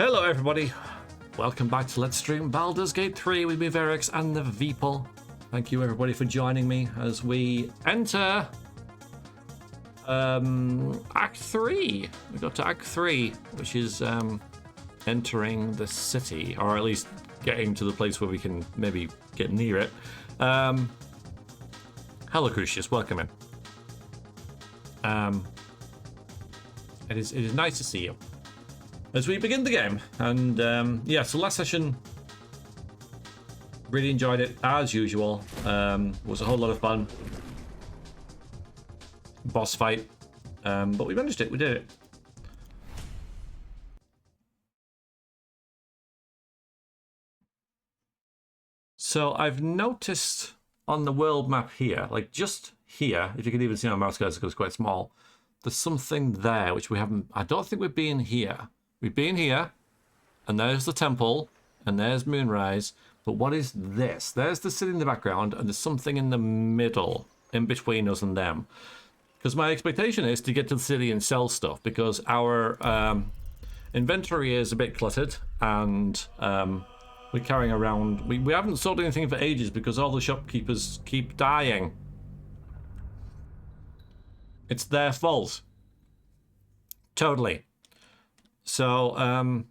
Hello everybody, welcome back to Let's Stream Baldur's Gate 3 with me, Vrexia, and the Veeple. Thank you everybody for joining me as we enter Act 3. We got to Act 3, which is entering the city, or at least getting to the place where we can maybe get near it. Hello Crucius, welcome in. It is nice to see you as we begin the game. And yeah, so last session, really enjoyed it as usual. Was a whole lot of fun. Boss fight, but we managed it. We did it. So I've noticed on the world map here, like just here, if you can even see my mouse, guys, because it's quite small, there's something there which we haven't. I don't think we've been here. We've been here, and there's the temple, and there's Moonrise. But what is this? There's the city in the background, and there's something in the middle, in between us and them. Because my expectation is to get to the city and sell stuff, because our inventory is a bit cluttered, and we're carrying around... We haven't sold anything for ages, because all the shopkeepers keep dying. It's their fault. Totally. So,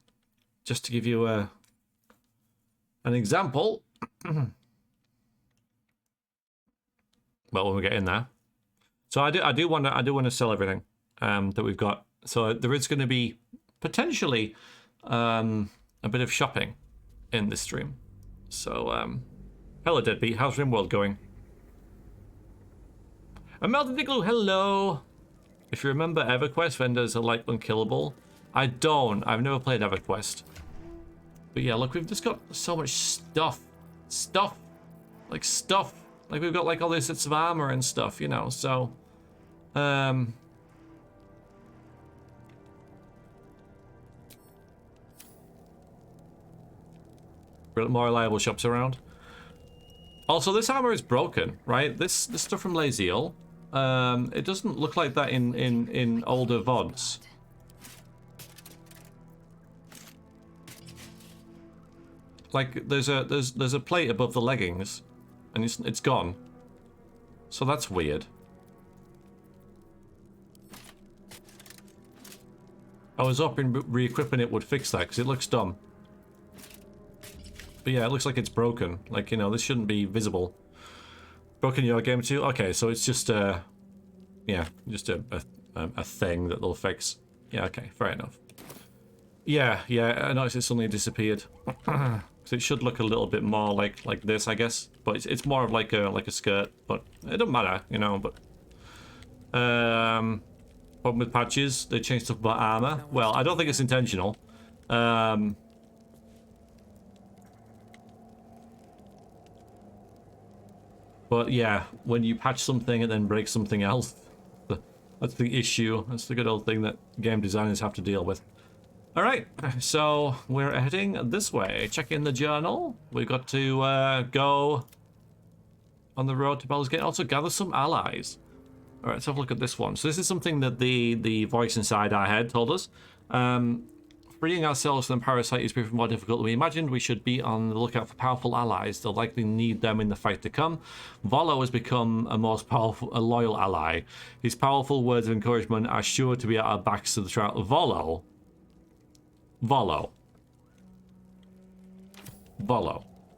just to give you an example, well, when we get in there, so I do want to sell everything that we've got. So there is going to be potentially a bit of shopping in this stream. So, hello Deadbeat, how's RimWorld going? And Melted Igloo, hello. If you remember, EverQuest vendors are like unkillable. I don't. I've never played EverQuest. But yeah, look, we've just got so much stuff. Like stuff. Like we've got like all these sets of armor and stuff, you know, so... More reliable shops around. Also, this armor is broken, right? This stuff from Laziel. It doesn't look like that in older VODs. Like there's a plate above the leggings, and it's gone. So that's weird. I was hoping re-equipping it would fix that because it looks dumb. But yeah, it looks like it's broken. Like, you know, this shouldn't be visible. Broken your game too? Okay, so it's just yeah, just a thing that they'll fix. Yeah, okay, fair enough. Yeah, I noticed it suddenly disappeared. So it should look a little bit more like this, I guess. But it's more of like a skirt. But it doesn't matter, you know. But problem with patches, they changed stuff about armor. Well, I don't think it's intentional. But yeah, when you patch something and then break something else, that's the issue. That's the good old thing that game designers have to deal with. Alright, so we're heading this way. Check in the journal. We've got to go on the road to Baldur's Gate. Also gather some allies. Alright, let's have a look at this one. So this is something that the voice inside our head told us. Freeing ourselves from the parasite is proving more difficult than we imagined. We should be on the lookout for powerful allies. They'll likely need them in the fight to come. Volo has become a loyal ally. His powerful words of encouragement are sure to be at our backs to the trial. Volo.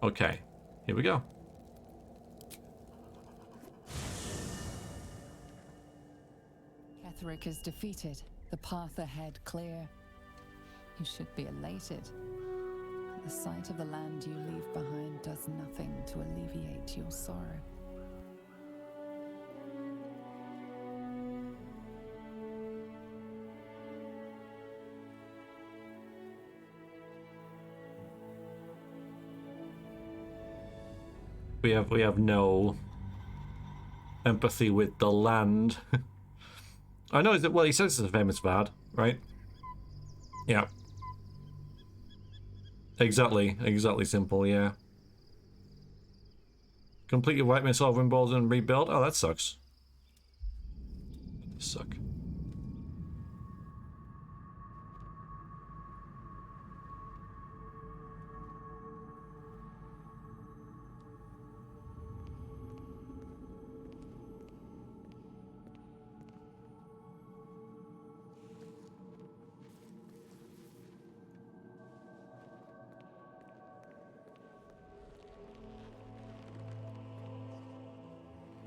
Okay, here we go. Ketheric is defeated. The path ahead clear. You should be elated. The sight of the land you leave behind does nothing to alleviate your sorrow. We have no empathy with the land. I know that. Well, he says it's a famous bard, right? Yeah. Exactly simple, yeah. Completely wipe myself in balls and rebuild? Oh, that sucks. Suck.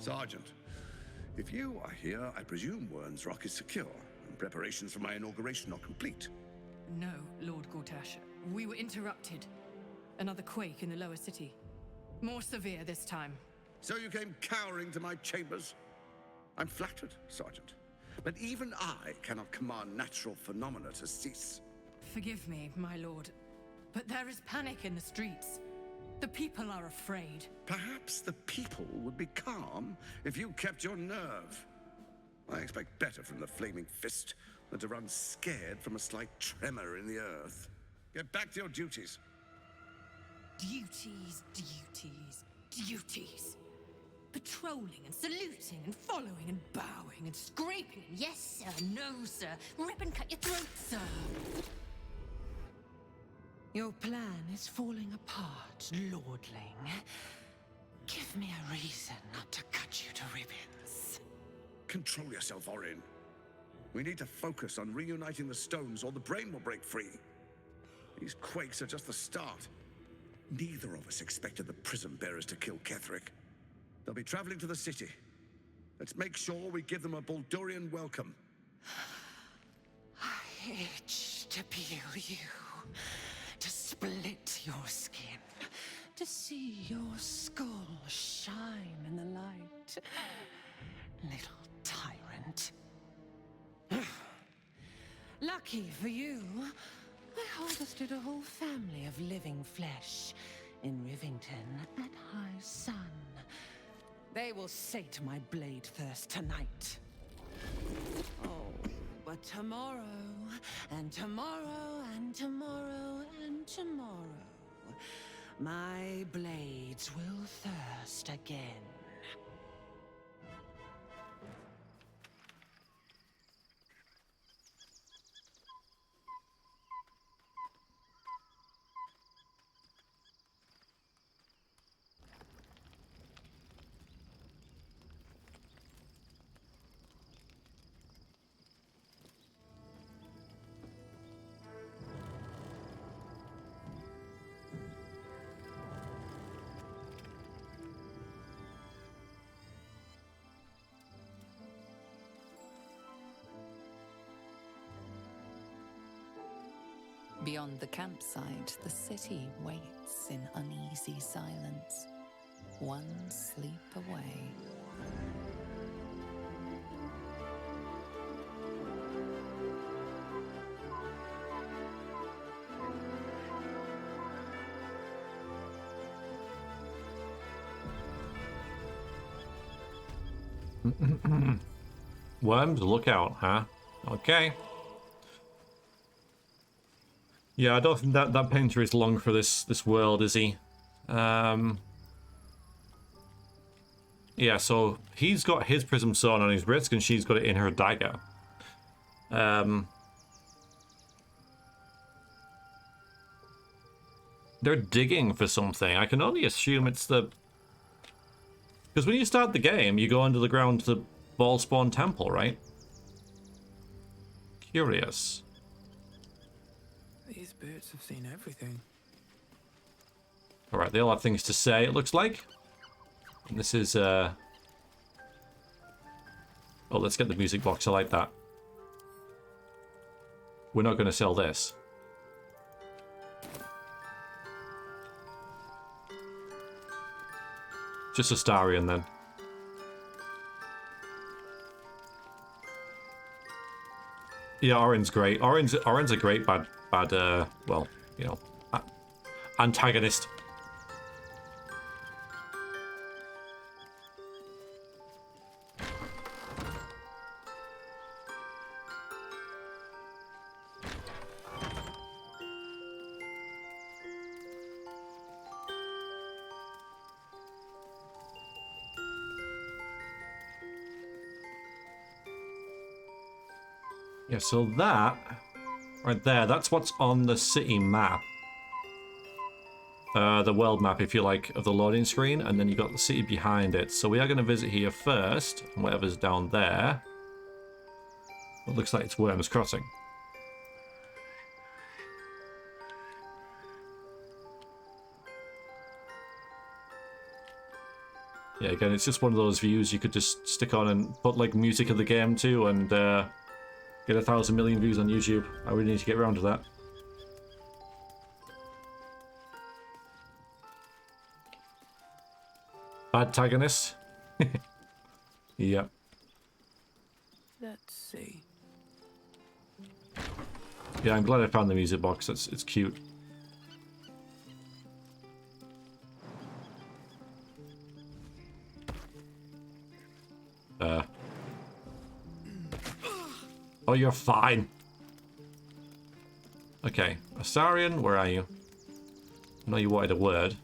Sergeant, if you are here, I presume Wern's Rock is secure, and preparations for my inauguration are complete. No, Lord Gortash. We were interrupted. Another quake in the lower city. More severe this time. So you came cowering to my chambers? I'm flattered, Sergeant. But even I cannot command natural phenomena to cease. Forgive me, my lord, but there is panic in the streets. The people are afraid. Perhaps the people would be calm if you kept your nerve. I expect better from the Flaming Fist than to run scared from a slight tremor in the earth. Get back to your duties. Duties, duties, duties. Patrolling and saluting and following and bowing and scraping and yes sir, no sir, rip and cut your throat, sir. Your plan is falling apart, lordling. Give me a reason not to cut you to ribbons. Control yourself, Orin. We need to focus on reuniting the stones or the brain will break free. These quakes are just the start. Neither of us expected the Prism Bearers to kill Ketheric. They'll be traveling to the city. Let's make sure we give them a Baldurian welcome. I itch to peel you, to split your skin, to see your skull shine in the light. Little tyrant. Lucky for you, I harvested a whole family of living flesh in Rivington at high sun. They will sate my blade thirst tonight. Oh, but tomorrow, and tomorrow, and tomorrow, and tomorrow, my blades will thirst again. Beyond the campsite, the city waits in uneasy silence, one sleep away. Worms, look out, huh? Okay. Yeah, I don't think that painter is long for this world, is he? Yeah, so he's got his prism sword on his wrist and she's got it in her dagger. They're digging for something. I can only assume it's the... Because when you start the game, you go under the ground to the Ballspawn Temple, right? Curious. These birds have seen everything. Alright, they all have things to say, it looks like. And this is, Oh, let's get the music box, I like that. We're not going to sell this. Just a Starion, then. Yeah, Orin's great. Orin's a great bad, well, you know, antagonist. Yeah, so that right there, that's what's on the city map. The world map, if you like, of the loading screen, and then you got the city behind it. So we are going to visit here first, and whatever's down there. It looks like it's Worms Crossing. Yeah, again, it's just one of those views you could just stick on and put like music of the game to and get 1,000 million views on YouTube. I really need to get around to that. Badtagonist. Yep. Let's see. Yeah, I'm glad I found the music box. It's cute. Oh, you're fine. Okay, Astarion, where are you? I know you wanted a word.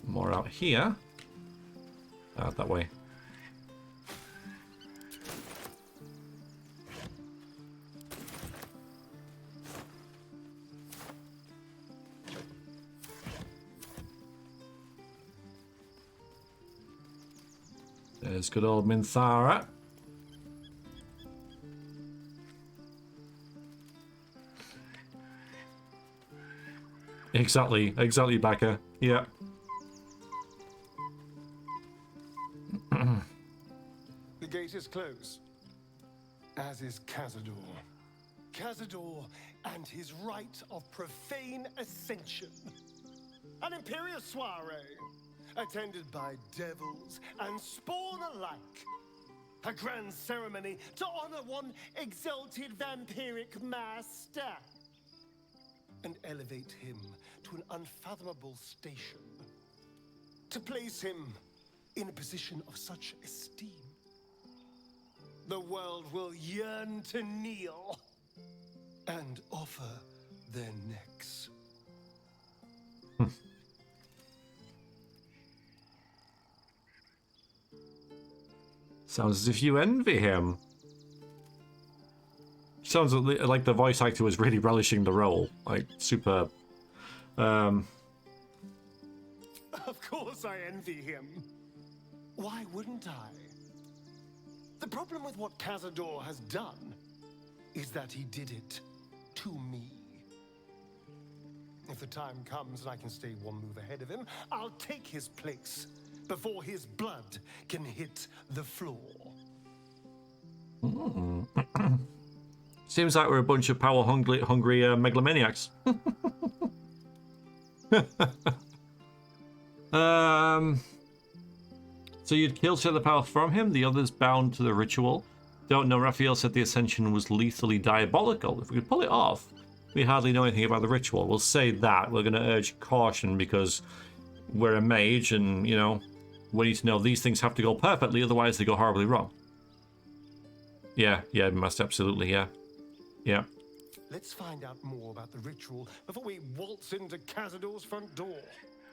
More out here. Out that way. There's good old Minthara. Exactly, Becca. Yeah. The gate is closed, as is Cazador. Cazador and his rite of profane ascension. An imperial soiree, attended by devils and spawn alike. A grand ceremony to honor one exalted vampiric master. And elevate him to an unfathomable station. To place him in a position of such esteem. The world will yearn to kneel and offer their necks. Sounds as if you envy him. Sounds like the voice actor was really relishing the role. Like, superb. Of course I envy him. Why wouldn't I? The problem with what Cazador has done is that he did it to me. If the time comes and I can stay one move ahead of him, I'll take his place before his blood can hit the floor. Seems like we're a bunch of power-hungry megalomaniacs. So you'd kill share the power from him, the others bound to the ritual. Don't know, Raphael said the ascension was lethally diabolical. If we could pull it off, we hardly know anything about the ritual. We'll say that. We're going to urge caution because we're a mage and, you know, we need to know these things have to go perfectly, otherwise they go horribly wrong. Yeah, we must, absolutely, yeah. Yeah. Let's find out more about the ritual before we waltz into Cazador's front door.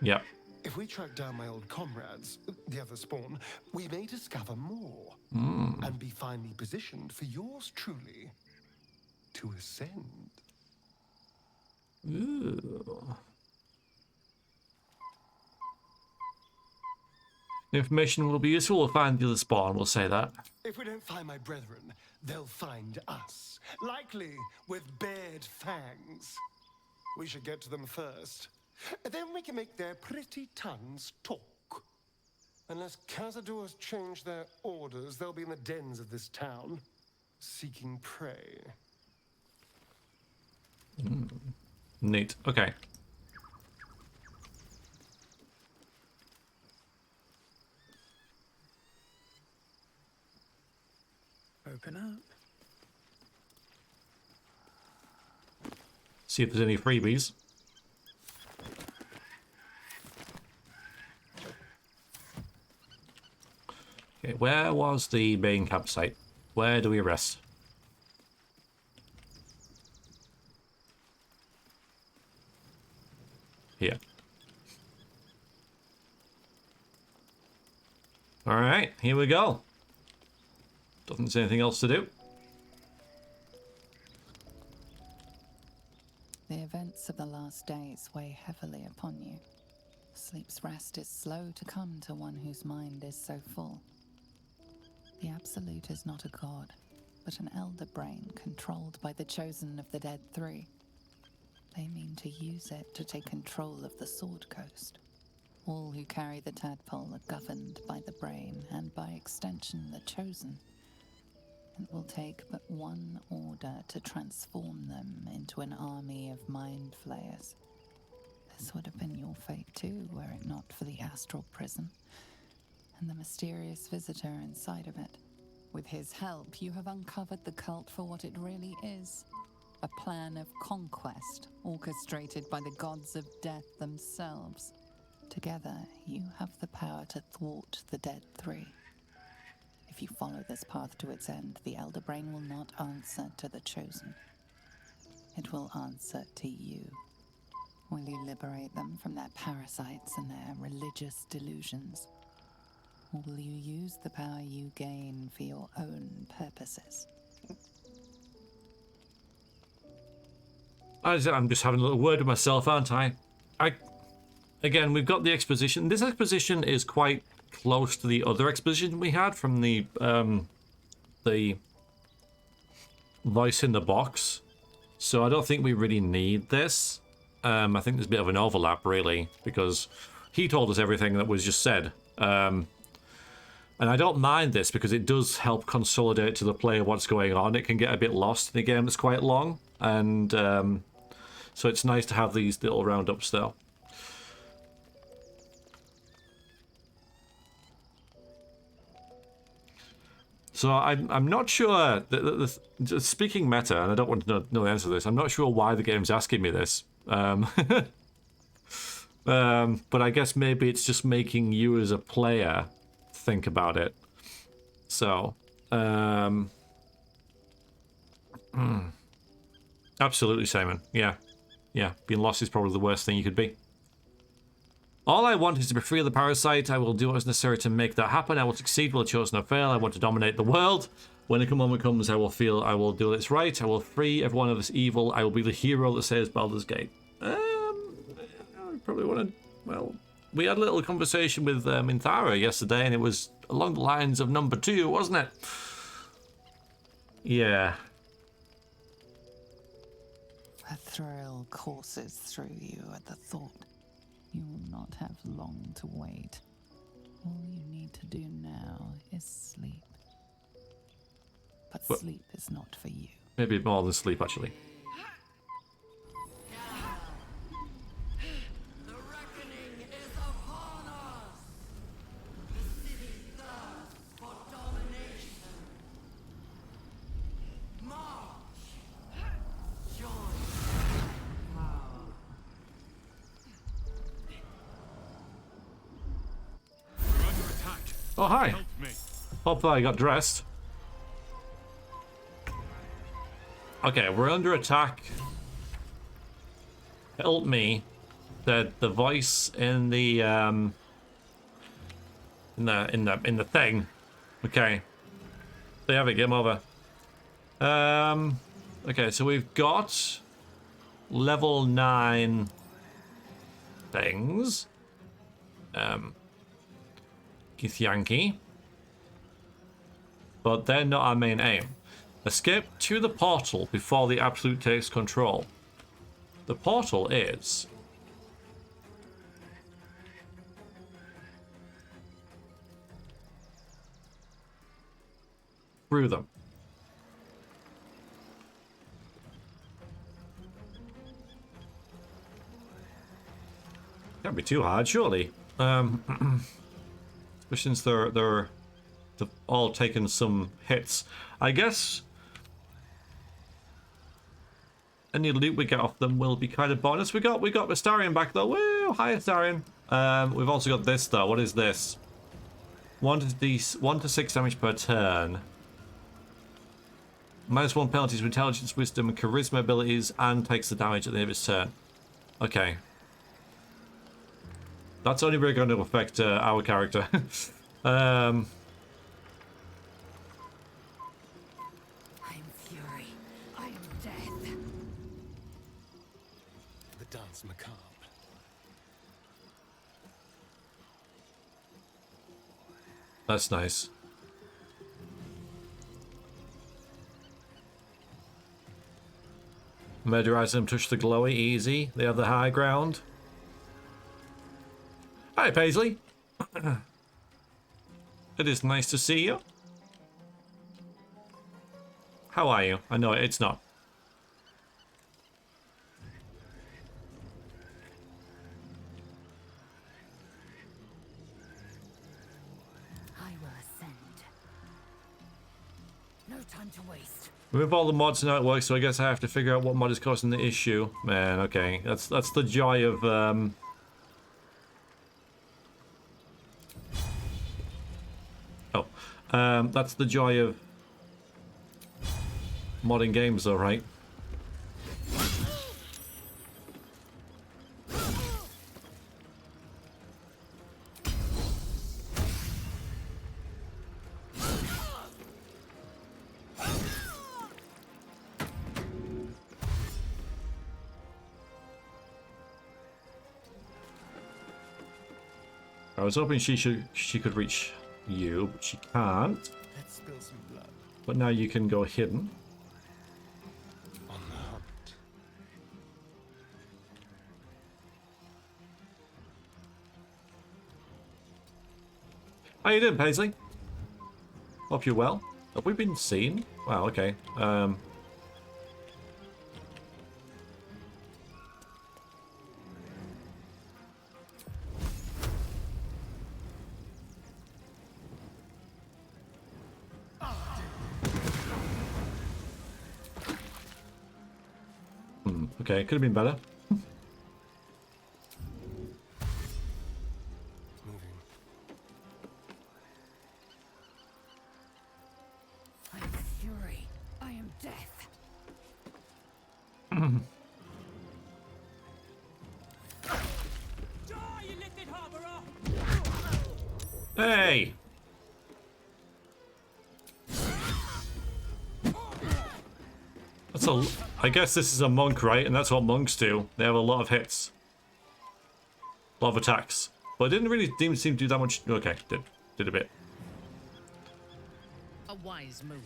Yeah. If we track down my old comrades, the other spawn, we may discover more and be finally positioned for yours truly to ascend. Ooh. Information will be useful. We'll find the other spawn. We'll say that. If we don't find my brethren, they'll find us, likely with bared fangs. We should get to them first. Then we can make their pretty tongues talk. Unless Cazador has changed their orders, they'll be in the dens of this town, seeking prey. Neat. Okay. Open up. See if there's any freebies. Okay, where was the main campsite? Where do we rest? Here. Alright, here we go. Doesn't say anything else to do. The events of the last days weigh heavily upon you. Sleep's rest is slow to come to one whose mind is so full. The Absolute is not a god, but an elder brain controlled by the chosen of the Dead Three. They mean to use it to take control of the Sword Coast. All who carry the tadpole are governed by the brain, and by extension the Chosen. It will take but one order to transform them into an army of mind flayers. This would have been your fate too, were it not for the astral prison and the mysterious visitor inside of it. With his help, you have uncovered the cult for what it really is. A plan of conquest, orchestrated by the gods of death themselves. Together, you have the power to thwart the Dead Three. If you follow this path to its end, the Elder Brain will not answer to the Chosen. It will answer to you. Will you liberate them from their parasites and their religious delusions? Or will you use the power you gain for your own purposes? I'm just having a little word with myself, aren't I? Again, we've got the exposition. This exposition is quite close to the other exposition we had from the voice in the box. So I don't think we really need this. I think there's a bit of an overlap, really, because he told us everything that was just said. And I don't mind this because it does help consolidate to the player what's going on. It can get a bit lost in a game that's quite long, and so it's nice to have these little roundups though. So I'm not sure, speaking meta, and I don't want to know the answer to this, I'm not sure why the game's asking me this. But I guess maybe it's just making you as a player think about it. So, absolutely, Simon. Yeah, being lost is probably the worst thing you could be. All I want is to be free of the parasite. I will do what is necessary to make that happen. I will succeed, will chosen or fail. I want to dominate the world. When the moment comes, I will feel I will do what's right. I will free everyone of this evil. I will be the hero that saves Baldur's Gate. I probably want to, well, we had a little conversation with Minthara yesterday, and it was along the lines of number 2, wasn't it? Yeah. A thrill courses through you at the thought. You will not have long to wait. All you need to do now is sleep. But sleep is not for you. Maybe more than sleep, actually. The reckoning is upon us. The city thirsts for domination. March. Join power. We're under attack. Oh, hi. Help me. Hopefully I got dressed. Okay, we're under attack. Help me. The voice in the in the thing. Okay. They have it, game over. Okay, so we've got level 9 things. Githyanki. But they're not our main aim. Escape to the portal before the Absolute takes control. The portal is... through them. Can't be too hard, surely. Especially since they've all taken some hits. I guess any loot we get off them will be kind of bonus. We got Astarion back though. Woo! Hi Astarion. We've also got this though. What is this? 1 to 6 damage per turn. -1 penalties for intelligence, wisdom, and charisma abilities, and takes the damage at the end of its turn. Okay. That's only really going to affect our character. I'm fury. I am death. The dance macabre. That's nice. Murderize them, touch the glowy, easy. They have the high ground. Hi, Paisley. It is nice to see you. How are you? I know it's not. I will ascend. No time to waste. With all the mods and how it works, so I guess I have to figure out what mod is causing the issue. Man, okay. That's the joy of that's the joy of modding games though, right? I was hoping she could reach you, but she can't. Let's spill some blood. But now you can go hidden. On the hunt. How you doing, Paisley? Hope you're well. Have we been seen? Wow, okay. Okay, could have been better. Moving. I am fury. I am death. Die, Illithid harborer! Hey! That's a... I guess this is a monk, right? And that's what monks do. They have a lot of hits. A lot of attacks. But it didn't really seem to do that much... Okay, did a bit. A wise move.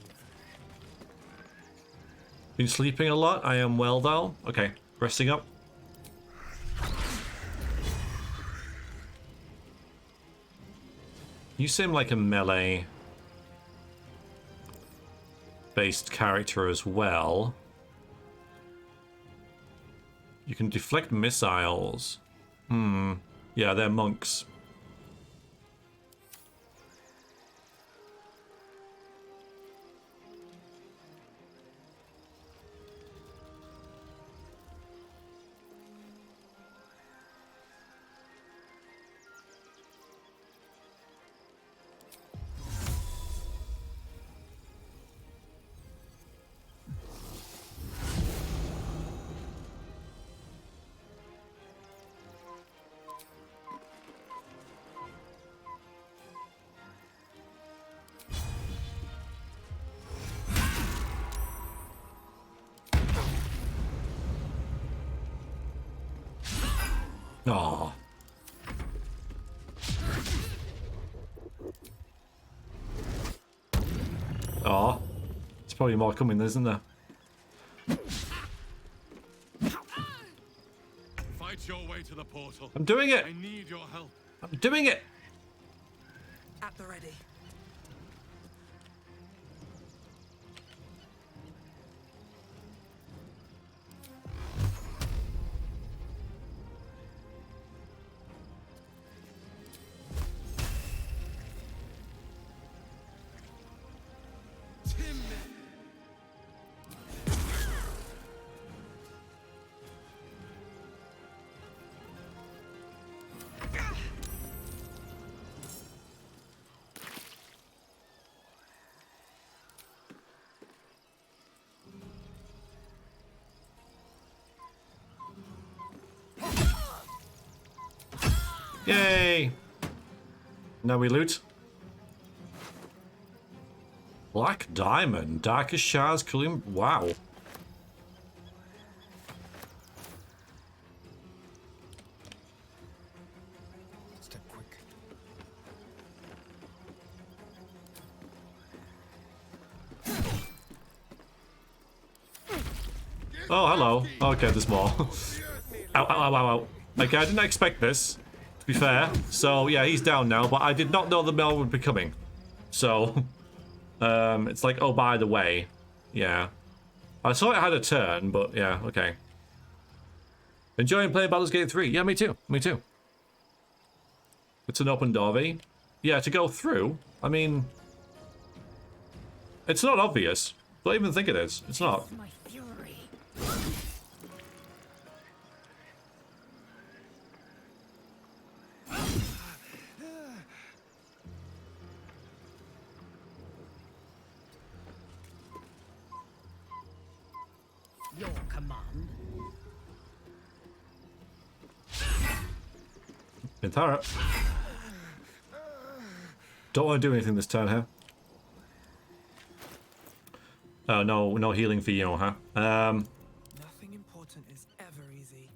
Been sleeping a lot? I am well, though. Okay, resting up. You seem like a melee based character as well. You can deflect missiles. Yeah, they're monks. Aw. Aw. There's probably more coming, isn't there? Fight your way to the portal. I'm doing it! I need your help. I'm doing it! At the ready. Yay! Now we loot. Black diamond, darkest shards, Kalim. Wow. Step quick. Oh, hello. Okay, there's more. Ow, ow, ow, ow, ow. Okay, I didn't expect this, to be fair. So, yeah, he's down now, but I did not know the Mel would be coming. So, it's like, oh, by the way. Yeah. I saw it had a turn, but yeah, okay. Enjoying playing Baldur's Gate 3. Yeah, me too. Me too. It's an open door, V. Yeah, to go through, I mean... It's not obvious. Don't even think it is. It's not. My fury. Your command. Intara. Don't want to do anything this turn, huh? Oh, no, no healing for you, huh? Nothing important is ever easy.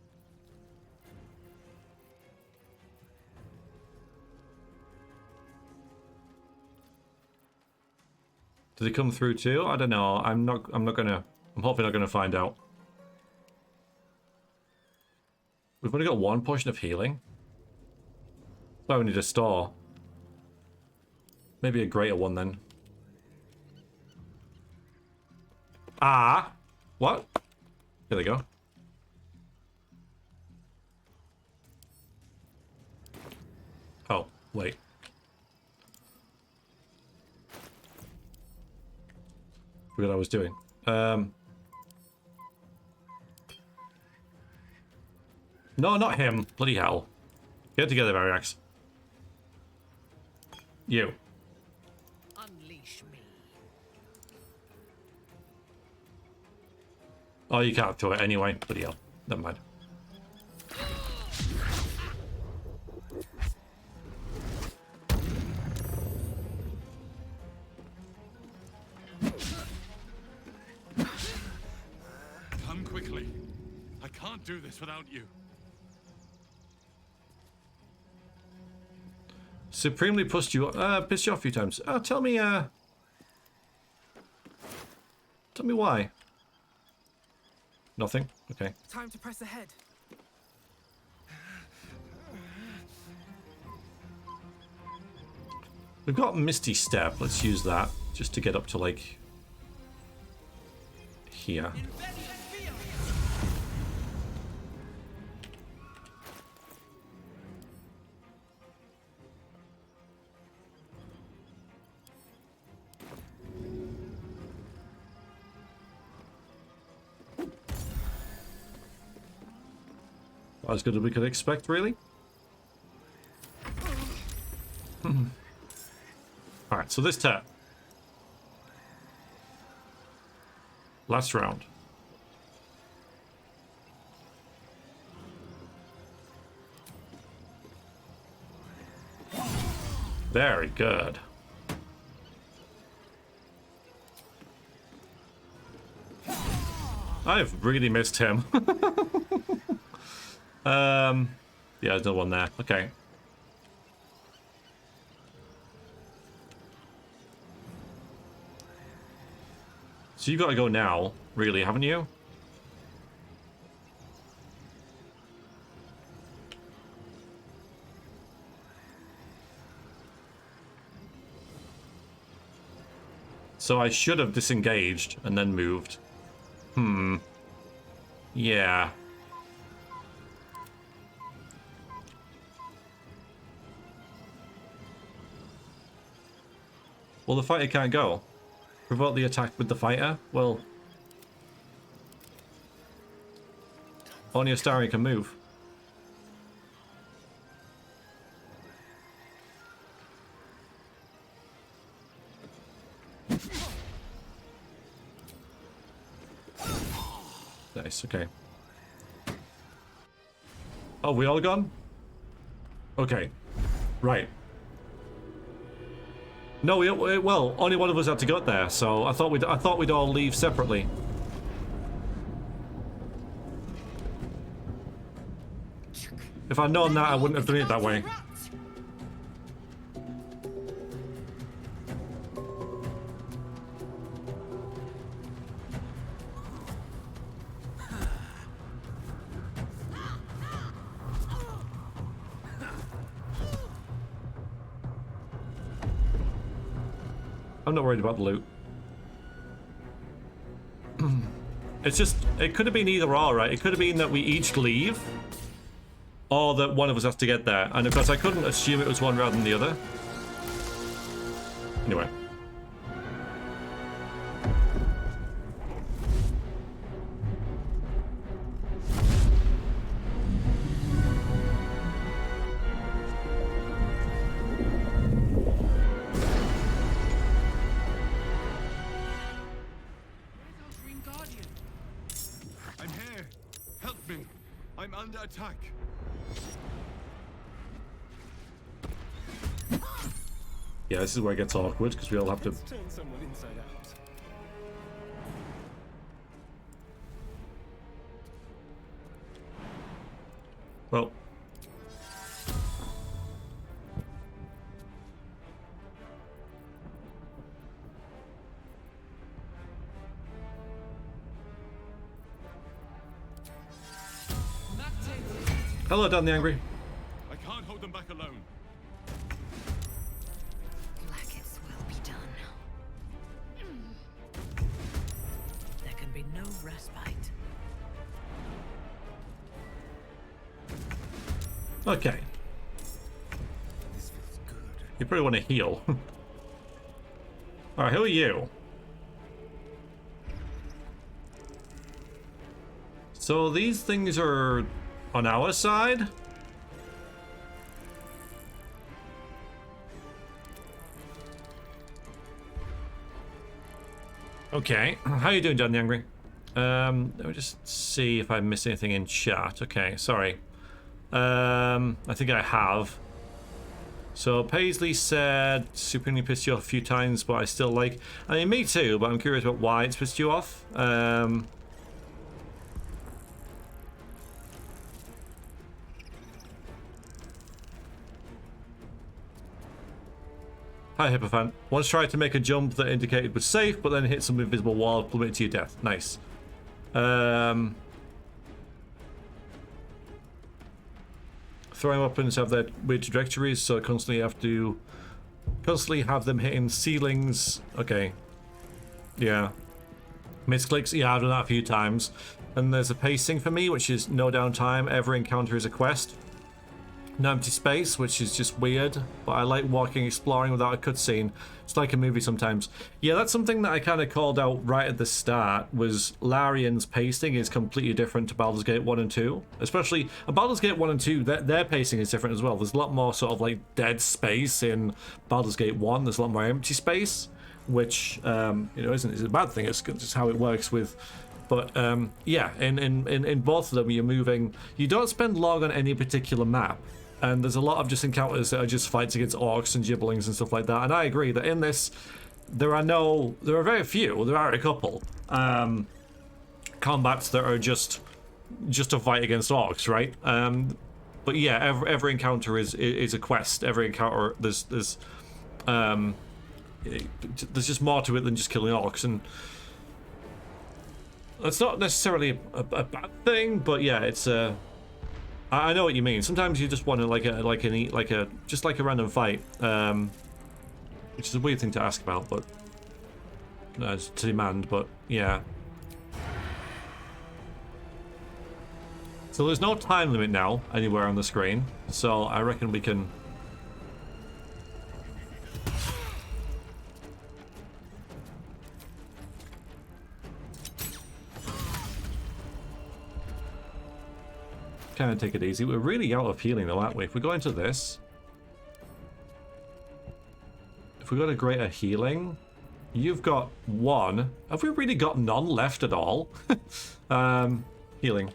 Did it come through too? I don't know. I'm hopefully not gonna find out. We've only got one potion of healing. Oh, we need a store. Maybe a greater one then. Ah! What? Here they go. Oh, wait. Forgot what I was doing. No, not him. Bloody hell. Get together, Variax. You. Unleash me. Oh, you can't throw it anyway. Bloody hell. Never mind. Come quickly. I can't do this without you. Supremely pissed you off a few times. Tell me why. Nothing? Okay. Time to press ahead. We've got Misty Step. Let's use that just to get up to like here. As good as we could expect, really. Alright, so this turn. Last round. Very good. I've really missed him. Yeah, there's no one there. Okay. So you gotta go now, really, haven't you? So I should have disengaged and then moved. Yeah. Well, the fighter can't go. Provoke the attack with the fighter? Well... only a Starian can move. Nice, okay. Oh, we all gone? Okay. Right. No, well, only one of us had to go there, so I thought we'd all leave separately. If I'd known that, I wouldn't have done it that way. I'm not worried about the loot. It's just, it could have been either or, right? It could have been that we each leave, or that one of us has to get there. And of course, I couldn't assume it was one rather than the other. Anyway. I'm here. Help me. I'm under attack. Yeah, this is where it gets awkward, because we all have to... Let's turn someone inside out. Well... Hello, Dan the Angry. I can't hold them back alone. Blackets will be done. There can be no respite. Okay. This feels good. You probably want to heal. Alright, who are you? So these things are on our side? Okay, how you doing, John the Angry? Let me just see if I missed anything in chat. Okay, sorry. I think I have. So Paisley said supremely pissed you off a few times, but I still like... I mean, me too, but I'm curious about why it's pissed you off. Hi, Hippofan. Once tried to make a jump that indicated was safe, but then hit some invisible wall, plummeted to your death. Nice. Throwing weapons have their weird trajectories, so constantly have them hitting ceilings. Okay. Yeah. Misclicks. Yeah, I've done that a few times. And there's a pacing for me, which is no downtime. Every encounter is a quest. No empty space, which is just weird, but I like walking, exploring without a cutscene. It's like a movie sometimes. Yeah, that's something that I kind of called out right at the start, was Larian's pacing is completely different to Baldur's Gate 1 and 2. Especially, Baldur's Gate 1 and 2, their pacing is different as well. There's a lot more sort of like dead space in Baldur's Gate 1. There's a lot more empty space, which, isn't a bad thing. It's just how it works with... But, yeah, in both of them, you're moving... You don't spend long on any particular map. And there's a lot of just encounters that are just fights against orcs and gibberlings and stuff like that. And I agree that in this, there are very few, there are a couple, combats that are just a fight against orcs, right? But yeah, every encounter is a quest. Every encounter, there's just more to it than just killing orcs. And that's not necessarily a bad thing, but yeah, it's a... I know what you mean. Sometimes you just want to just like a random fight, which is a weird thing to ask about, but to demand. But yeah. So there's no time limit now anywhere on the screen, so I reckon we can. Kind of take it easy. We're really out of healing though, aren't we? If we go into this, if we got a greater healing, you've got one. Have we really got none left at all? Healing.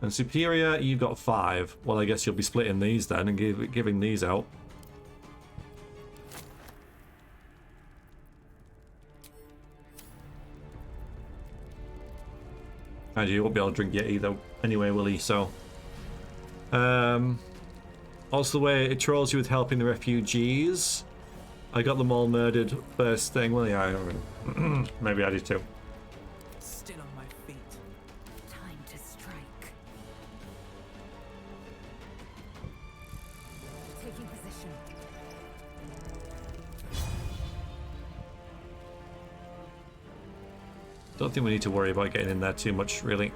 And superior, you've got 5. Well, I guess you'll be splitting these then and giving these out. And you won't be able to drink yet either anyway, will he? So also the way it trolls you with helping the refugees. I got them all murdered first thing. Well, yeah, maybe I did too. Still on my feet. Time to strike. Taking position. Don't think we need to worry about getting in there too much, really.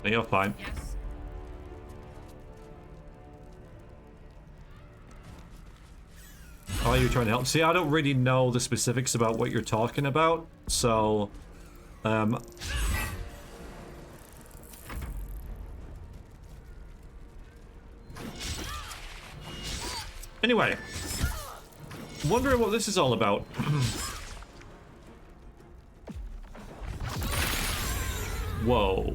You're fine. Yes. Oh, you're trying to help. See, I don't really know the specifics about what you're talking about, so anyway, wondering what this is all about. Whoa.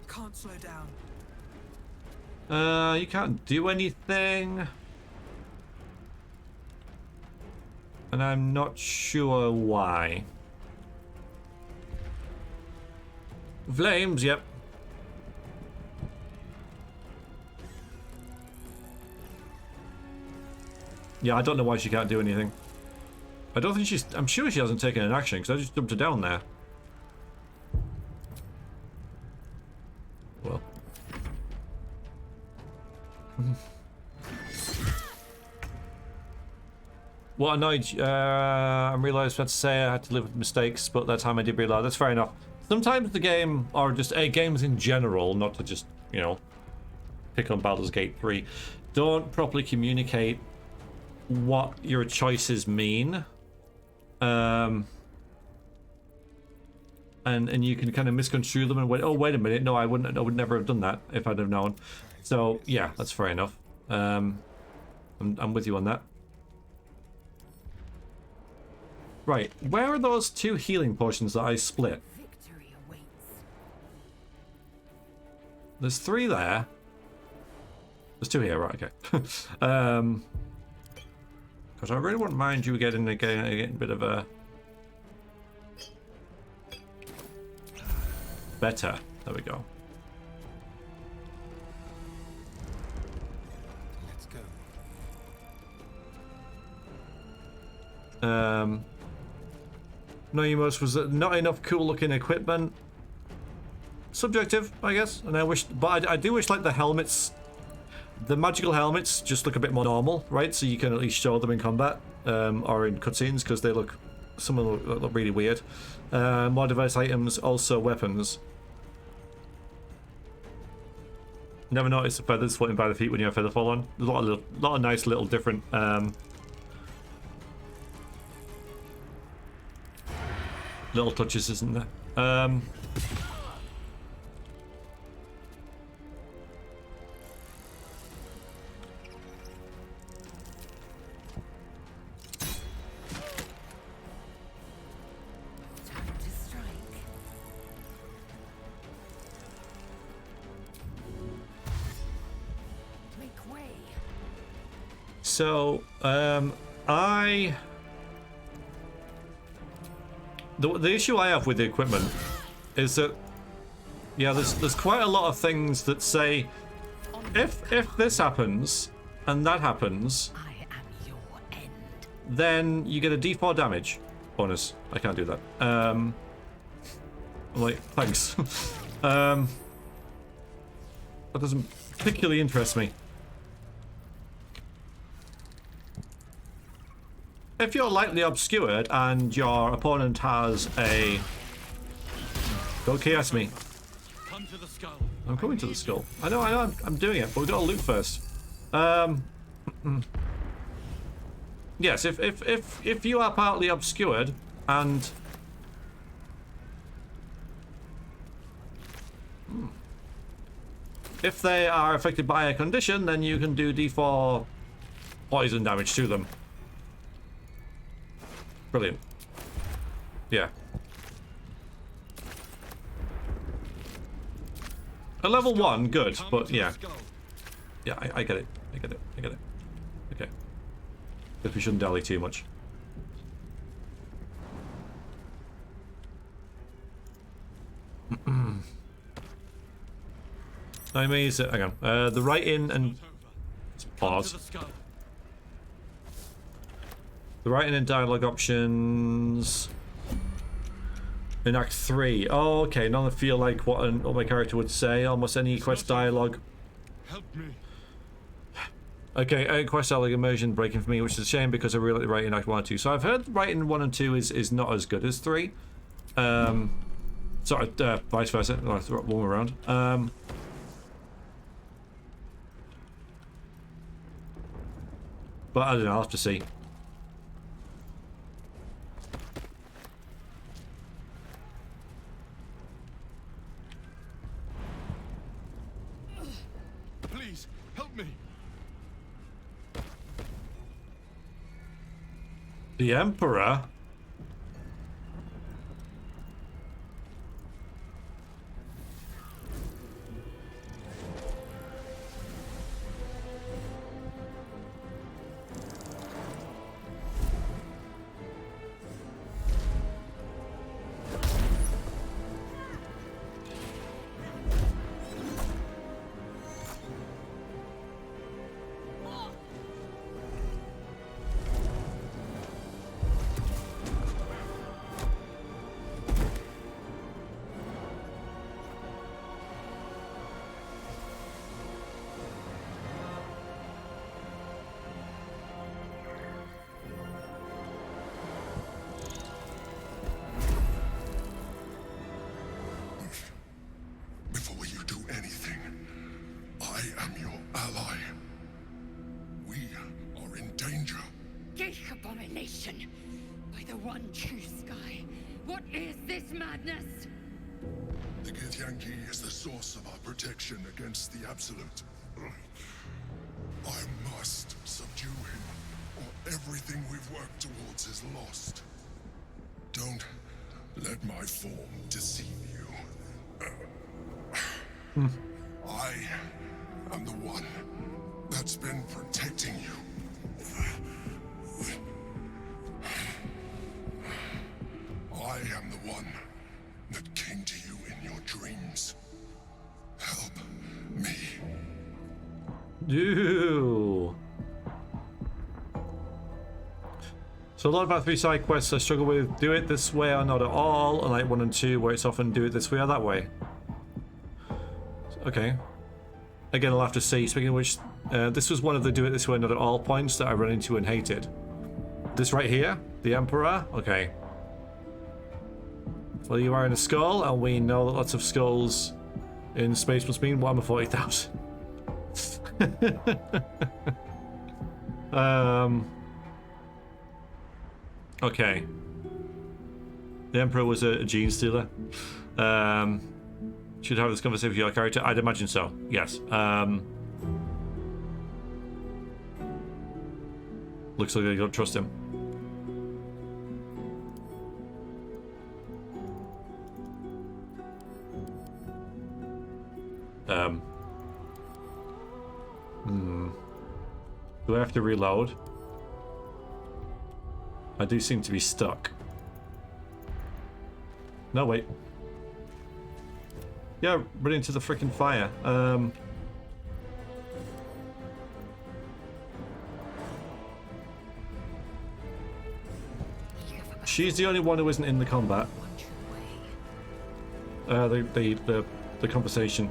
Can't slow down. You can't do anything. And I'm not sure why. Flames, yep. Yeah, I don't know why she can't do anything. I don't think she's... I'm sure she hasn't taken an action, because I just dumped her down there. Well. What annoyed you? I realised what to say. I had to live with mistakes, but that time I did realise. That's fair enough. Sometimes the game, or just games in general, not to just, you know, pick on Baldur's Gate 3, don't properly communicate what your choices mean. And you can kind of misconstrue them and wait, oh, wait a minute, no, I would never have done that if I'd have known. So, yeah, that's fair enough. I'm with you on that. Right, where are those 2 healing potions that I split? Victory awaits. There's 3 there. There's 2 here, right, okay. Because I really wouldn't mind you getting a bit of a... better. There we go. Let's No, go. Nomos was not enough cool looking equipment. Subjective, I guess. And I wish, but I do wish like the helmets, the magical helmets, just look a bit more normal, right? So you can at least show them in combat or in cutscenes, because they look, some of them look really weird. More device items, also weapons. Never noticed the feathers floating by the feet when you have feather fall on. There's a lot of nice little different little touches, isn't there? Time to strike. Make way. So, the issue I have with the equipment is that, yeah, there's quite a lot of things that say, if this happens and that happens, I am your end. then you get a D4 damage bonus. I can't do that. I'm like, thanks. That doesn't particularly interest me. If you're lightly obscured and your opponent has a... Don't KS me. Come to the skull. I'm coming to the skull. I know, I'm doing it, but we've got to loot first. Yes, if you are partly obscured and... If they are affected by a condition, then you can do D4 poison damage to them. Brilliant. Yeah. A level 1, good, but yeah. Yeah, I get it. I get it. I get it. Okay. Guess we shouldn't dally too much. I mean, hang on. The right in and... Let's pause. The writing and dialogue options in Act 3. Oh, okay. None that feel like what my character would say. Almost any quest dialogue. Help me. Okay, quest dialogue immersion breaking for me, which is a shame because I really like the writing in Act 1 and 2. So I've heard writing 1 and 2 is not as good as 3. Sorry, vice versa. No, it's the wrong way around. But I don't know, I'll have to see. Please, help me. The Emperor? Before you do anything, I am your ally. We are in danger. Geek abomination! By the one true sky, what is this madness? The Githyanki is the source of our protection against the Absolute. I must subdue him, or everything we've worked towards is lost. Don't let my form deceive you. I am the one that's been protecting you. I am the one that came to you in your dreams. Help me. Ew. So a lot about 3 side quests I struggle with. Do it this way or not at all, unlike 1 and 2 where it's often do it this way or that way. Okay. Again, I'll have to see. Speaking of which, this was one of the do it this way not at all points that I run into and hated. This right here, the Emperor. Okay. Well, you are in a skull, and we know that lots of skulls in space must mean 1 of 40,000. Okay. The Emperor was a gene stealer. Should have this conversation with your character? I'd imagine so. Yes. Looks like I don't trust him. Do I have to reload? I do seem to be stuck. No, wait. Yeah, run into the freaking fire. She's the only one who isn't in the combat. The conversation.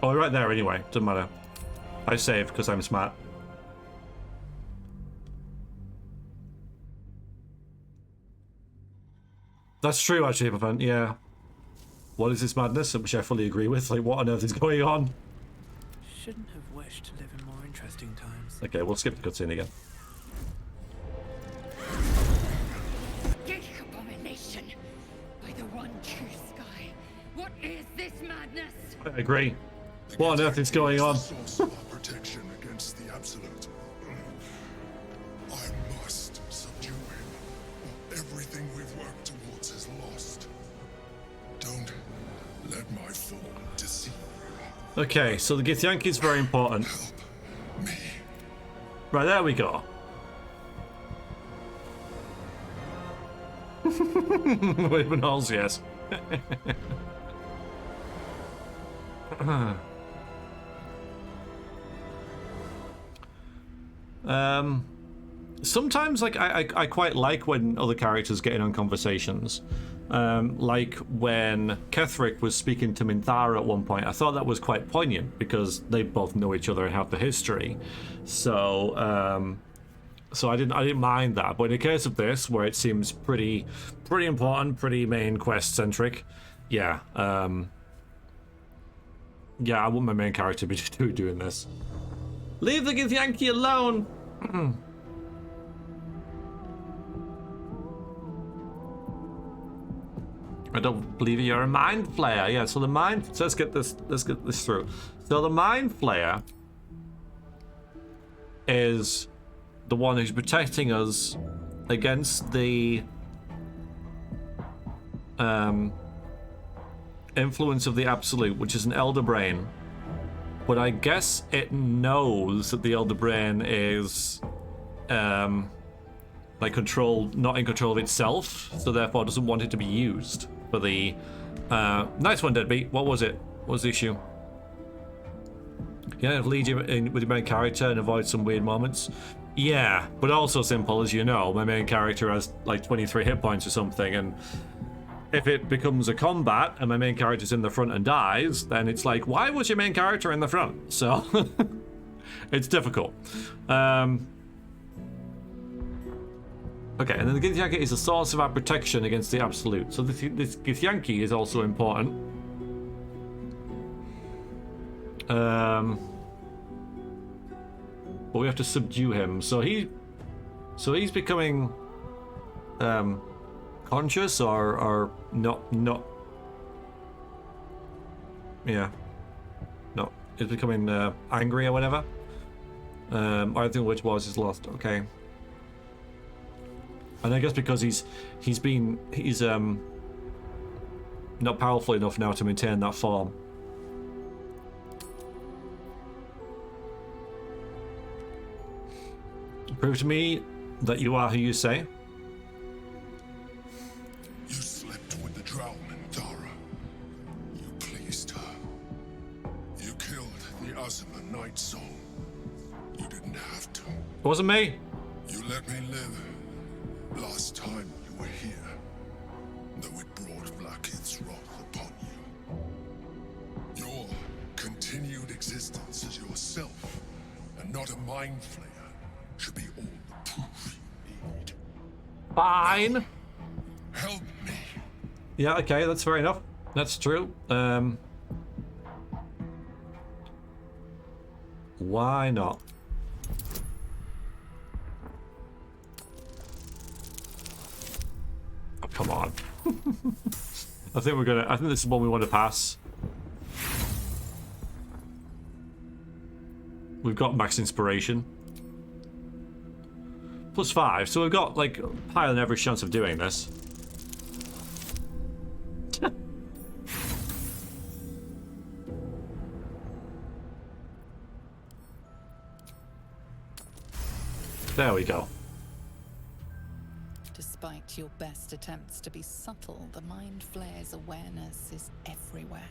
Oh, right there anyway. Doesn't matter. I saved because I'm smart. That's true, actually, Pavant. Yeah. What is this madness? Which I fully agree with. Like, what on earth is going on? Shouldn't have wished to live in more interesting times. Okay, we'll skip the cutscene again. Geek abomination! By the one true sky, what is this madness? I agree. What on earth is going on? Source of our protection against the Absolute. I must subdue him, or everything we've worked towards is lost. Don't let my form deceive you. Okay, so the Githyanki is very important. Help me. Right, there we go. Waving halls, yes. Sometimes, like, I quite like when other characters get in on conversations. Like when Ketheric was speaking to Minthara at one point. I thought that was quite poignant because they both know each other and have the history. So, so I didn't mind that. But in the case of this, where it seems pretty important, pretty main quest centric, yeah, yeah, I want my main character to be doing this. Leave the Githyanki alone. I don't believe you're a mind flayer. Yeah, so the mind. So let's get this through. So the mind flayer is the one who's protecting us against the influence of the Absolute, which is an Elder Brain. But I guess it knows that the Elder Brain is like not in control of itself, so therefore doesn't want it to be used for the nice one, Deadbeat. What was it? What was the issue? Yeah, lead you in with your main character and avoid some weird moments. Yeah, but also simple, as you know, my main character has like 23 hit points or something, and if it becomes a combat and my main character's in the front and dies, then it's like, why was your main character in the front? So it's difficult. Okay, and then the Githyanki is a source of our protection against the Absolute. So this Githyanki is also important. But we have to subdue him. So he's becoming conscious or not. Yeah, no, he's becoming angry or whatever. I think which was is lost. Okay. And I guess because he's not powerful enough now to maintain that form. Prove to me that you are who you say. You slept with the drow, Minthara. You pleased her. You killed the Azuma Night Soul. You didn't have to. It wasn't me. You let me live. Last time you were here, though it brought Vlaakith's wrath upon you. Your continued existence as yourself, and not a mind flayer, should be all the proof you need. Fine. Now, help me. Yeah, okay, that's fair enough. That's true. Why not? Come on. I think this is one we want to pass. We've got max inspiration. +5, so we've got like higher than average chance of doing this. There we go. Despite your best attempts to be subtle, the Mind Flayer's awareness is everywhere.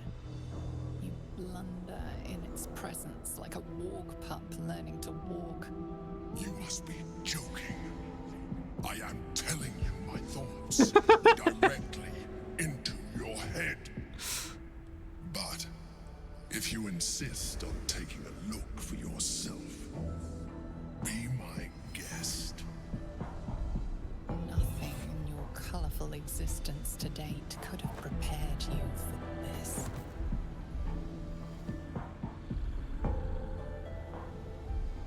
You blunder in its presence like a walk pup learning to walk. You must be joking. I am telling you my thoughts directly into your head. But if you insist on taking a look for yourself, be my guest. Nothing in your colorful existence to date could have prepared you for this.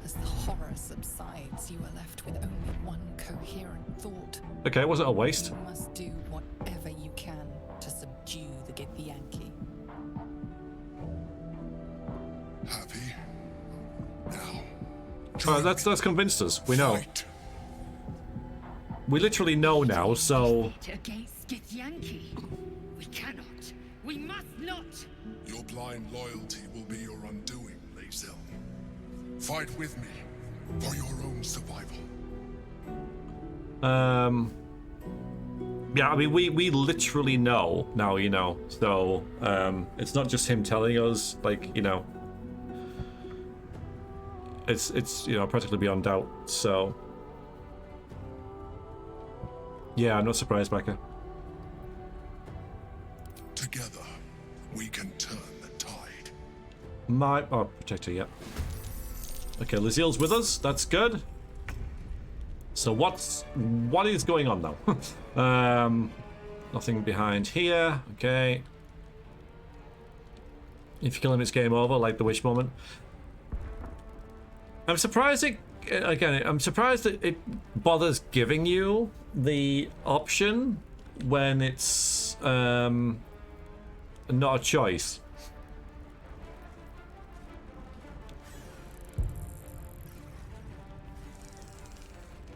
As the horror subsides, you are left with only one coherent thought. Okay, was it a waste? You must do whatever you can to subdue the Githyanki. Happy? Now. That's convinced us. We know. Fight. We literally know now, so... Against Githyanki. We cannot. We must not. Your blind loyalty will be your undoing, Lae'zel. Fight with me, for your survival. Yeah, I mean, we literally know now, you know. So, it's not just him telling us, like, you know. It's you know, practically beyond doubt, so. Yeah, I'm not surprised, Becca. Together, we can turn the tide. Oh, protector, yeah. Okay, Lizille's with us. That's good. So what is going on now? Nothing behind here. Okay. If you kill him, it's game over, like the wish moment. I'm surprised I'm surprised that it bothers giving you the option when it's not a choice.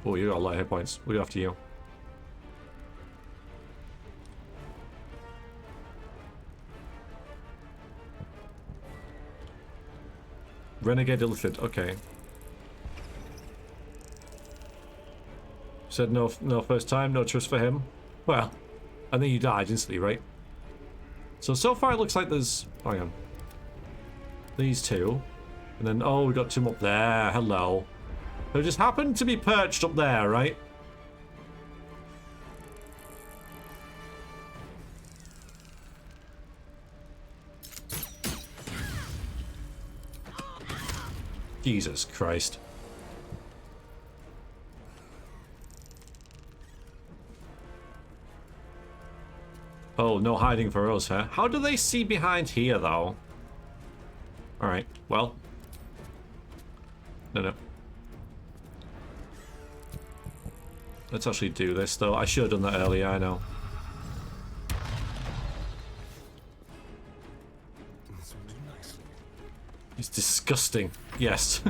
Oh, you got a lot of hit points. We'll go after you. Renegade Illithid, okay. Said no first time, no trust for him. Well, and then you died instantly, right? So far it looks like there's... Hang on. These two. And then, oh, we got two up there. Hello. They just happened to be perched up there, right? Jesus Christ. Oh, no hiding for us, huh? How do they see behind here, though? Alright, well. No. Let's actually do this, though. I should have done that earlier, I know. It's disgusting. Yes.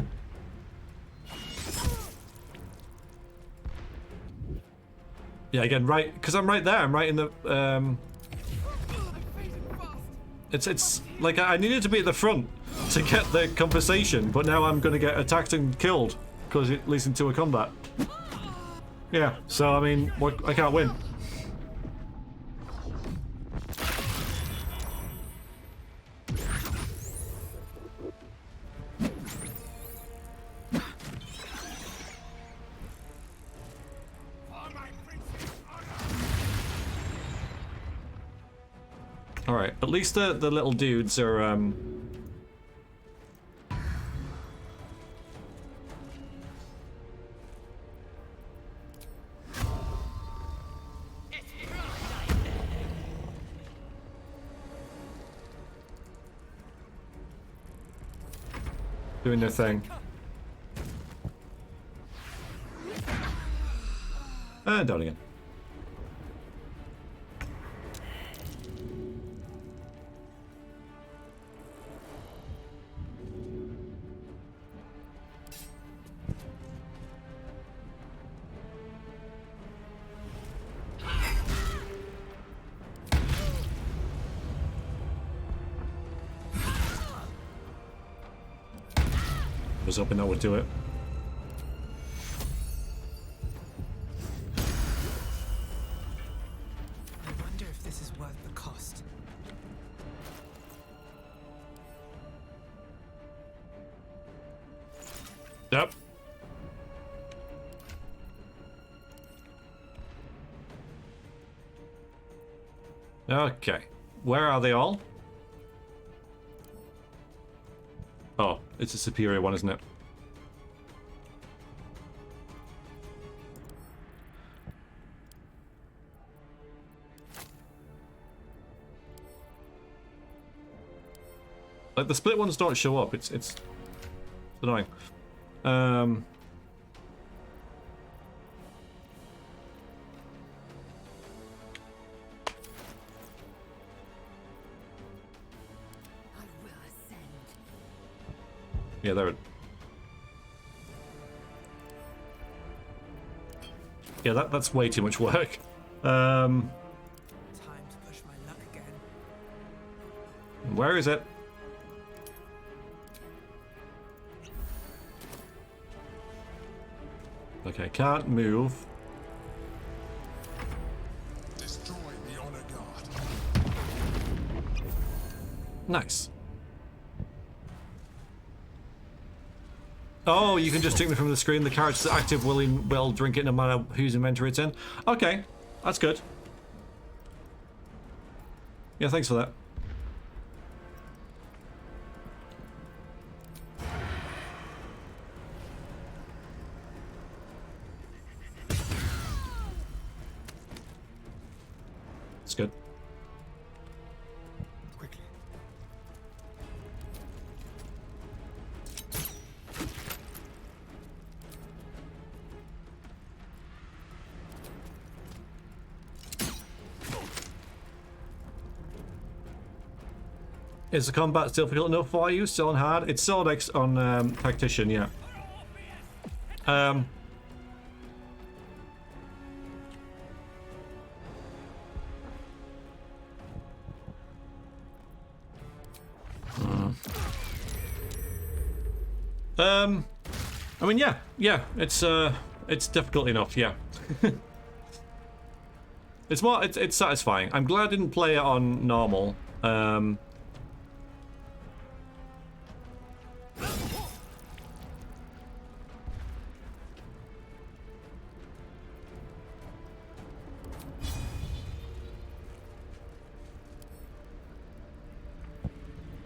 Yeah, again, right, because I'm right there. I'm right in the, It's like I needed to be at the front to get the compensation, but now I'm going to get attacked and killed because it leads into a combat. Yeah, so I mean, I can't win. Alright, at least the little dudes are, doing their thing. And down again. I was hoping that would do it. I wonder if this is worth the cost. Yep. Okay. Where are they all? Oh, it's a superior one, isn't it? Like, the split ones don't show up. It's annoying. Yeah, they're... Yeah, that's way too much work. Time to push my luck again. Where is it? Okay, can't move. Destroy the honor guard. Nice. Oh, you can just take me from the screen. The character's active will drink it no matter whose inventory it's in. Okay, that's good. Yeah, thanks for that. It's good. Quickly. Is the combat still difficult enough for you? Still on hard? It's still on Tactician, yeah. I mean, yeah, it's difficult enough, yeah. It's satisfying. I'm glad I didn't play it on normal.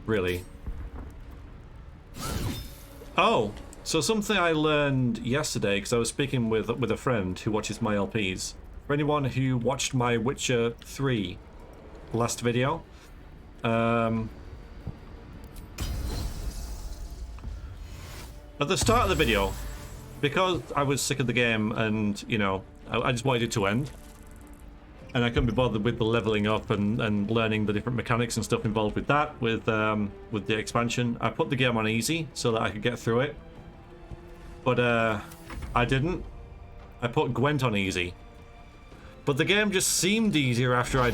Really? Oh, so something I learned yesterday, because I was speaking with a friend who watches my LPs. For anyone who watched my Witcher 3 last video, at the start of the video, because I was sick of the game and, you know, I just wanted it to end. And I couldn't be bothered with the leveling up and learning the different mechanics and stuff involved with that, with the expansion. I put the game on easy so that I could get through it. But I didn't. I put Gwent on easy. But the game just seemed easier after I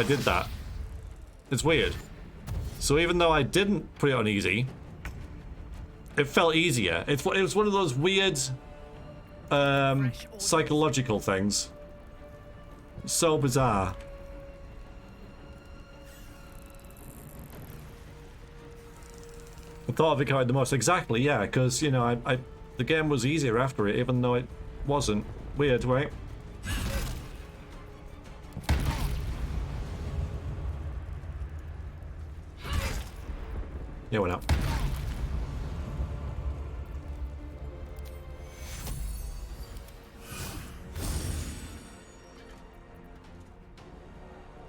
did that. It's weird. So even though I didn't put it on easy, it felt easier. It was one of those weird psychological things. So bizarre. I thought of it kind of the most exactly, yeah, because you know, the game was easier after it, even though it wasn't. Weird, right? Yeah, why not?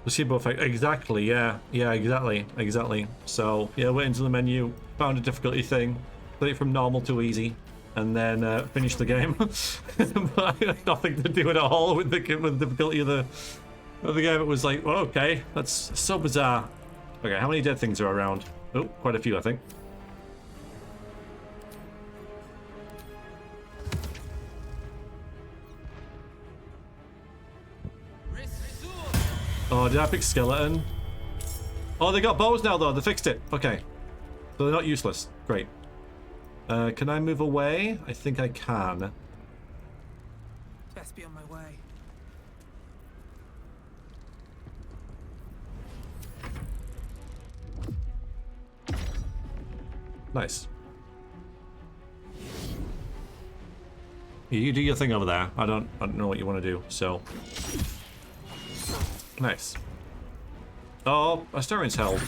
Placebo effect, exactly, yeah, exactly. So, yeah, went into the menu, found a difficulty thing, played it from normal to easy, and then finished the game. But it had nothing to do at all with the difficulty of the game. It was like, well, okay, that's so bizarre. Okay, how many dead things are around? Oh, quite a few, I think. Oh, did I pick skeleton? Oh, they got bows now, though. They fixed it. Okay. So they're not useless. Great. Can I move away? I think I can. Best be on my way. Nice. You do your thing over there. I don't know what you want to do, so... Nice. Oh, Asterian's held.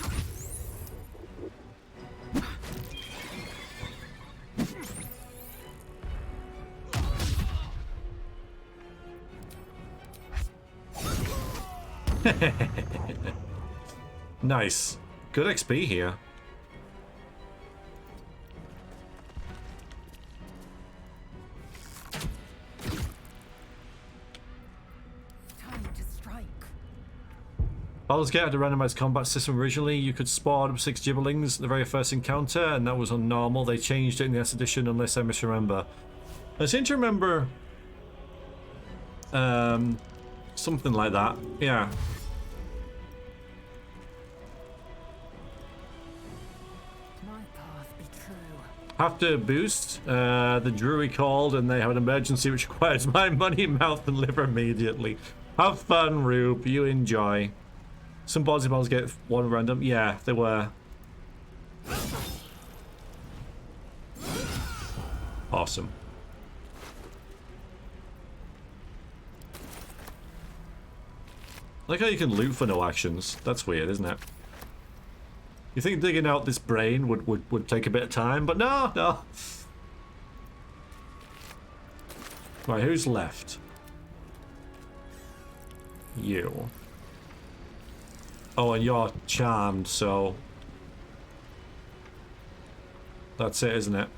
Nice. Good XP here. Baldur's Gate had a randomized combat system originally. You could spawn up 6 gibberlings the very first encounter, and that was on normal. They changed it in the S edition, unless I misremember. I seem to remember something like that. Yeah. My path be true. have to boost. The Drury called and they have an emergency which requires my money, mouth, and liver immediately. Have fun, Rube. You enjoy. Some body balls get one random. Yeah, they were. Awesome. Like how you can loot for no actions. That's weird, isn't it? You think digging out this brain would take a bit of time, but no, no. Right, who's left? You. Oh, and you're charmed, so... That's it, isn't it?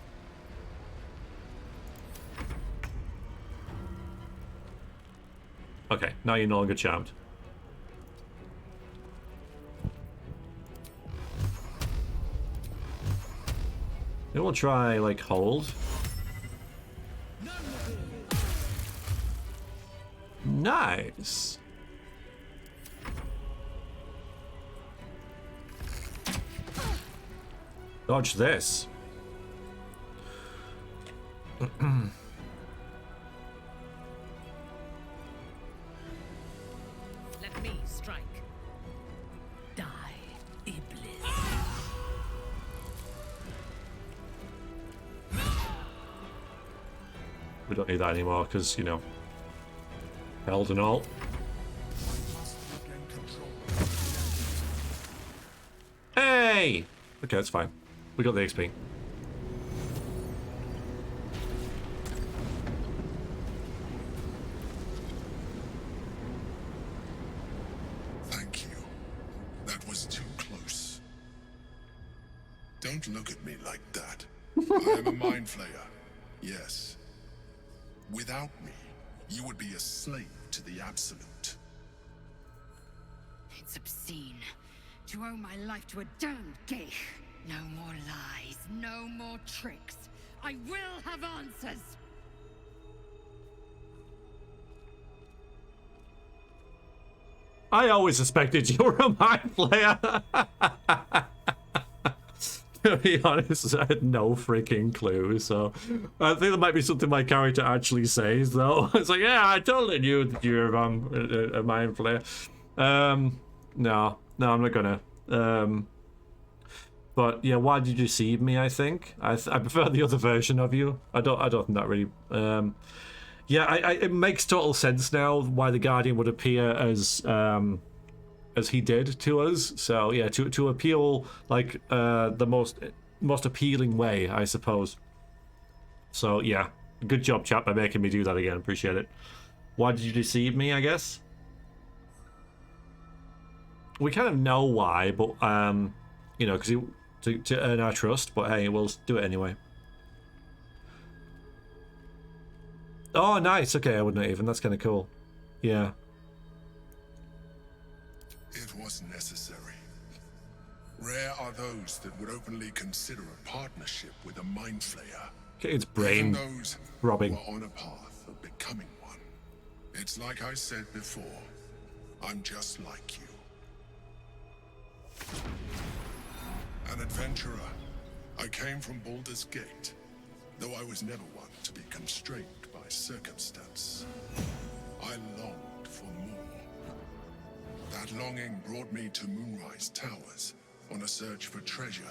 Okay, now you're no longer charmed. Maybe we'll try, like, hold. Nice. Dodge this. Let me strike. Die, Iblis. We don't need that anymore because, you know, held and all. Hey! Okay, that's fine. We got the XP. Thank you. That was too close. Don't look at me like that. I am a mind flayer. Yes. Without me, you would be a slave to the Absolute. It's obscene to owe my life to a damned geich. No more lies, no more tricks. I will have answers. I always suspected you were a mind flayer. To be honest, I had no freaking clue, so I think that might be something my character actually says, though. It's like, yeah, I totally knew that you're a mind flayer. No, I'm not gonna. But yeah, why did you deceive me? I think I prefer the other version of you. I don't think that really. Yeah, it makes total sense now why the Guardian would appear as he did to us. So yeah, to appeal like the most appealing way, I suppose. So yeah, good job, chap, by making me do that again. Appreciate it. Why did you deceive me? I guess we kind of know why, but you know, because to earn our trust. But hey, we'll do it anyway. Oh, nice. Okay, I wouldn't even. That's kind of cool. Yeah. It was necessary. Rare are those that would openly consider a partnership with a mind flayer. Okay, it's brain Even those robbing. who are on a path of becoming one. It's like I said before. I'm just like you. An adventurer. I came from Baldur's Gate, though I was never one to be constrained by circumstance. I longed for more. That longing brought me to Moonrise Towers on a search for treasure.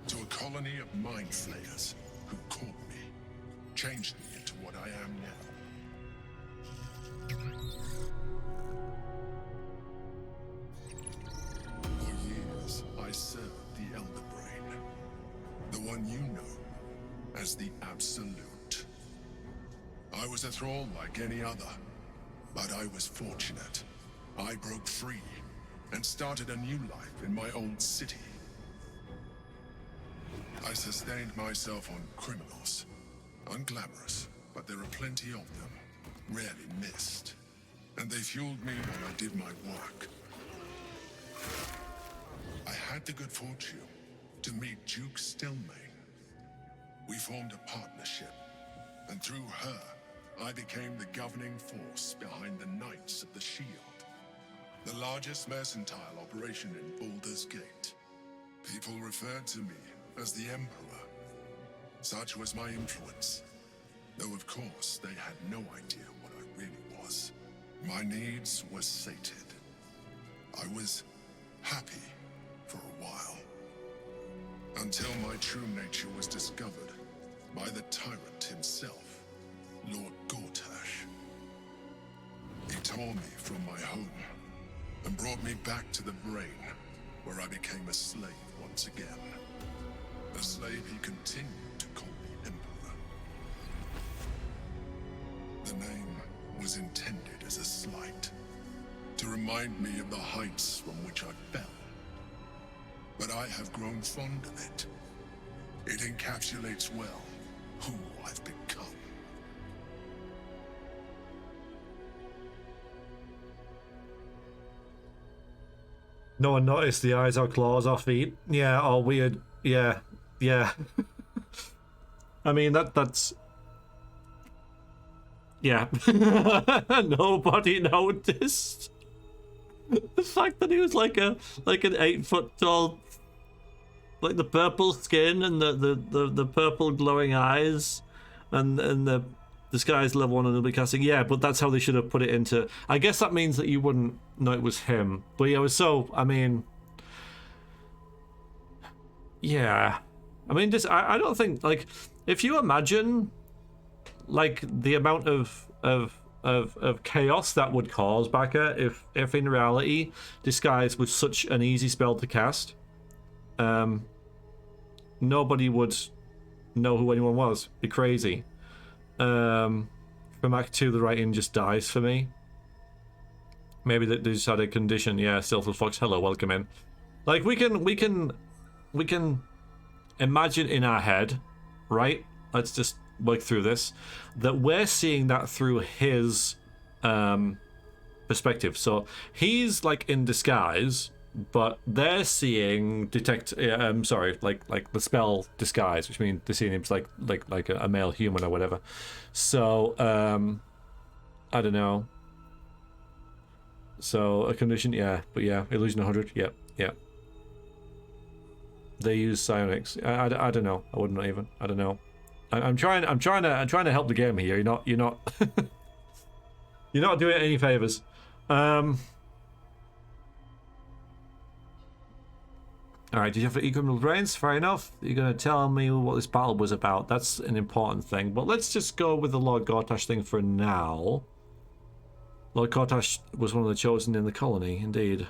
To a colony of mind flayers who caught me, changed me into what I am now. For years, I served the Elder Brain, the one you know as the Absolute. I was a thrall like any other, but I was fortunate. I broke free and started a new life in my old city. I sustained myself on criminals. Unglamorous, but there are plenty of them, rarely missed. And they fueled me while I did my work. I had the good fortune to meet Duke Stillmain. We formed a partnership, and through her, I became the governing force behind the Knights of the Shield, the largest mercantile operation in Baldur's Gate. People referred to me as the Emperor, Such was my influence. Though of course they had no idea what I really was. My needs were sated. I was happy for a while. Until my true nature was discovered by the tyrant himself, Lord Gortash. He tore me from my home and brought me back to the brain, where I became a slave once again. A slave he continued to call me Emperor. The name was intended as a slight, to remind me of the heights from which I fell. But I have grown fond of it. It encapsulates well who I've become. No one noticed the eyes or claws or feet. Yeah, or weird. Yeah, yeah. I mean, that's... Yeah. Nobody noticed. The fact that he was like an 8 foot tall, like the purple skin and the purple glowing eyes, and the disguise level 1 and the casting. Yeah, but that's how they should have put it into. I guess that means that you wouldn't know it was him. But yeah, it was so. I mean, yeah. I mean, just I don't think, like, if you imagine like the amount of chaos that would cause Baka if in reality disguise was such an easy spell to cast, nobody would know who anyone was. It'd be crazy. From Act 2 the writing just dies for me. Maybe they just had a condition. Yeah, Silver Fox, hello, welcome in. Like, we can imagine in our head, right? Let's just work through this, that we're seeing that through his perspective. So he's like in disguise, but they're seeing like the spell disguise, which means they're seeing him like a male human or whatever. So I don't know. So a condition, yeah, but yeah, illusion 100, yeah. They use psionics. I don't know. I wouldn't even. I don't know. I'm trying to help the game here. You're not you're not doing it any favors. All right, did you have equipment brains? Fair enough. You're gonna tell me what this battle was about. That's an important thing. But let's just go with the Lord Gortash thing for now. Lord Gortash was one of the chosen in the colony, indeed.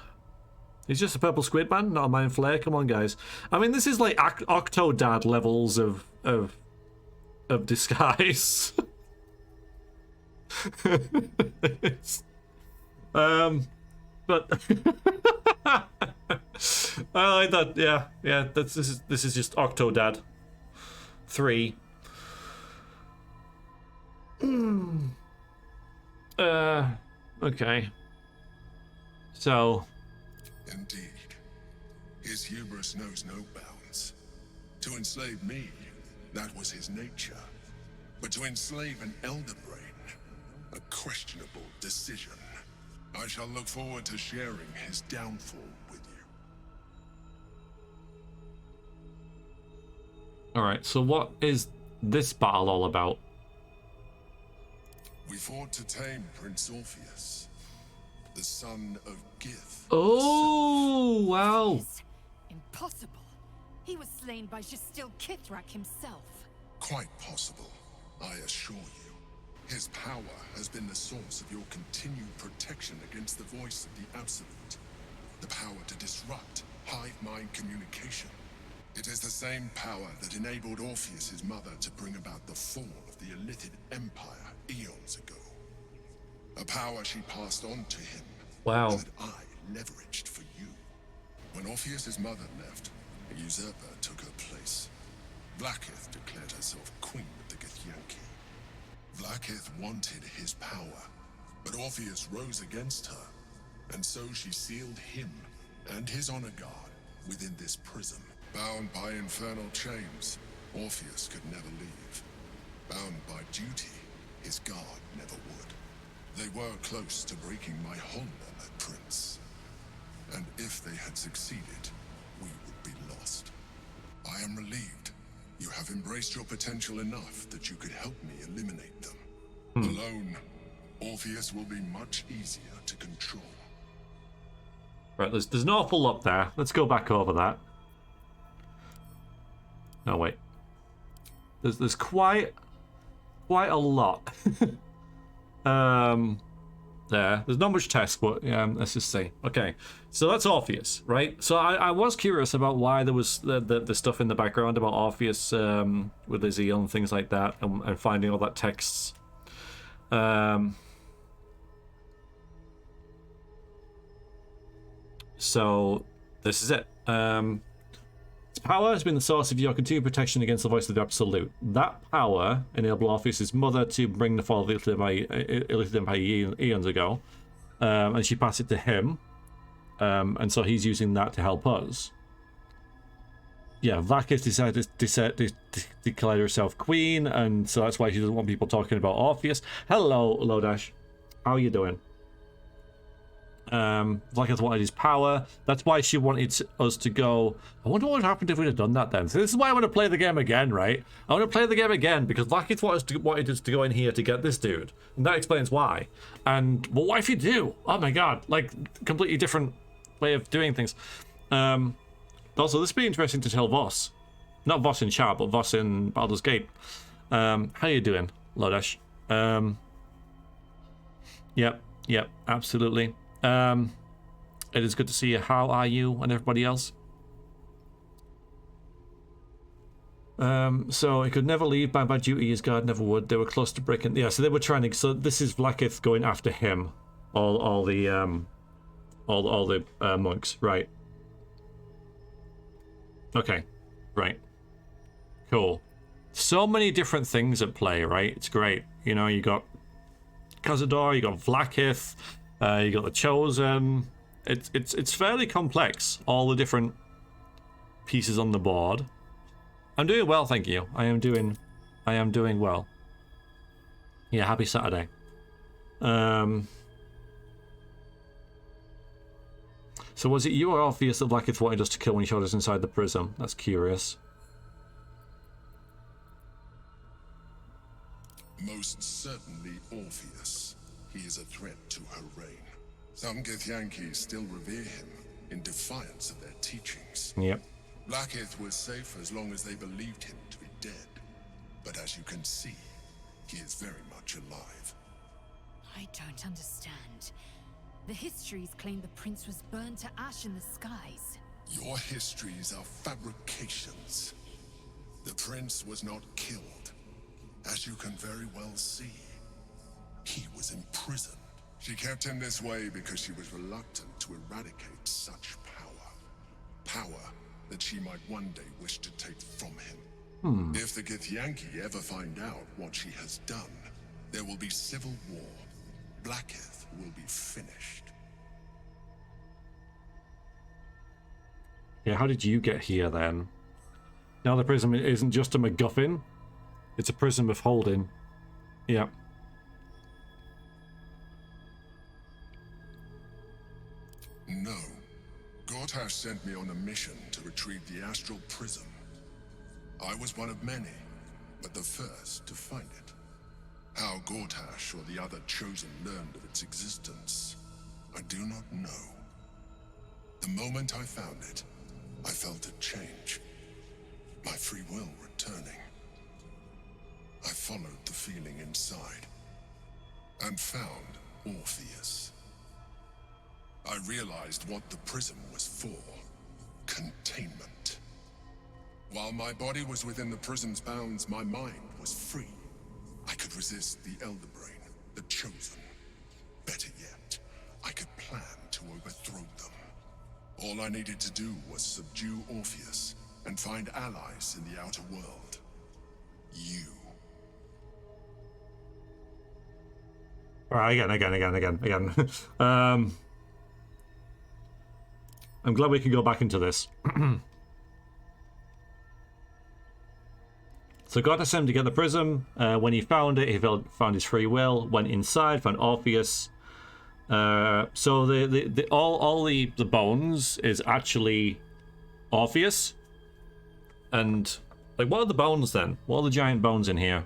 He's just a purple squid man, not a mind flare. Come on, guys. I mean, this is like Octodad levels of disguise. But I like that. Yeah. This is just Octodad 3. Okay. So. Indeed. His hubris knows no bounds. To enslave me, that was his nature. But to enslave an elder brain, a questionable decision. I shall look forward to sharing his downfall with you. Alright, so what is this battle all about? We fought to tame Prince Orpheus, the son of Gith. Oh, wow. Impossible. He was slain by Justil Kithrak himself. Quite possible, I assure you. His power has been the source of your continued protection against the voice of the Absolute. The power to disrupt hive mind communication. It is the same power that enabled Orpheus's mother to bring about the fall of the Illithid Empire eons ago. A power she passed on to him. Wow. That I leveraged for you. When Orpheus's mother left, a usurper took her place. Vlaakith declared herself queen of the Githyanki. Vlaakith wanted his power, but Orpheus rose against her, and so she sealed him and his honor guard within this prison. Bound by infernal chains, Orpheus could never leave. Bound by duty, his guard never would. They were close to breaking my honor at Prince. And if they had succeeded, we would be lost. I am relieved. You have embraced your potential enough that you could help me eliminate them. Alone, Orpheus will be much easier to control. Right, there's an awful lot there. Let's go back over that. No, wait. There's quite a lot. There's not much text, but let's just see. Okay, so that's Orpheus, right? So I was curious about why there was the stuff in the background about Orpheus with his eel and things like that, and finding all that text. So this is it. Its power has been the source of your continued protection against the voice of the Absolute. That power enabled Orpheus' mother to bring the fall of the Illithid Empire eons ago, and she passed it to him, and so he's using that to help us. Yeah, Vakis decided to declare herself queen, and so that's why she doesn't want people talking about Orpheus. Hello, Lodash. How are you doing? Vakis wanted his power. That's why she wanted us to go. I wonder what would happen if we'd have done that then. So this is why I want to play the game again, right? I want to play the game again because Vakis wanted us to go in here to get this dude. And that explains why. And, well, what if you do? Oh my god. Like, completely different way of doing things. Also, this would be interesting to tell Voss. Not Voss in chat, but Voss in Baldur's Gate. How you doing, Lodash? Yep, absolutely. It is good to see you. How are you and everybody else? So he could never leave by duty. His guard never would. They were close to breaking. Yeah, so they were trying to. So this is Vlaakith going after him. All the monks, right? Okay, right, cool. So many different things at play, right? It's great. You know, you got Cazador, you got Vlaakith, you got the Chosen. It's fairly complex. All the different pieces on the board. I'm doing well, thank you. I am doing well. Yeah, happy Saturday. So was it you or Orpheus that Vlaakith wanted us to kill when he showed us inside the prism? That's curious. Most certainly Orpheus. He is a threat to her reign. Some Githyanki still revere him in defiance of their teachings. Yep. Vlaakith was safe as long as they believed him to be dead. But as you can see, he is very much alive. I don't understand. The histories claim the prince was burned to ash in the skies. Your histories are fabrications. The prince was not killed. As you can very well see, he was imprisoned. She kept him this way because she was reluctant to eradicate such power. Power that she might one day wish to take from him. If the Githyanki ever find out what she has done, there will be civil war. Vlaakith will be finished. Yeah, how did you get here then? Now the prism isn't just a MacGuffin, it's a prism of holding. Yeah. No. Gortash sent me on a mission to retrieve the astral prism. I was one of many, but the first to find it. How Gortash or the other Chosen learned of its existence, I do not know. The moment I found it, I felt a change. My free will returning. I followed the feeling inside, and found Orpheus. I realized what the prism was for. Containment. While my body was within the prism's bounds, my mind was free. I could resist the Elder Brain, the Chosen. Better yet, I could plan to overthrow them. All I needed to do was subdue Orpheus and find allies in the outer world. You. Alright, again. I'm glad we can go back into this. So God asked him to get the prism. When he found it, he found his free will, went inside, found Orpheus. So all the bones is actually Orpheus, and Like, what are the bones then? What are the giant bones in here?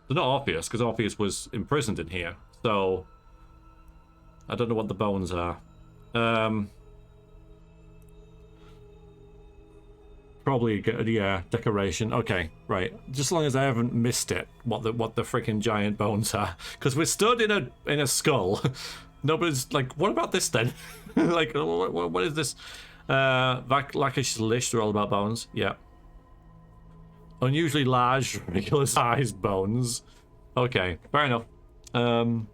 They're not Orpheus, because Orpheus was imprisoned in here. So, I don't know what the bones are. Probably, yeah, decoration. Okay, right. Just as long as I haven't missed it, what the freaking giant bones are. Because we're stood in a skull. Nobody's like, what about this then? Like, what is this? Lakish Lish, they're all about bones. Yeah. Unusually large, regular sized bones. Okay, fair enough. When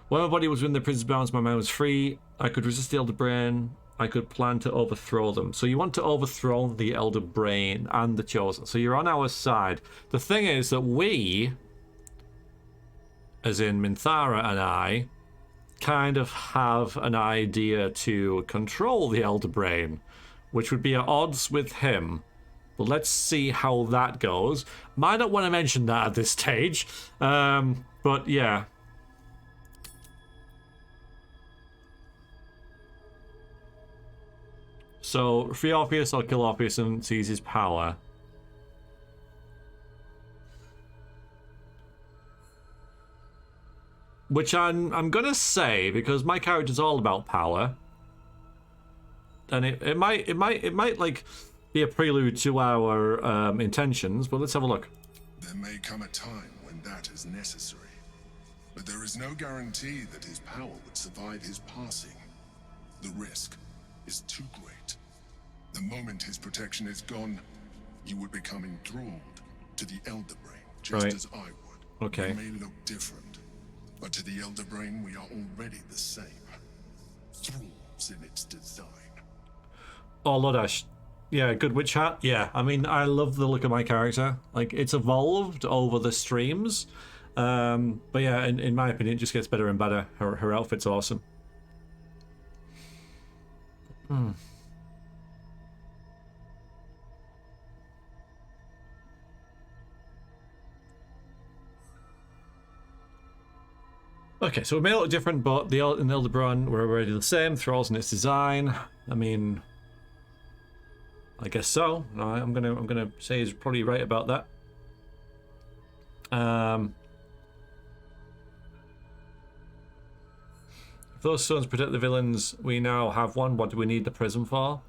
my body was within the prison's bounds, my mind was free. I could resist the Elder Brain. I could plan to overthrow them. So you want to overthrow the Elder Brain and the Chosen. So you're on our side. The thing is that we, as in Minthara and I, kind of have an idea to control the Elder Brain, which would be at odds with him. But let's see how that goes. Might not want to mention that at this stage. But yeah. So, free Orpheus or kill Orpheus and seize his power. Which I'm gonna say, because my character's all about power. And it might like be a prelude to our intentions, but let's have a look. There may come a time when that is necessary. But there is no guarantee that his power would survive his passing. The risk is too great. The moment his protection is gone, you would become enthralled to the Elder Brain, just as I would. Okay. It may look different, but to the Elder Brain we are already the same. Thralls in its design. Oh, Lodash. Yeah, good witch hat. Yeah, I mean, I love the look of my character. Like, it's evolved over the streams. But yeah, in my opinion, it just gets better and better. Her outfit's awesome. Okay, so it may look different, but in the Elder Brain we're already the same. Thralls in its design. I mean, I guess so. I'm gonna say he's probably right about that. If those stones protect the villains, we now have one. What do we need the prism for?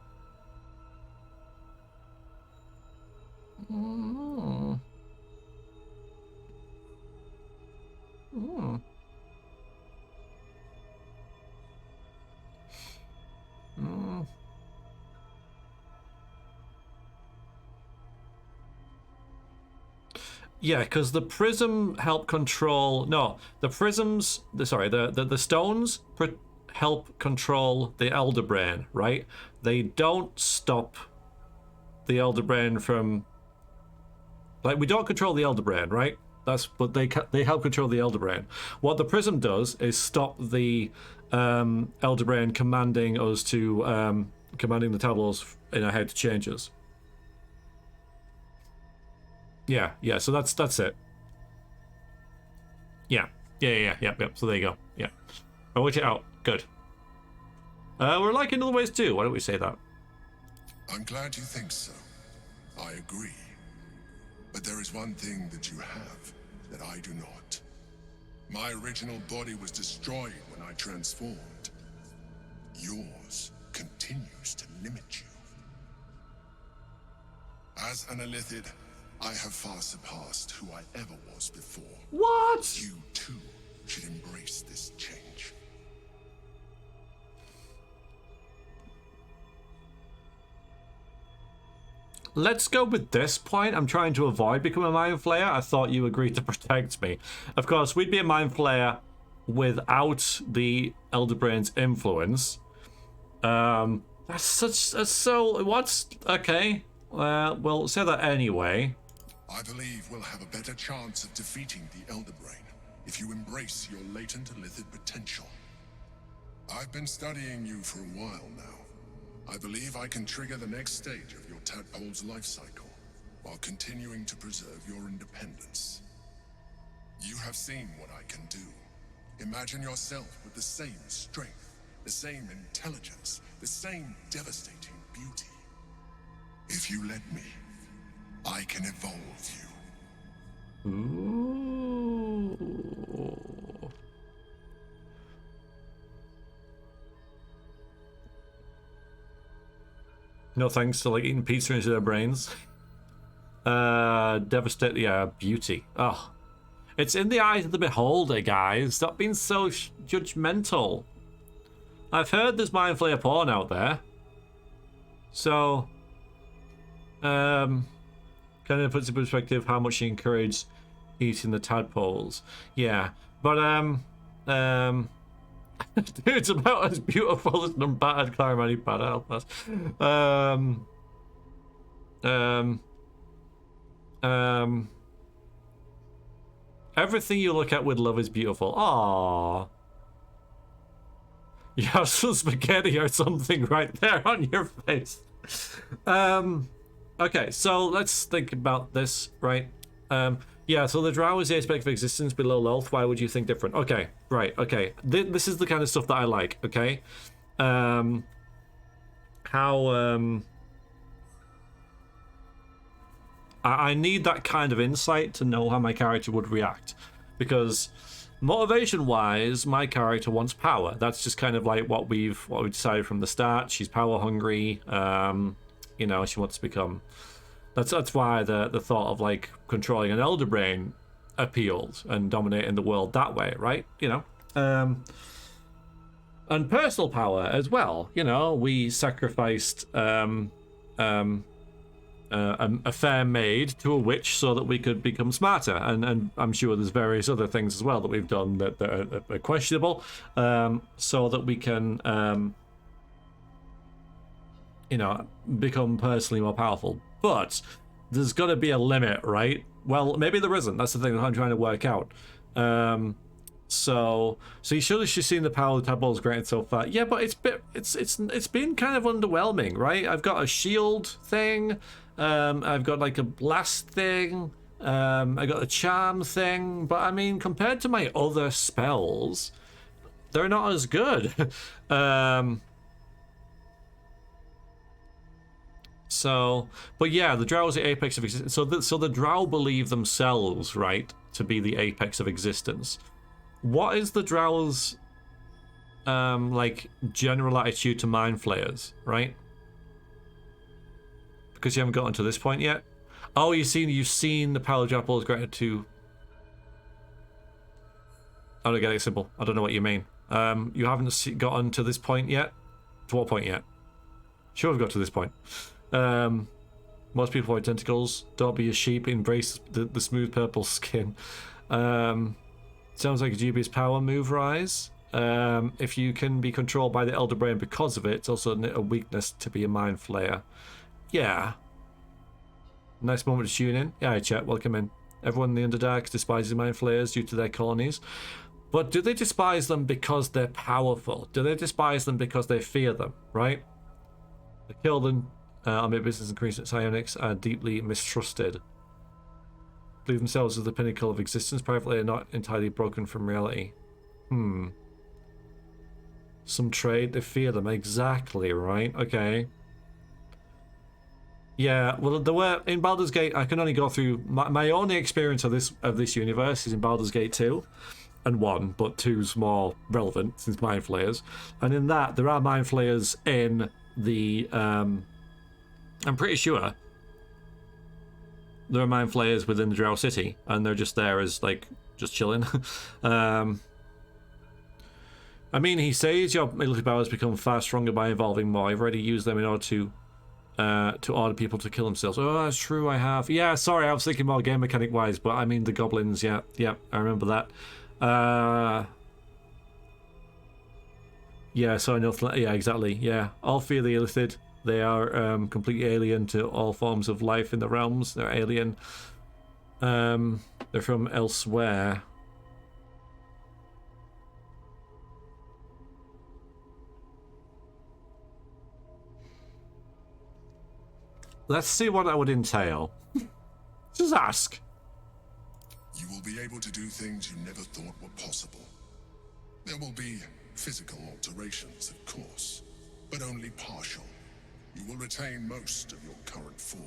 Yeah, because the prism help control. No, the prisms. Sorry, the stones help control the Elder Brain, right? They don't stop the Elder Brain from. Like, we don't control the Elder Brain, right? But they help control the Elder Brain. What the prism does is stop the Elder Brain commanding us to commanding the tableaus in our head to change us. Yeah, so that's it. Yeah. So there you go. Yeah. I'll watch it out. Good. We're liking other ways too. Why don't we say that? I'm glad you think so. I agree. But there is one thing that you have that I do not. My original body was destroyed when I transformed. Yours continues to limit you. As an Illithid, I have far surpassed who I ever was before. What? You too should embrace this change. Let's go with this point. I'm trying to avoid becoming a Mind Flayer. I thought you agreed to protect me. Of course, we'd be a Mind Flayer without the Elder Brain's influence. That's so. What's okay? We'll say that anyway. I believe we'll have a better chance of defeating the Elder Brain if you embrace your latent Illithid potential. I've been studying you for a while now. I believe I can trigger the next stage of your tadpole's life cycle while continuing to preserve your independence. You have seen what I can do. Imagine yourself with the same strength, the same intelligence, the same devastating beauty. If you let me, I can evolve you. Ooh. No thanks to like eating pizza into their brains. Devastate, yeah, beauty. Oh, it's in the eyes of the beholder, guys. Stop being so judgmental. I've heard there's mind flayer porn out there. So, kind of puts in perspective how much you encourage eating the tadpoles. Yeah, but it's about as beautiful as an unbattered Clarimani pad. I'll pass. Everything you look at with love is beautiful. Aww. You have some spaghetti or something right there on your face. Okay, so let's think about this, right? Yeah, so the drow is the aspect of existence below Lolth. Why would you think different? Okay, right, okay. This is the kind of stuff that I like, okay? I need that kind of insight to know how my character would react. Because motivation-wise, my character wants power. That's just kind of like what we've decided from the start. She's power hungry. You know, she wants to become. That's why the thought of like controlling an elder brain appealed and dominating the world that way, right? You know, and personal power as well. You know, we sacrificed a fair maid to a witch so that we could become smarter, and I'm sure there's various other things as well that we've done that are questionable, so that we can you know, become personally more powerful. But there's got to be a limit, right? Well, maybe there isn't. That's the thing that I'm trying to work out. So you should have seen the power of the tadpoles granted so far. Yeah, but it's been kind of underwhelming, right? I've got a shield thing. I've got like a blast thing. I got a charm thing. But I mean, compared to my other spells, they're not as good. So, but yeah, the drow is the apex of existence. So the drow believe themselves, right, to be the apex of existence. What is the drow's like general attitude to mind flayers, right? Because you haven't gotten to this point yet. Oh, you've seen the power of tadpoles granted to. I don't get it. Simple. I don't know what you mean. You haven't gotten to this point yet. To what point yet? Sure, I've got to this point. Most people avoid tentacles. Don't be a sheep. Embrace the smooth purple skin. Sounds like a dubious power move, Rise. If you can be controlled by the Elder Brain because of it, it's also a weakness to be a mind flayer. Yeah. Nice moment to tune in. Yeah, hi chat, welcome in. Everyone in the Underdark despises mind flayers due to their colonies. But do they despise them because they're powerful? Do they despise them because they fear them, right? They kill them. Army business and creation psionics are deeply mistrusted. Believe themselves as the pinnacle of existence, privately are not entirely broken from reality. Some trade, they fear them. Exactly, right? Okay. Yeah, well, there were in Baldur's Gate. I can only go through my only experience of this universe is in Baldur's Gate 2 and 1, but 2's more relevant since mind flayers. And in that, there are mind flayers in the. I'm pretty sure there are mind flayers within the Drow City, and they're just there as like just chilling. I mean, he says your military powers become far stronger by evolving more. I've already used them in order to order people to kill themselves. Oh, that's true, I have. Yeah, sorry, I was thinking more game mechanic wise, but I mean the goblins. Yeah, I remember that. Yeah, so enough. Yeah, exactly. Yeah, all fear the Illithid. They are completely alien to all forms of life in the realms. They're alien. They're from elsewhere. Let's see what that would entail. Just ask. You will be able to do things you never thought were possible. There will be Physical alterations, of course, but only partial. You will retain most of your current form.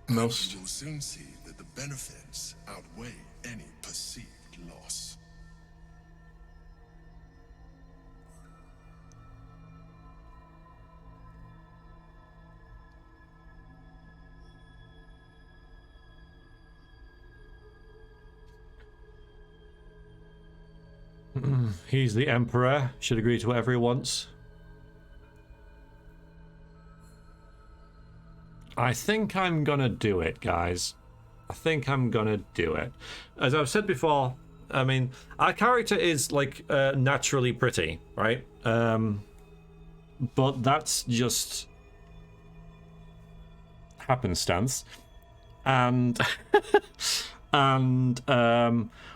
Most. You will soon see that the benefits outweigh any perceived loss. He's the Emperor. Should agree to whatever he wants. I think I'm gonna do it, guys. I think I'm gonna do it. As I've said before, I mean, our character is like naturally pretty, right? But that's just happenstance. And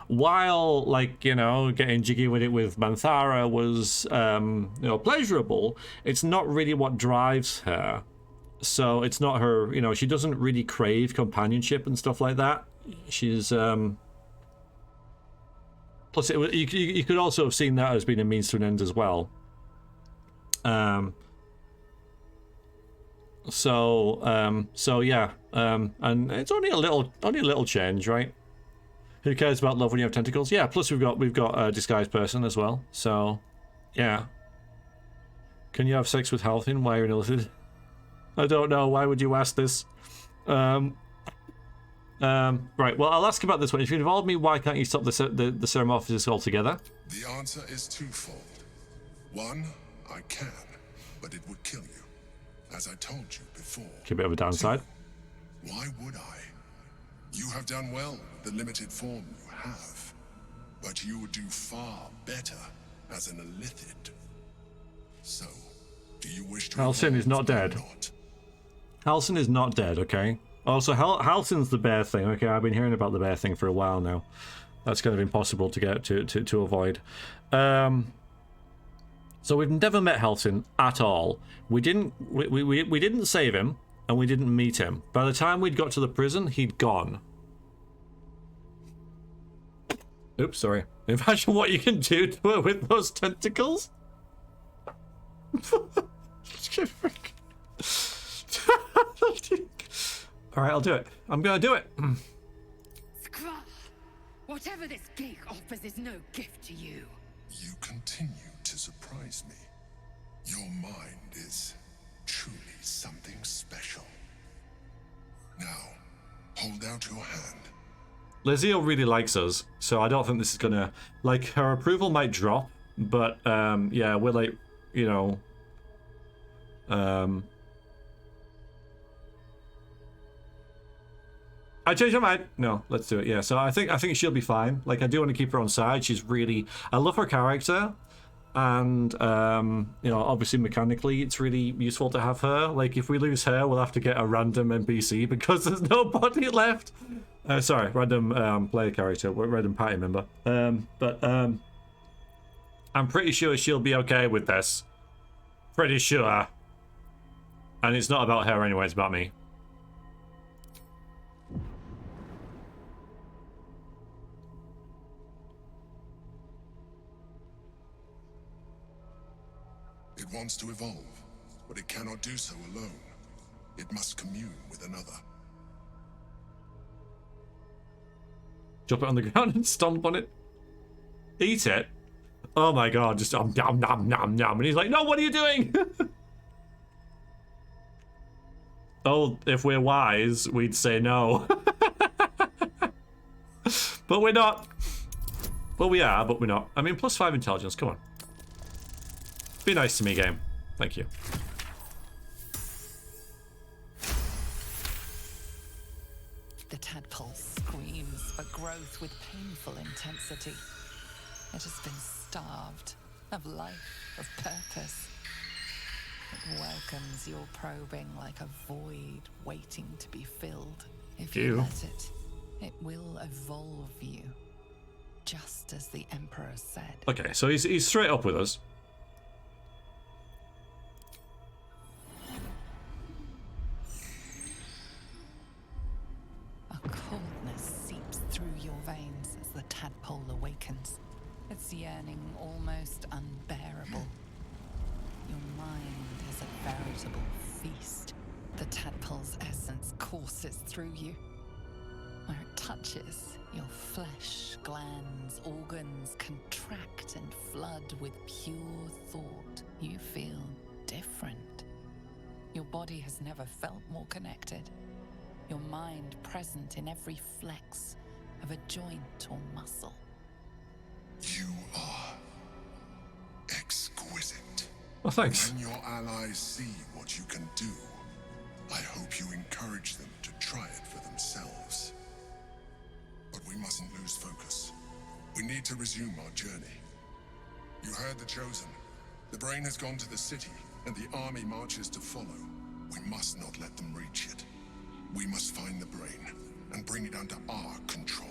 while, like, you know, getting jiggy with it with Manthara was, you know, pleasurable, it's not really what drives her. So it's not her, you know, she doesn't really crave companionship and stuff like that. She's, plus, you could also have seen that as being a means to an end as well. So yeah, and it's only a little change, right? Who cares about love when you have tentacles? Yeah. Plus we've got a disguised person as well. So, yeah. Can you have sex with Halfin? Why are you an Illithid? I don't know. Why would you ask this? Right. Well, I'll ask about this one. If you involve me, why can't you stop the Ceramorphosis altogether? The answer is twofold. One, I can, but it would kill you, as I told you before. A bit of a downside. Two, why would I? You have done well with the limited form you have, but you would do far better as an Illithid. So, do you wish to? Halsin is not dead. Halsin is not dead, okay? Also, Halsin's the bear thing. Okay, I've been hearing about the bear thing for a while now. That's kind of impossible to get to avoid. So we've never met Halsin at all. We didn't save him, and we didn't meet him. By the time we'd got to the prison, he'd gone. Oops, sorry. Imagine what you can do to her with those tentacles. Alright, I'll do it. I'm gonna do it. Scrawl! Whatever this gig offers is no gift to you. You continue to surprise me. Your mind is truly something special. Now, hold out your hand. Lizzie really likes us, so I don't think this is gonna... Like, her approval might drop, but, yeah, we're like, you know... I changed my mind. No, let's do it. Yeah, so I think she'll be fine. Like, I do want to keep her on side. She's really... I love her character. And, you know, obviously mechanically, it's really useful to have her. Like, if we lose her, we'll have to get a random NPC because there's nobody left. Sorry, random player character, random party member. But I'm pretty sure she'll be okay with this. Pretty sure. And it's not about her anyway, it's about me. It wants to evolve, but it cannot do so alone. It must commune with another. Drop it on the ground and stomp on it. Eat it. Oh my god, just nom nom nom nom. And he's like, no, what are you doing? Oh, if we're wise, we'd say no. But we're not. Well, we are, but we're not. I mean, +5 intelligence, come on. Be nice to me, game. Thank you. The tadpole screams for growth with painful intensity. It has been starved of life, of purpose. It welcomes your probing like a void waiting to be filled. If you let it, it will evolve you, just as the Emperor said. Okay, so he's straight up with us. A coldness seeps through your veins as the tadpole awakens. its yearning almost unbearable. Your mind is a veritable feast. The tadpole's essence courses through you. Where it touches, your flesh, glands, organs contract and flood with pure thought. You feel different. Your body has never felt more connected. Your mind present in every flex of a joint or muscle. You are exquisite. Well, thanks. When your allies see what you can do, I hope you encourage them to try it for themselves. But we mustn't lose focus. We need to resume our journey. You heard the Chosen. The brain has gone to the city, and the army marches to follow. We must not let them reach it. We must find the brain and bring it under our control.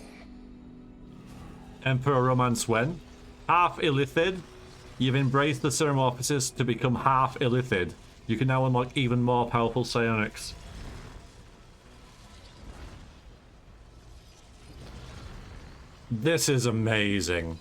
Emperor Romance when? Half Illithid. You've embraced the Ceramorphosis to become half Illithid. You can now unlock even more powerful psionics. This is amazing.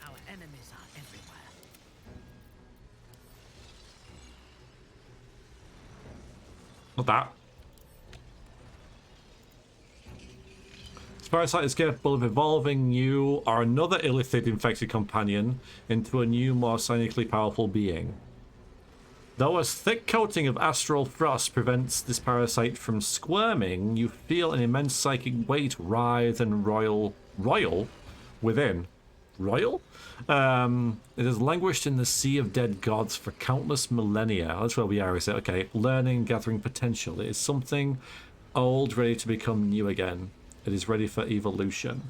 Our enemies are everywhere. Not that. This parasite is capable of evolving you or another Illithid infected companion into a new, more psionically powerful being. Though a thick coating of astral frost prevents this parasite from squirming, you feel an immense psychic weight writhe and roil within. Royal? It has languished in the sea of dead gods for countless millennia. That's where we are, is it? Okay. Learning, gathering potential. It is something old, ready to become new again. It is ready for evolution.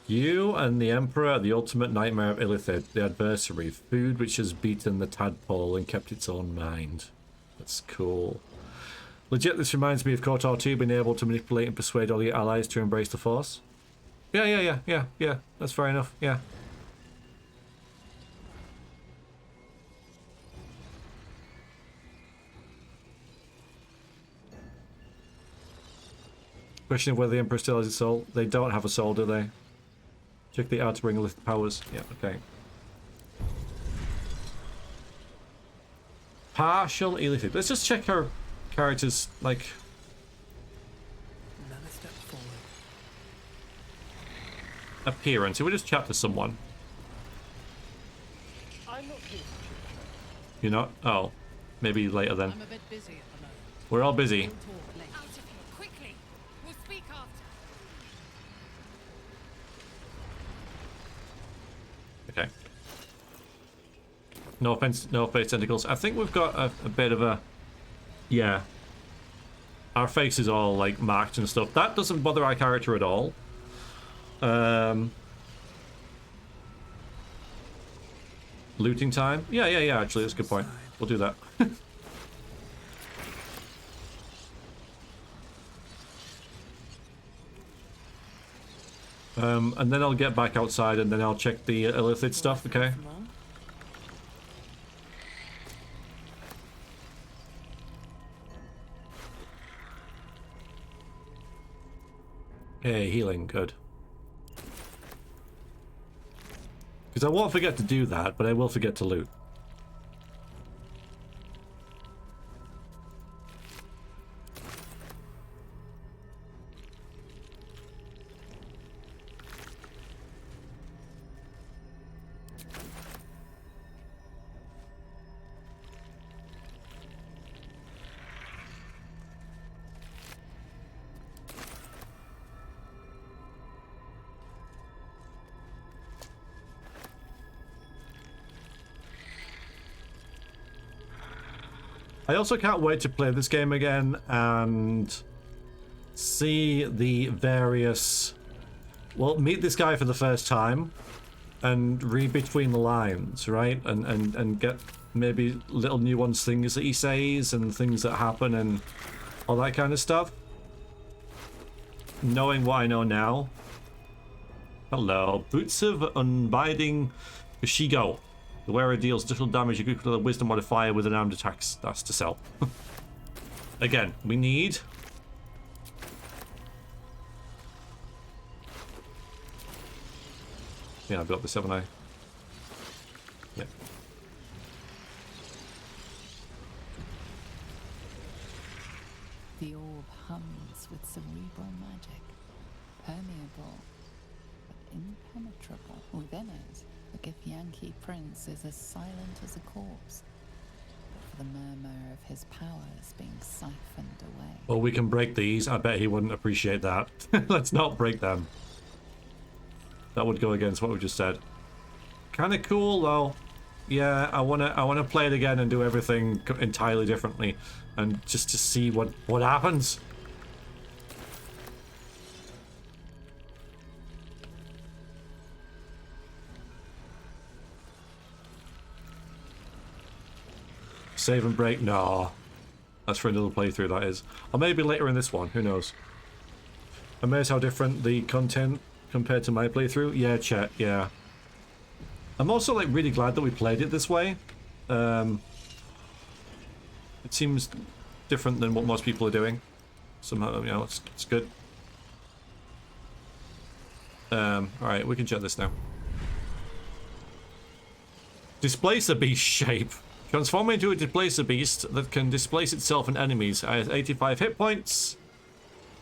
You and the Emperor are the ultimate nightmare of Illithid, the adversary. Food which has beaten the tadpole and kept its own mind. That's cool. Legit, this reminds me of KOTOR 2 being able to manipulate and persuade all your allies to embrace the Force. Yeah. That's fair enough, yeah. Question of whether the Emperor still has its soul. They don't have a soul, do they? Check the outer ring list of powers. Yeah, okay. Partial Illithid. Let's just check her characters, like... Another step forward. appearance. We just chat to someone. I'm not here. You're not? Oh. Maybe later then. I'm a bit busy at the moment. We're all busy. We'll talk later. Out of here, quickly! We'll speak after. Okay. No offense, no face tentacles. I think we've got a bit of a... Yeah. Our face is all, like, marked and stuff. That doesn't bother our character at all. Looting time? Yeah, actually, that's a good point. We'll do that. And then I'll get back outside and then I'll check the Illithid stuff, okay? Hey, healing, good. Because I won't forget to do that, but I will forget to loot. I also can't wait to play this game again and see the various... Well, meet this guy for the first time and read between the lines, right? And get maybe little nuanced things that he says and things that happen and all that kind of stuff. knowing what I know now. Hello. Boots of Unbinding Kushigo. The wearer deals little damage equal to the wisdom modifier with an armed attacks. That's to sell. Again, we need... Yeah, I've got this, haven't I? Yeah. The orb hums with cerebral magic, permeable but impenetrable. Within it, the Githyanki prince is as silent as a corpse, but for the murmur of his powers being siphoned away. Well, we can break these. I bet he wouldn't appreciate that. Let's not break them. That would go against what we just said. Kind of cool, though. Yeah, I wanna play it again and do everything entirely differently, and just to see what happens. Save and break? No. That's for another playthrough, that is. Or maybe later in this one, who knows. Amazed how different the content compared to my playthrough? Yeah, chat, yeah. I'm also like really glad that we played it this way. It seems different than what most people are doing. Somehow, you know, it's good. Alright, we can check this now. Displace a beast shape. Transform into a displacer beast that can displace itself and enemies. I have 85 hit points.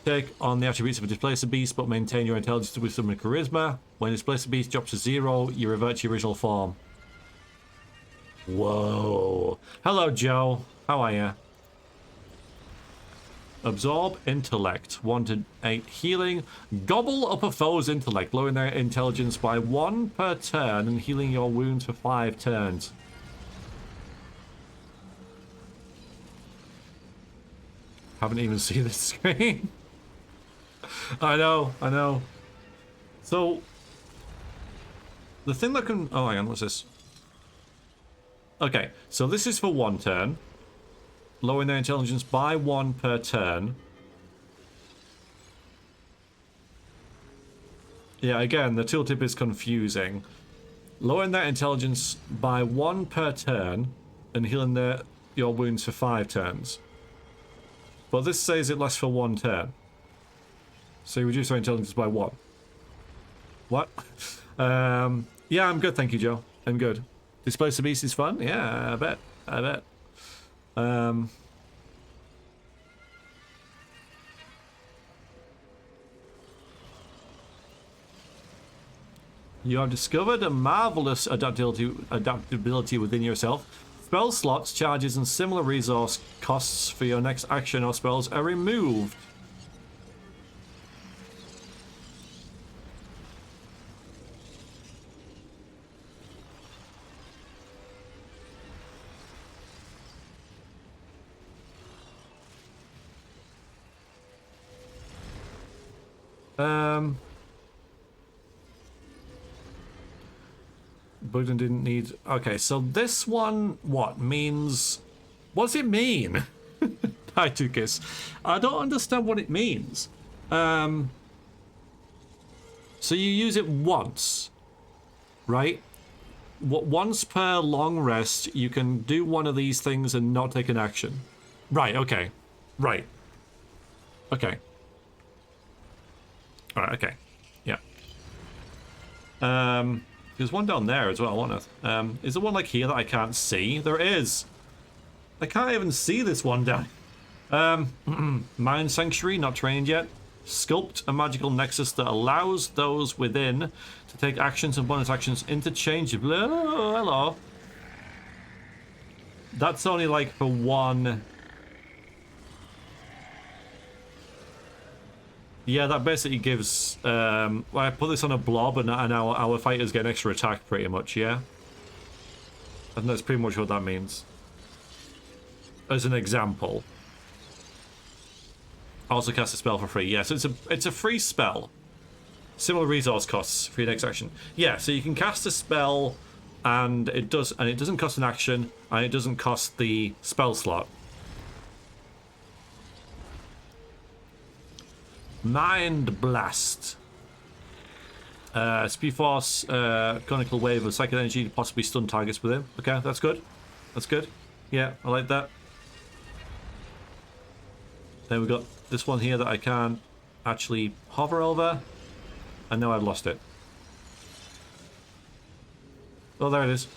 Take on the attributes of a displacer beast, but maintain your intelligence, wisdom, and charisma. When displacer beast drops to 0, you revert to your original form. Whoa. Hello, Joe. How are you? Absorb intellect. 1 to 8 healing. Gobble up a foe's intellect, lowering their intelligence by 1 per turn and healing your wounds for 5 turns. Haven't even seen the screen. I know. So, the thing that can... Oh, hang on, what's this? Okay, so this is for 1 turn. Lowering their intelligence by 1 per turn. Yeah, again, the tooltip is confusing. Lowering their intelligence by 1 per turn and healing your wounds for 5 turns. But this says it lasts for 1 turn. So you reduce their intelligence by 1. What? Yeah, I'm good, thank you, Joe. I'm good. Displace the beast is fun? Yeah, I bet. You have discovered a marvelous adaptability within yourself. Spell slots, charges, and similar resource costs for your next action or spells are removed. Bugden didn't need... Okay, so this one, what, means... What does it mean? Titukis. I don't understand what it means. So you use it once, right? Once per long rest, you can do one of these things and not take an action. Right, okay. Right. Okay. Alright, okay. Yeah. There's one down there as well, wasn't it? Is there one like here that I can't see? There is. I can't even see this one down. Mind Sanctuary, not trained yet. Sculpt a magical nexus that allows those within to take actions and bonus actions interchangeably. Oh, hello. That's only like for 1. Yeah, that basically gives... I put this on a blob and our fighters get an extra attack pretty much, yeah? And that's pretty much what that means. As an example. Also cast a spell for free. Yeah, so it's a free spell. Similar resource costs for your next action. Yeah, so you can cast a spell and it doesn't cost an action and it doesn't cost the spell slot. Mind Blast. Speed Force, conical wave of psychic energy to possibly stun targets with him. Okay, that's good. That's good. Yeah, I like that. Then we got this one here that I can't actually hover over. And now I've lost it. Oh, there it is.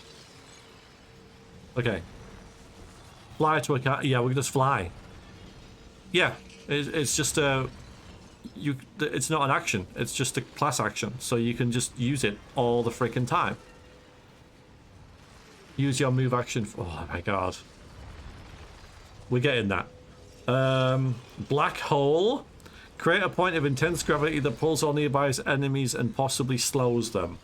Okay. Fly to a cat. Yeah, we can just fly. Yeah, it's just a... it's not an action. It's just a class action. So you can just use it all the freaking time. Use your move action. Oh my god. We're getting that. Black Hole. Create a point of intense gravity that pulls all nearby enemies and possibly slows them.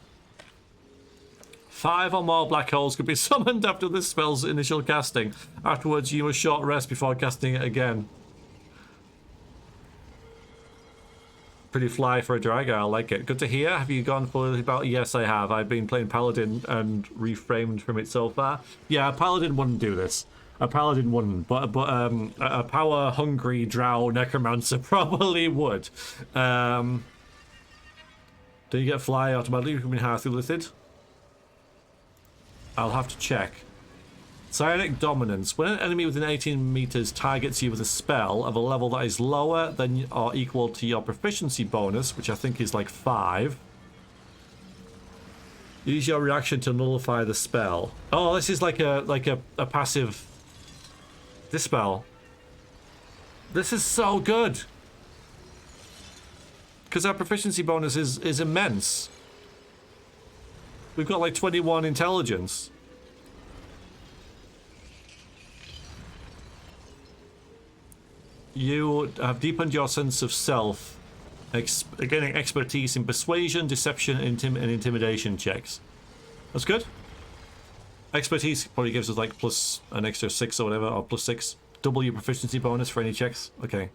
5 or more black holes could be summoned after this spell's initial casting. Afterwards, you must short rest before casting it again. Pretty fly for a dragon, I like it. Good to hear. Have you gone fully about? Yes, I have. I've been playing Paladin and reframed from it so far. Yeah, a Paladin wouldn't do this. A Paladin wouldn't, but a power-hungry drow necromancer probably would. Do you get fly automatically from Hearth Illithid? I'll have to check. Psionic Dominance. When an enemy within 18 meters targets you with a spell of a level that is lower than or equal to your proficiency bonus, which I think is like 5, use your reaction to nullify the spell. Oh, this is like a passive dispel. This is so good. Because our proficiency bonus is immense. We've got like 21 intelligence. You have deepened your sense of self, getting expertise in persuasion, deception, and intimidation checks. That's good. Expertise probably gives us like plus an extra 6 or whatever, or plus 6. Double your proficiency bonus for any checks. Okay.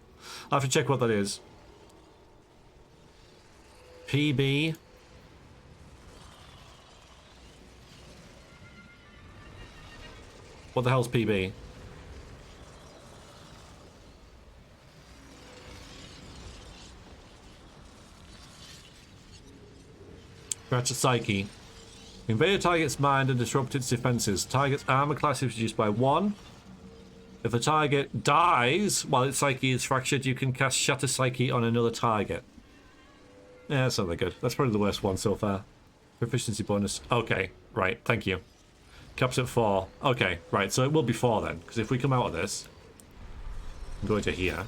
I'll have to check what that is. PB. What the hell's PB? Scratch a psyche. Invade a target's mind and disrupt its defenses. Target's armor class is reduced by 1. If the target dies while its psyche is fractured, you can cast Shatter Psyche on another target. Yeah, that's not that good. That's probably the worst one so far. Proficiency bonus. Okay, right, thank you. Caps at 4. Okay, right, so it will be 4 then. Because if we come out of this, go into here.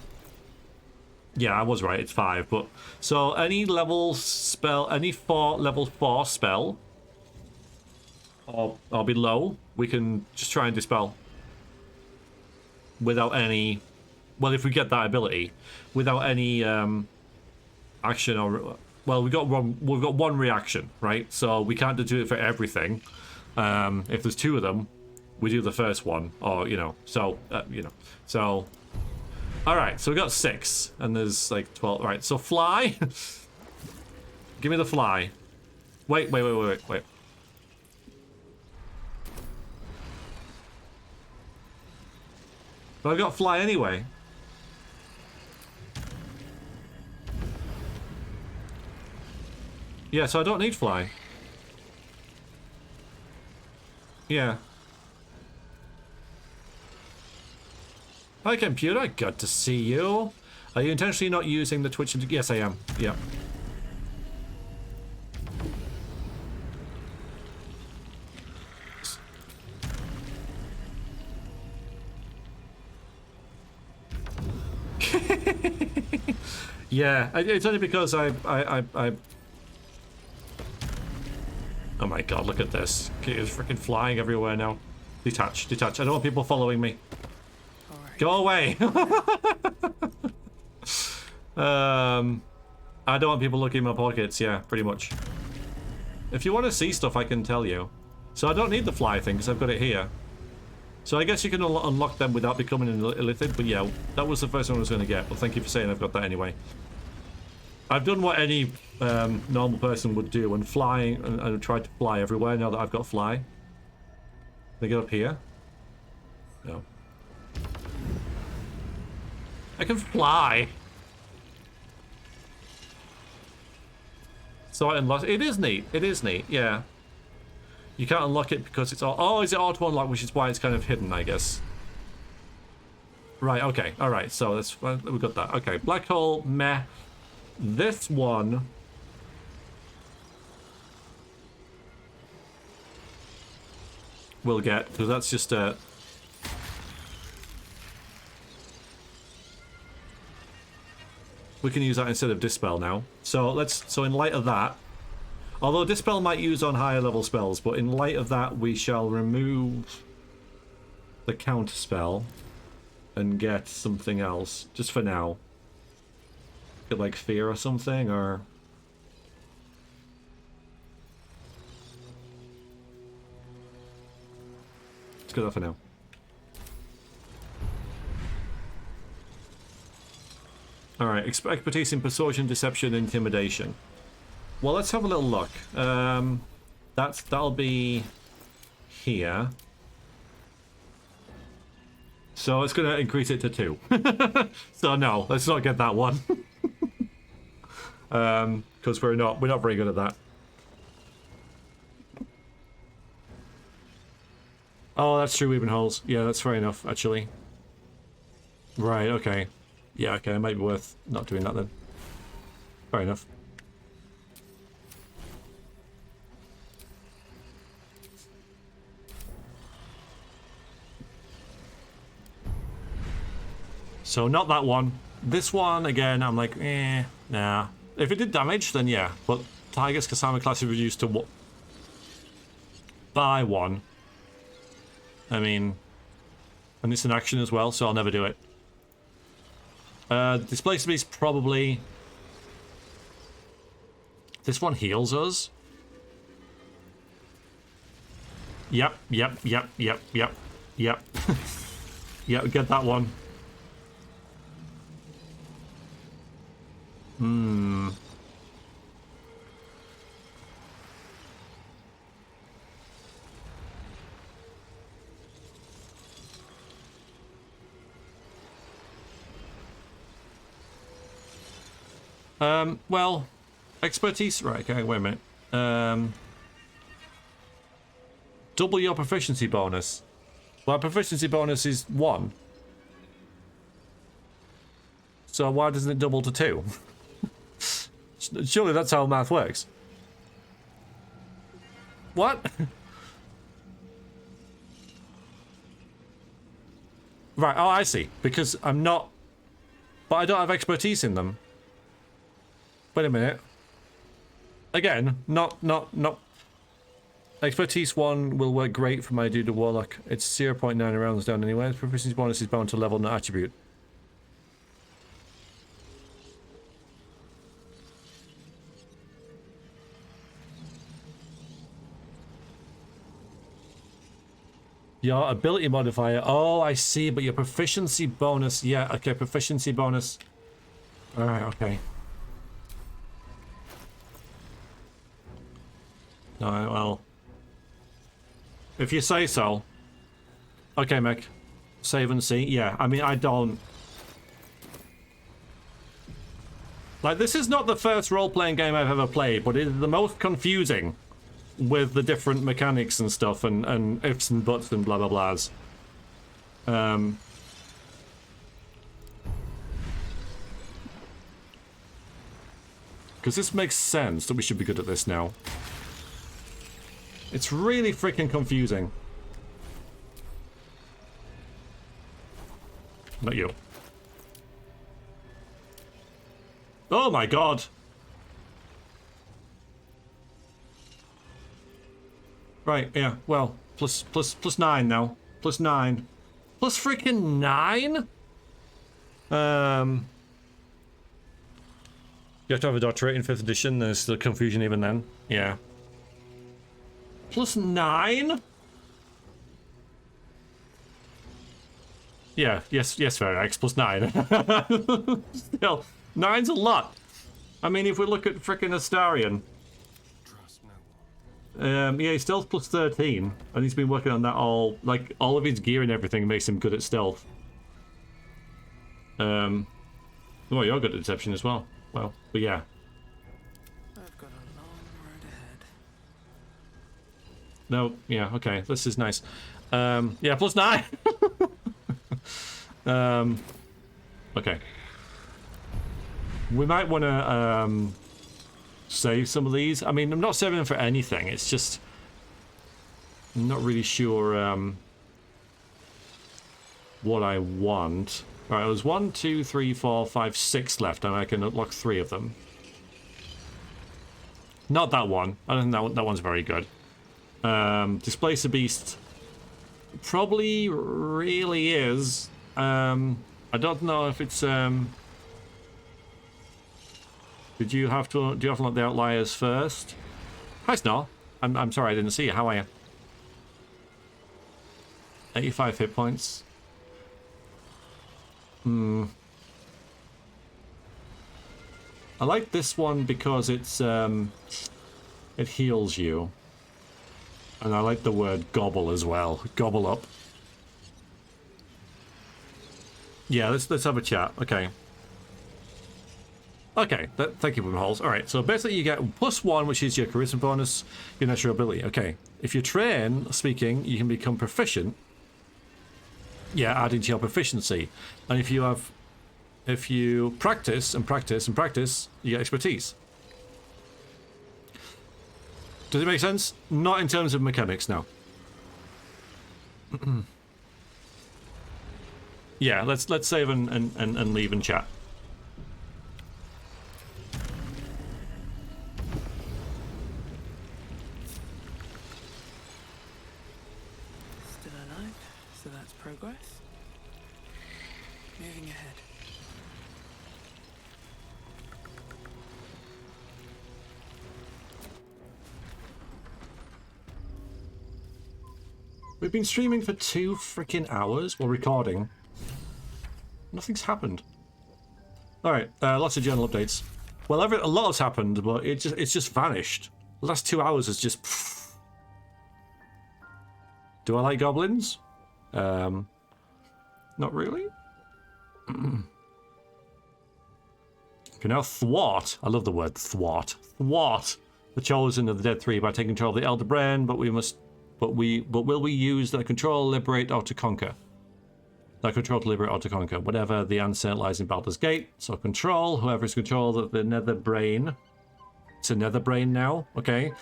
Yeah, I was right, it's 5, but... So, any level spell, any level 4 spell, or below, we can just try and dispel. Without any... Well, if we get that ability, without any action or... Well, we've got one reaction, right? So, we can't do it for everything. If there's 2 of them, we do the first one, or, you know, so, so... Alright, so we got 6, and there's like 12. Right, so fly. Give me the fly. Wait. But I've got fly anyway. Yeah, so I don't need fly. Yeah. Hi, computer. Good to see you. Are you intentionally not using the Twitch? Yes, I am. Yeah. Yeah, it's only because I... Oh my god, look at this. It's freaking flying everywhere now. Detach. I don't want people following me. Go away! I don't want people looking in my pockets, yeah, pretty much. If you want to see stuff, I can tell you. So I don't need the fly thing, because I've got it here. So I guess you can unlock them without becoming an Illithid, but yeah, that was the first one I was going to get, but thank you for saying I've got that anyway. I've done what any normal person would do, and flying, and I've tried to fly everywhere now that I've got fly. Can I get up here? No. I can fly. saw it in last. It is neat. It is neat. Yeah. You can't unlock it because it's all. Oh, is it auto unlock, which is why it's kind of hidden, I guess. Right. Okay. All right. So that's we got that. Okay. Black hole. Meh. This one. We'll get, because that's just a. We can use that instead of Dispel now. So in light of that, although Dispel might use on higher level spells, but in light of that, we shall remove the counter spell and get something else, just for now. Get like Fear or something, or. Let's go that for now. Alright, expertise in persuasion, deception, intimidation. Well, let's have a little look. That'll be here. So it's gonna increase it to 2. So no, let's not get that one. Because we're not very good at that. Oh, that's true, weeping holes. Yeah, that's fair enough, actually. Right, okay. Yeah, okay, it might be worth not doing that then. Fair enough. So not that one. This one, again, I'm like, nah. If it did damage, then yeah. But Tiger's Kasama class is reduced to what? By 1. I mean, and it's an action as well, so I'll never do it. Displace Beast probably. This one heals us. Yep. Yep, get that one. Well, expertise, right, okay, wait a minute. Double your proficiency bonus. Well, proficiency bonus is 1. So why doesn't it double to 2? Surely that's how math works. What? Right, oh, I see. Because I'm not... But I don't have expertise in them. Wait a minute. Again, not. Expertise 1 will work great for my dude the Warlock. It's 0.9 rounds down anyway. Proficiency bonus is bound to level, not attribute. Your ability modifier. Oh, I see, but your proficiency bonus. Yeah, okay, proficiency bonus. Alright, okay. Alright, well. If you say so. Okay, mech. Save and see. Yeah, I mean, I don't... Like, this is not the first role-playing game I've ever played, but it is the most confusing with the different mechanics and stuff, and ifs and buts and blah blah blahs. Because this makes sense that we should be good at this now. It's really freaking confusing. Not you. Oh my god! Right, yeah, well, plus 9 now. Plus 9. Plus freaking 9? You have to have a doctorate in 5th edition, there's still confusion even then. Yeah. Plus 9? Yeah, yes, Verax, plus 9. Still, 9's a lot. I mean, if we look at frickin' Astarion. Yeah, he's stealth plus 13, and he's been working on that all of his gear and everything makes him good at stealth. Well, you're good at deception as well. Well, but yeah. I've got a long No, yeah, okay, this is nice. Yeah, +9! Okay. We might want to save some of these. I mean, I'm not saving them for anything, it's just... I'm not really sure what I want. Alright, there's 1, 2, 3, 4, 5, 6 left, and I can unlock 3 of them. Not that one. I don't think that one's very good. Displace a beast probably really is. I don't know if it's do you have to unlock the outliers first? Hi Snarl. I'm sorry I didn't see you. How are you? 85 hit points. I like this one because it's it heals you. And I like the word gobble as well. Gobble up. Yeah, let's have a chat. Okay. Okay, thank you, Holes. Alright, so basically you get +1, which is your charisma bonus, your natural ability. Okay. If you train speaking, you can become proficient. Yeah, adding to your proficiency. And if you practice and practice and practice, you get expertise. Does it make sense? Not in terms of mechanics, no. Yeah, let's save and leave and chat. Still alive, so that's progress. Moving ahead. We've been streaming for 2 freaking hours while recording. Nothing's happened. Alright, lots of journal updates. Well, a lot has happened, but it's just vanished. The last 2 hours is just... Pff. Do I like goblins? Not really. Can now thwart. I love the word thwart. Thwart the chosen of the dead 3 by taking control of the Elder Brain, but will we use that control, liberate, or to conquer? That control to liberate or to conquer. Whatever the answer lies in Baldur's Gate. So control, whoever is control of the nether brain. It's a nether brain now, okay.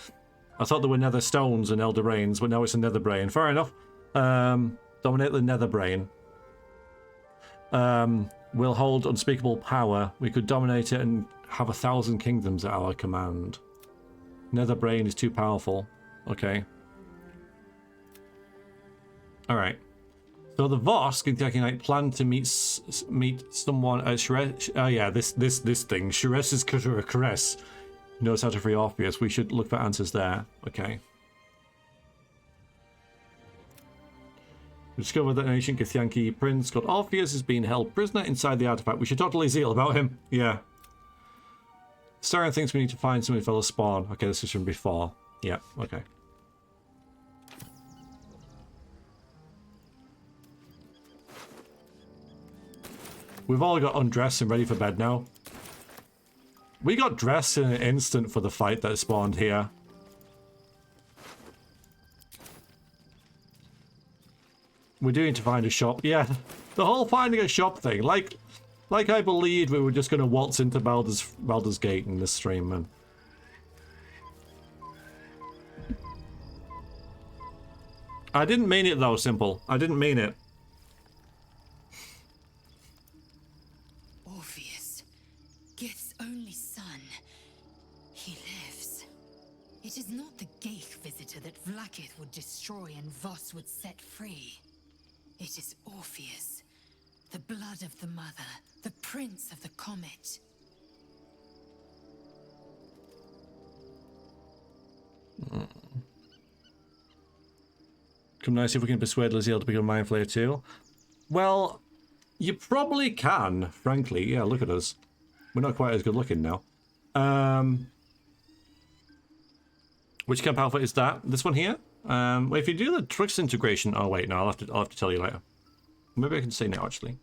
I thought there were nether stones and elder brains, but now it's a nether brain. Fair enough. Dominate the nether brain. We'll hold unspeakable power. We could dominate it and have 1,000 kingdoms at our command. Nether brain is too powerful. Okay. Alright. So the Voss plan to meet someone at Shress. Oh yeah, this thing. Shress's caress knows how to free Orpheus. We should look for answers there. Okay. We discovered that an ancient Githyanki prince called Orpheus is being held prisoner inside the artifact. We should talk to Laziel about him. Yeah. Starring thinks we need to find some fellow spawn. Okay, this is from before. Yeah, okay. We've all got undressed and ready for bed now. We got dressed in an instant for the fight that spawned here. We do need to find a shop. Yeah, the whole finding a shop thing. Like I believed we were just going to waltz into Baldur's Gate in this stream, man. I didn't mean it though, Simple. I didn't mean it. Orpheus, Gith's only son. He lives. It is not the Geich visitor that Vlaakith would destroy and Voss would set free. It is Orpheus, the blood of the mother, the prince of the comet. Come now, see if we can persuade Laziel to become Mind Flayer too. Well, you probably can, frankly. Yeah, look at us. We're not quite as good looking now. Which camp alpha is that? This one here? Well, if you do the Tricks integration... Oh, wait, no, I'll have to tell you later. Maybe I can say now, actually.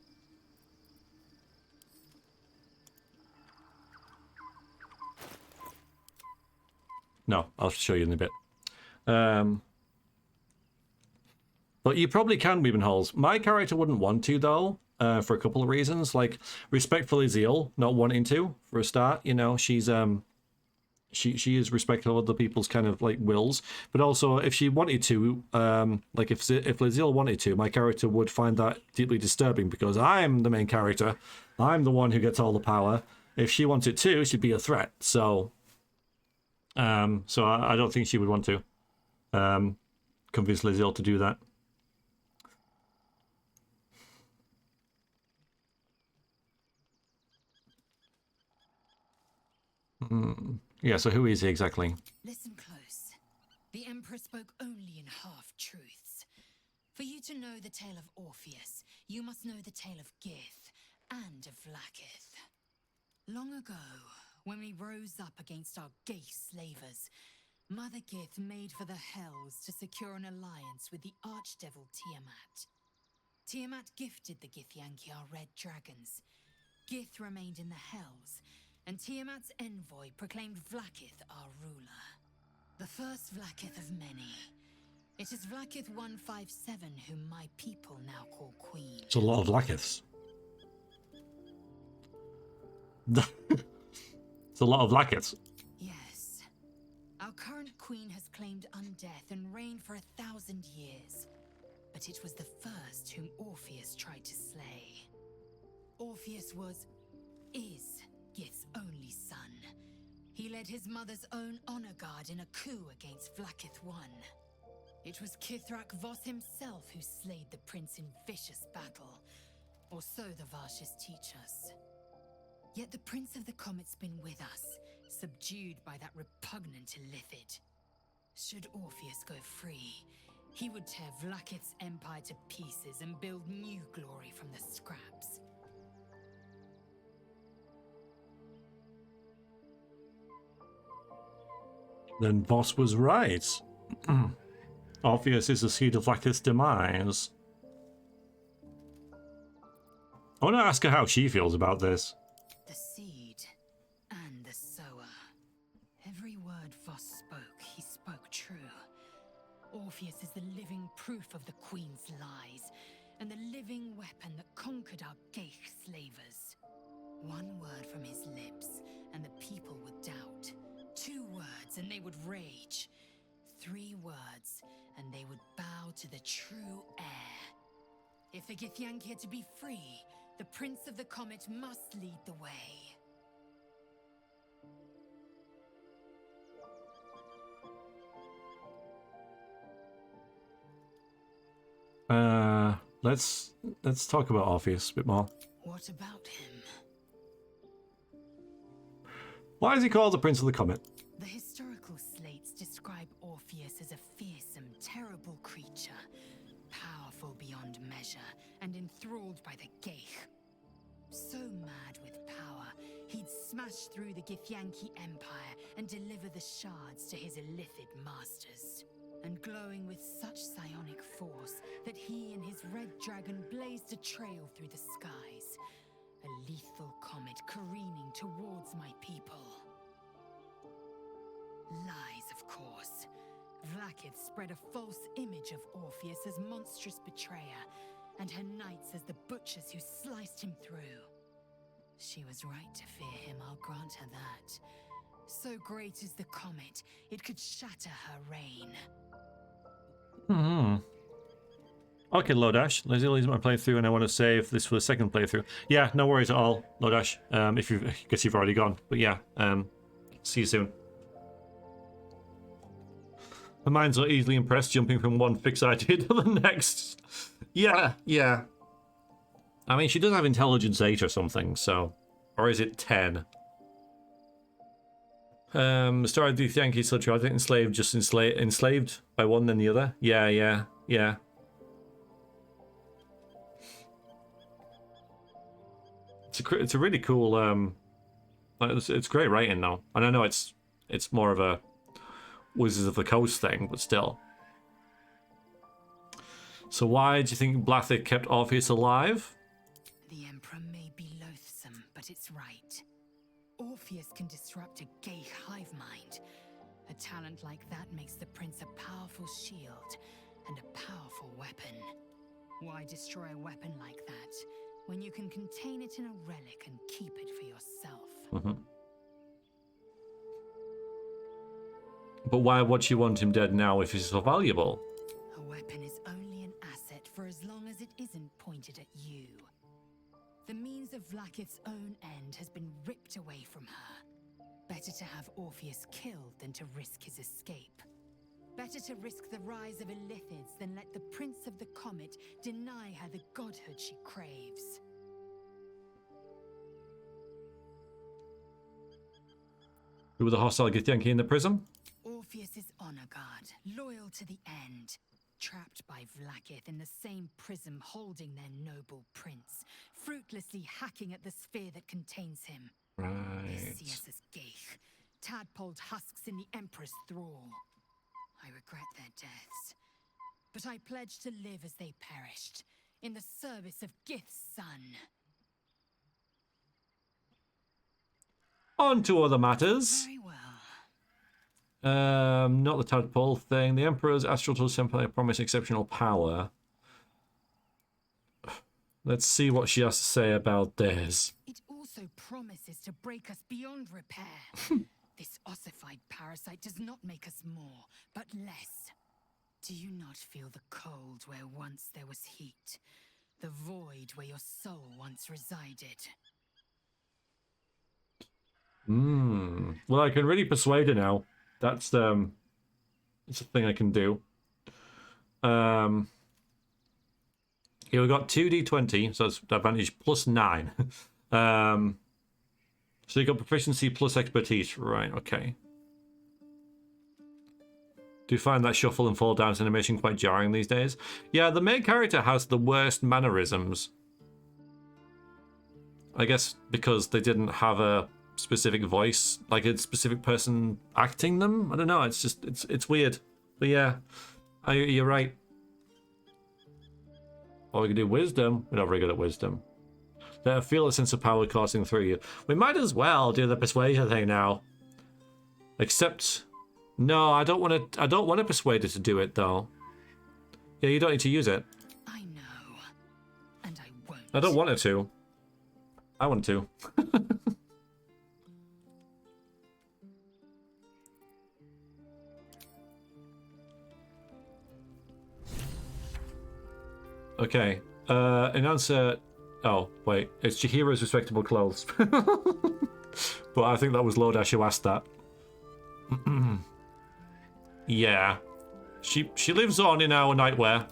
No, I'll show you in a bit. But you probably can weave in holes. My character wouldn't want to, though, for a couple of reasons. Like, respectfully Zeal, not wanting to, for a start. You know, she's, she is respectful of other people's kind of, like, wills. But also, if she wanted to, like, if Laziel wanted to, my character would find that deeply disturbing, because I'm the main character. I'm the one who gets all the power. If she wanted to, she'd be a threat. So, I don't think she would want to convince Laziel to do that. Yeah, so who is he exactly? Listen close. The Emperor spoke only in half-truths. For you to know the tale of Orpheus, you must know the tale of Gith and of Vlaakith. Long ago, when we rose up against our gay slavers, Mother Gith made for the Hells to secure an alliance with the archdevil Tiamat. Tiamat gifted the Githyanki our red dragons. Gith remained in the Hells, and Tiamat's envoy proclaimed Vlaakith our ruler. The first Vlaakith of many. It is Vlaakith 157 whom my people now call Queen. It's a lot of Vlaakiths. It's a lot of Vlaakiths. Yes. Our current queen has claimed undeath and reigned for 1,000 years. But it was the first whom Orpheus tried to slay. Orpheus is Gith's only son. He led his mother's own honor guard in a coup against Vlaakith I. It was Kithrak Voss himself who slayed the prince in vicious battle, or so the Varshas teach us. Yet the Prince of the Comet's been with us, subdued by that repugnant Illithid. Should Orpheus go free, he would tear Vlaakith's empire to pieces and build new glory from the scraps. Then Voss was right. Orpheus is the seed of Vlaakith's demise. I want to ask her how she feels about this. The seed and the sower. Every word Voss spoke, he spoke true. Orpheus is the living proof of the Queen's lies, and the living weapon that conquered our Geich slavers. One word from his lips, and the people would doubt. 2 words, and they would rage. 3 words, and they would bow to the true heir. If the Githyanki are to be free, the Prince of the Comet must lead the way. Let's talk about Orpheus a bit more. What about him? Why is he called the Prince of the Comet? The historical slates describe Orpheus as a fearsome, terrible creature, powerful beyond measure, and enthralled by the Geich. So mad with power, he'd smash through the Githyanki Empire and deliver the shards to his Illithid masters. And glowing with such psionic force that he and his red dragon blazed a trail through the skies. A lethal comet careening towards my people. Lies, of course. Vlaakith spread a false image of Orpheus as monstrous betrayer, and her knights as the butchers who sliced him through. She was right to fear him, I'll grant her that. So great is the comet, it could shatter her reign. Okay, Lodash. Laziel is my playthrough, and I want to save this for the second playthrough. Yeah, no worries at all, Lodash. If you, guess you've already gone, but yeah. See you soon. My mind's so easily impressed, jumping from one fixed idea to the next. Yeah. I mean, she does have intelligence 8 or something, so, or is it 10? The story of the Githyanki is so true. I think enslaved by one then the other. Yeah. It's a really cool. It's great writing though, and I know it's more of a Wizards of the Coast thing, but still. So why do you think Vlaakith kept Orpheus alive? The Emperor may be loathsome, but it's right. Orpheus can disrupt a Geich hive mind. A talent like that makes the Prince a powerful shield, and a powerful weapon. Why destroy a weapon like that when you can contain it in a relic and keep it for yourself? But why would she want him dead now if he's so valuable? A weapon is only an asset for as long as it isn't pointed at you. The means of Vlaakith's own end has been ripped away from her. Better to have Orpheus killed than to risk his escape. Better to risk the rise of Illithids than let the Prince of the Comet deny her the godhood she craves. Who were the hostile Githyanki in the prison? Orpheus's honor guard, loyal to the end. Trapped by Vlaakith in the same prism holding their noble prince, fruitlessly hacking at the sphere that contains him. Right. They see us as Geich, tadpoled husks in the Emperor's thrall. I regret their deaths, but I pledge to live as they perished, in the service of Gith's son. On to other matters. Very well. Not the tadpole thing. The Emperor's astral touch empire promised exceptional power. Let's see what she has to say about this. It also promises to break us beyond repair. This ossified parasite does not make us more, but less. Do you not feel the cold where once there was heat? The void where your soul once resided? Well, I can really persuade her now. That's it's a thing I can do. Here we got 2d20, so that's advantage plus 9. So you got proficiency plus expertise, right? Okay. Do you find that shuffle and fall dance animation quite jarring these days? Yeah, the main character has the worst mannerisms. I guess because they didn't have a specific voice, like a specific person acting them. I don't know. It's just it's weird. But yeah, you're right. Or we can do wisdom. We're not very good at wisdom. Let her feel a sense of power coursing through you. We might as well do the persuasion thing now. Except, no, I don't want to persuade her to do it though. Yeah, you don't need to use it. I know, and I won't. I don't want her to. I want to. Okay. In answer... Oh, wait. It's Jaheira's respectable clothes. But I think that was Lodash who asked that. Yeah. She lives on in our nightwear.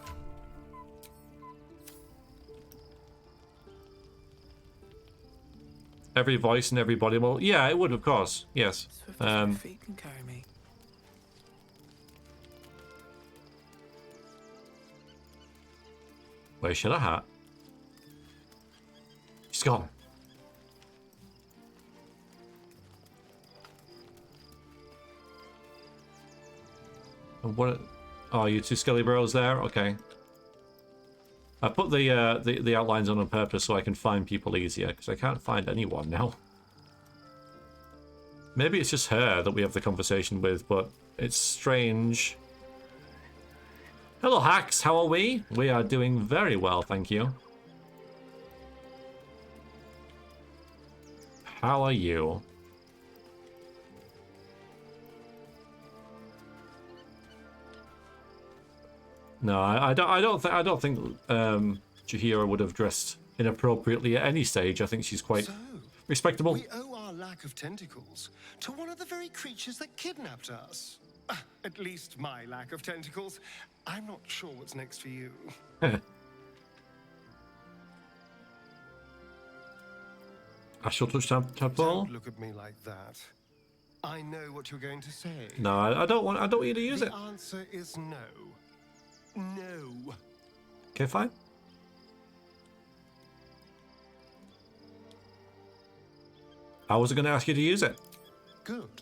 Every voice and every body. Well, yeah, it would, of course. Yes. Feet can carry me. Where's her hat? She's gone. And what? Oh, you two skelly bros there? Okay. I put the outlines on purpose so I can find people easier, because I can't find anyone now. Maybe it's just her that we have the conversation with, but it's strange. Hello, Hacks. How are we? We are doing very well, thank you. How are you? No, I don't think Jaheira would have dressed inappropriately at any stage. I think she's quite respectable. We owe our lack of tentacles to one of the very creatures that kidnapped us. At least my lack of tentacles. I'm not sure what's next for you. Astral touch tadpole? Don't look at me like that. I know what you're going to say. No, I don't want you to use it. The answer is no. No. Okay, fine. I wasn't going to ask you to use it. Good.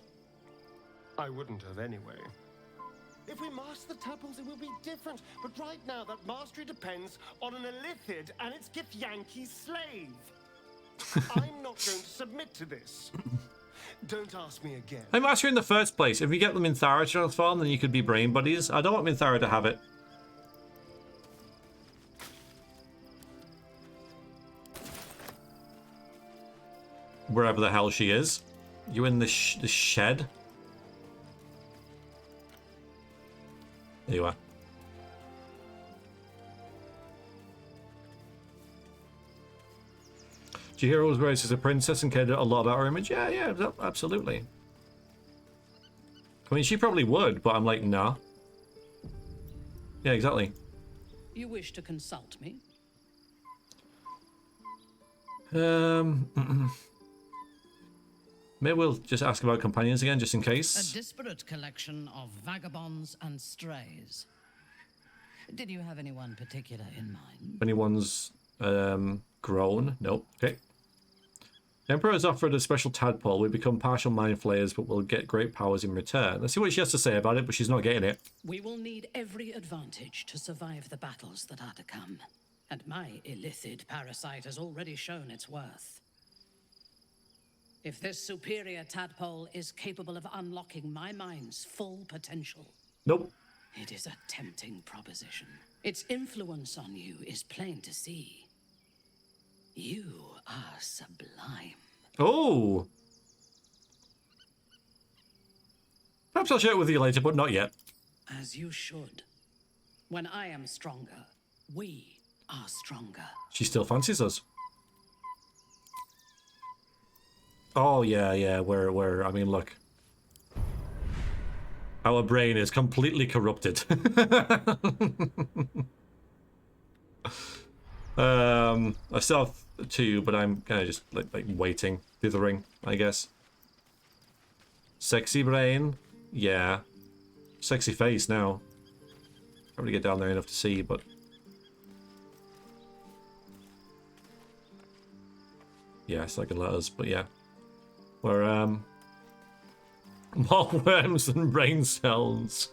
I wouldn't have anyway. If we master the tadpoles, it will be different. But right now, that mastery depends on an Illithid and its Githyanki slave. I'm not going to submit to this. Don't ask me again. I'm asking in the first place. If you get them in Thara to transform, then you could be brain buddies. I don't want Minthara to have it. wherever the hell she is. You in the shed? There you are. Chihiro was raised as a princess and cared a lot about her image. Yeah, absolutely. I mean, she probably would, but I'm like, nah. Yeah, exactly. You wish to consult me? Maybe we'll just ask about companions again, just in case. A disparate collection of vagabonds and strays. Did you have anyone particular in mind? Anyone's grown? Nope. Okay. The Emperor has offered a special tadpole. We become partial mind flayers, but we'll get great powers in return. Let's see what she has to say about it, but she's not getting it. We will need every advantage to survive the battles that are to come. And my Illithid parasite has already shown its worth. If this superior tadpole is capable of unlocking my mind's full potential... Nope. It is a tempting proposition. Its influence on you is plain to see. You are sublime. Oh! Perhaps I'll share it with you later, but not yet. As you should. When I am stronger, we are stronger. She still fancies us. Oh, yeah, I mean, look. Our brain is completely corrupted. I still have 2, but I'm kind of just like waiting, dithering, I guess. Sexy brain, yeah. Sexy face now. Probably get down there enough to see, but yeah, so I can let us. But yeah, we're more worms than brain cells.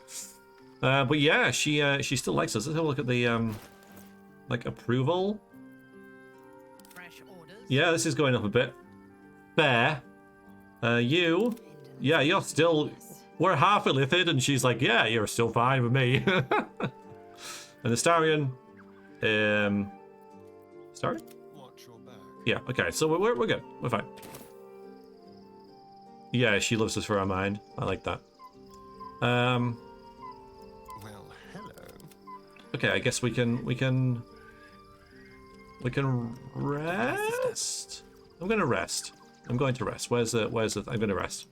But yeah, she still likes us. Let's have a look at the like approval. Fresh orders. Yeah, this is going up a bit. Fair. You. Yeah, you're still... We're half Illithid, and she's like, yeah, you're still fine with me. And the Starian... Starian? Watch your back. Yeah, okay, so we're good. We're fine. Yeah, she loves us for our mind. I like that. Well, hello. Okay, I guess we can rest. I'm gonna rest. I'm going to rest. Where's the I'm gonna rest.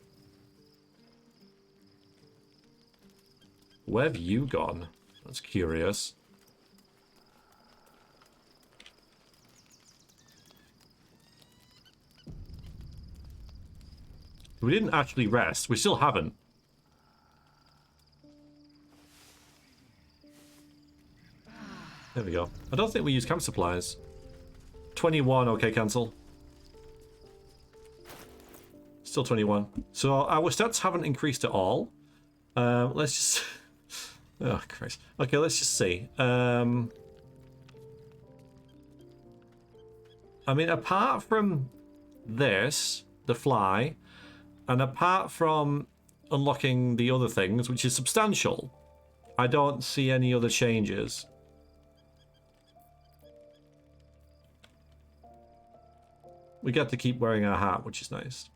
Where have you gone? That's curious. We didn't actually rest. We still haven't. There we go. I don't think we use camp supplies. 21, okay, cancel. Still 21. So our stats haven't increased at all. Let's just... Oh, Christ. Okay, let's just see. I mean, apart from this, the fly, and apart from unlocking the other things, which is substantial, I don't see any other changes. We get to keep wearing our hat, which is nice.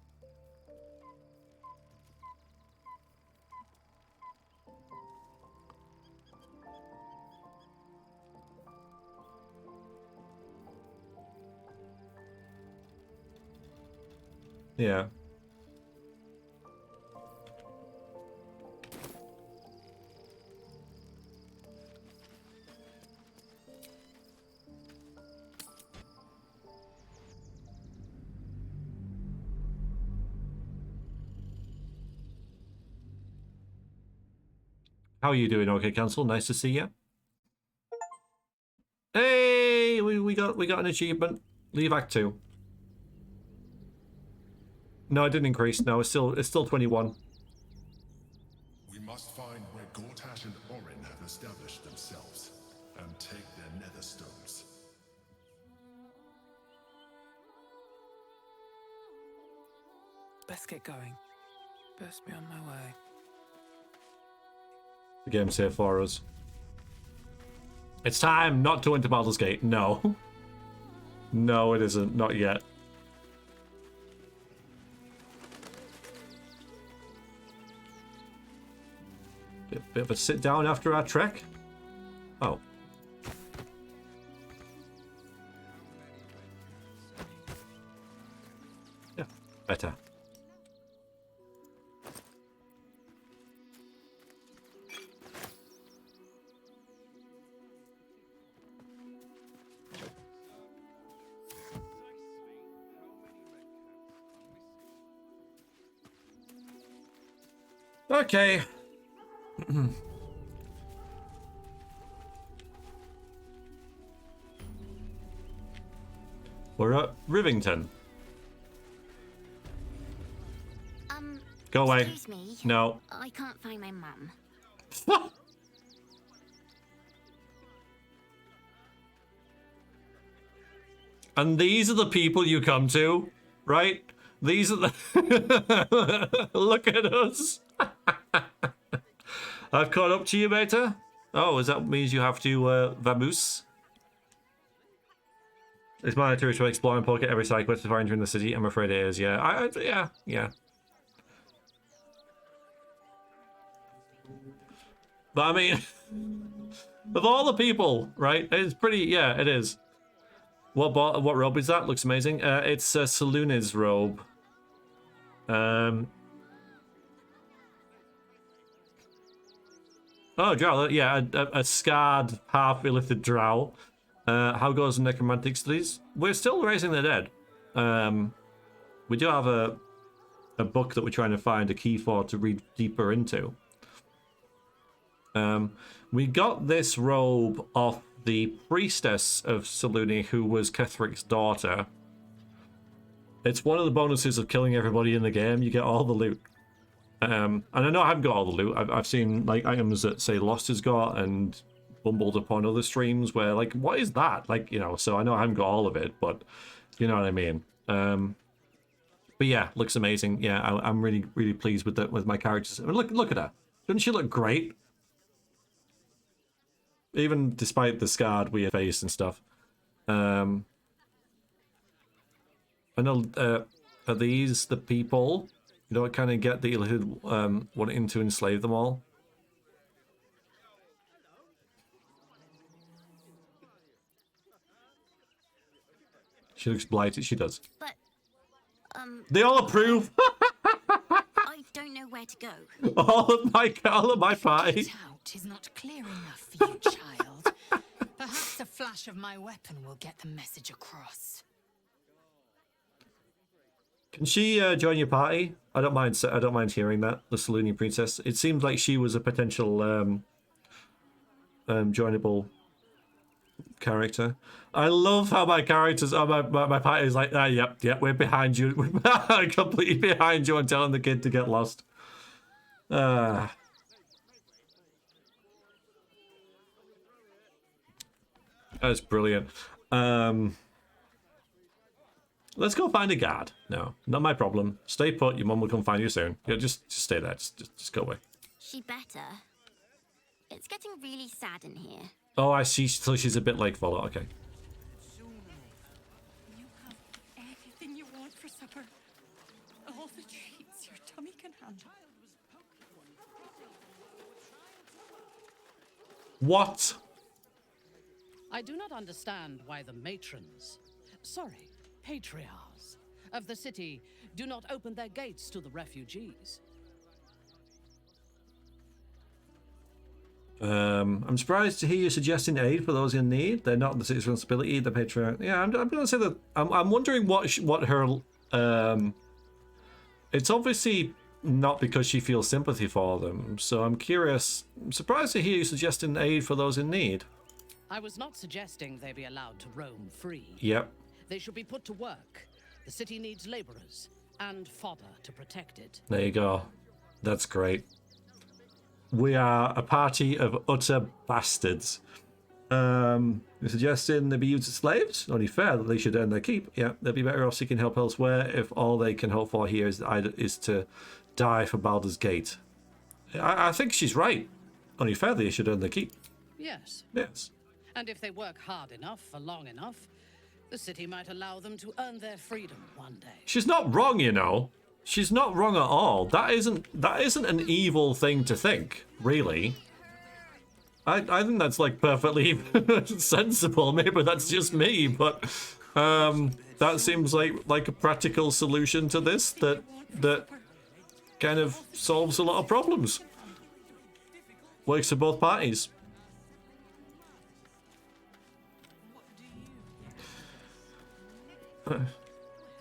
Yeah. How are you doing, okay, Council? Nice to see you. Hey, we got an achievement. Leave Act 2. No, it didn't increase. No, it's still 21. We must find where Gortash and Orin have established themselves and take their nether stones. Let's get going. Best be on my way. The game's here for us. It's time not to enter Baldur's Gate. No. No, it isn't. Not yet. Bit of a sit down after our trek. Oh. Yeah, better. Okay. We're at Rivington. Go away. Excuse me. No. I can't find my mum. And these are the people you come to, right? These are the... Look at us. I've caught up to you, beta. Oh, is that means you have to vamoose? It's mandatory to explore and poke at every side quest before entering the city. I'm afraid it is. Yeah, yeah. But I mean, of all the people, right? It's pretty. Yeah, it is. What robe is that? Looks amazing. It's Selûne's robe. Oh, drow. Yeah, a scarred half Illithid drow. How goes the necromantic studies? We're still raising the dead. We do have a book that we're trying to find a key for to read deeper into. We got this robe off the priestess of Selûne, who was Kethric's daughter. It's one of the bonuses of killing everybody in the game. You get all the loot. And I know I haven't got all the loot. I've seen like items that say Lost has got and bumbled upon other streams where like, what is that? Like, you know, so I know I haven't got all of it, but you know what I mean. But yeah, looks amazing. Yeah, I'm really, really pleased with my characters. I mean, look at her. Doesn't she look great? Even despite the scarred weird face and stuff. I know, are these the people? You know, I kind of get the Illithid wanting to enslave them all. She looks blighted, she does. But, they all approve! I don't know where to go. all of my party. Get out is not clear enough for you, child. Perhaps a flash of my weapon will get the message across. Can she join your party? I don't mind hearing that. The Selûne princess. It seems like she was a potential joinable character. I love how my characters, my party is like, yep, we're behind you. We're completely behind you and telling the kid to get lost. That's brilliant. Let's go find a guard. No, not my problem. Stay put. Your mum will come find you soon. Yeah, just stay there. Just go away. She better. It's getting really sad in here. Oh, I see. So she's a bit like Volo. Okay. You have anything you want for supper. All the treats your tummy can handle. What? I do not understand why the matrons, sorry, patriarchs of the city do not open their gates to the refugees. I'm surprised to hear you suggesting aid for those in need. They're not the city's responsibility. The patriarch. Yeah, I'm going to say that. I'm wondering what her. It's obviously not because she feels sympathy for them. So I'm curious. I'm surprised to hear you suggesting aid for those in need. I was not suggesting they be allowed to roam free. Yep. They should be put to work. The city needs laborers and fodder to protect it. There you go. That's great. We are a party of utter bastards. You're suggesting they be used as slaves? Only fair that they should earn their keep. Yeah, they'll be better off seeking help elsewhere if all they can hope for here is to die for Baldur's Gate. I think she's right. Only fair they should earn their keep. Yes. Yes. And if they work hard enough for long enough, the city might allow them to earn their freedom one day. She's not wrong, you know. She's not wrong at all. That isn't an evil thing to think, really. I think that's like perfectly sensible. Maybe that's just me, but that seems like a practical solution to this that kind of solves a lot of problems. Works for both parties.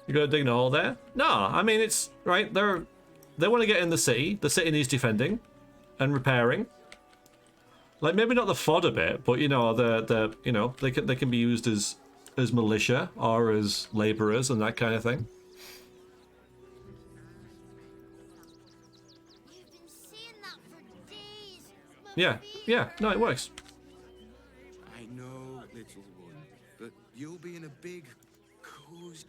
You gonna dig a hole there? No, I mean it's right. They want to get in the city. The city needs defending and repairing. Like maybe not the fodder bit, but you know the you know they can be used as militia or as laborers and that kind of thing. Yeah, no, it works. I know, little one, but you'll be in a big cozy.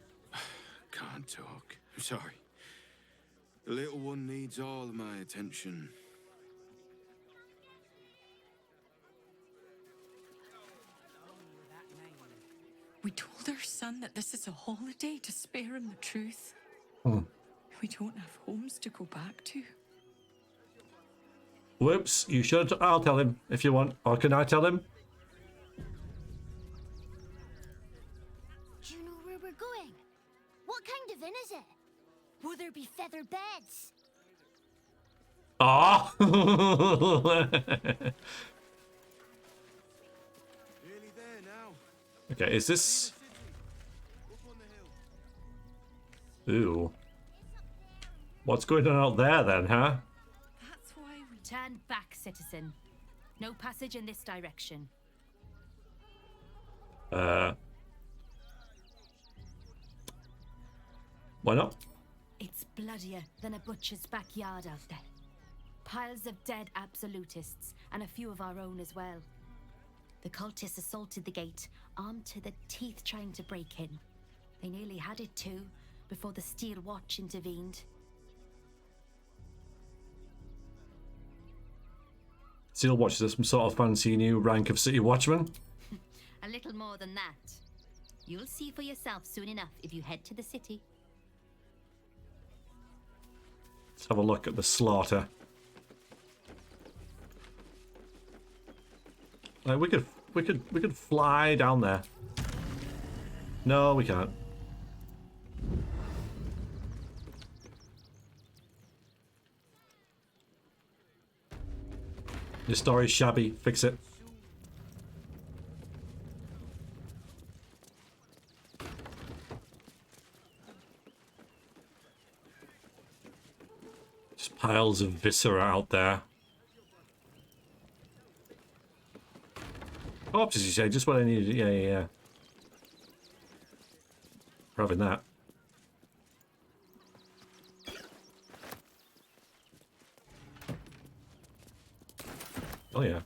Can't talk. I'm sorry. The little one needs all of my attention. We told our son that this is a holiday to spare him the truth. Hmm. We don't have homes to go back to. Whoops, you should. I'll tell him if you want. Or can I tell him? Do you know where we're going? What kind of inn is it? Will there be feather beds? Ah. Okay, is this? Ooh. What's going on out there then, huh? That's why we turn back, citizen. No passage in this direction. Why not? It's bloodier than a butcher's backyard out there. Piles of dead absolutists, and a few of our own as well. The cultists assaulted the gate, armed to the teeth trying to break in. They nearly had it too, before the Steel Watch intervened. Steel Watch is some sort of fancy new rank of City Watchman? A little more than that. You'll see for yourself soon enough if you head to the city. Let's have a look at the slaughter. Like we could fly down there. No, we can't. Your story's shabby. Fix it. Just piles of viscera out there. Corpses, you say? Just what I needed. Yeah. We're having that. Oh yeah.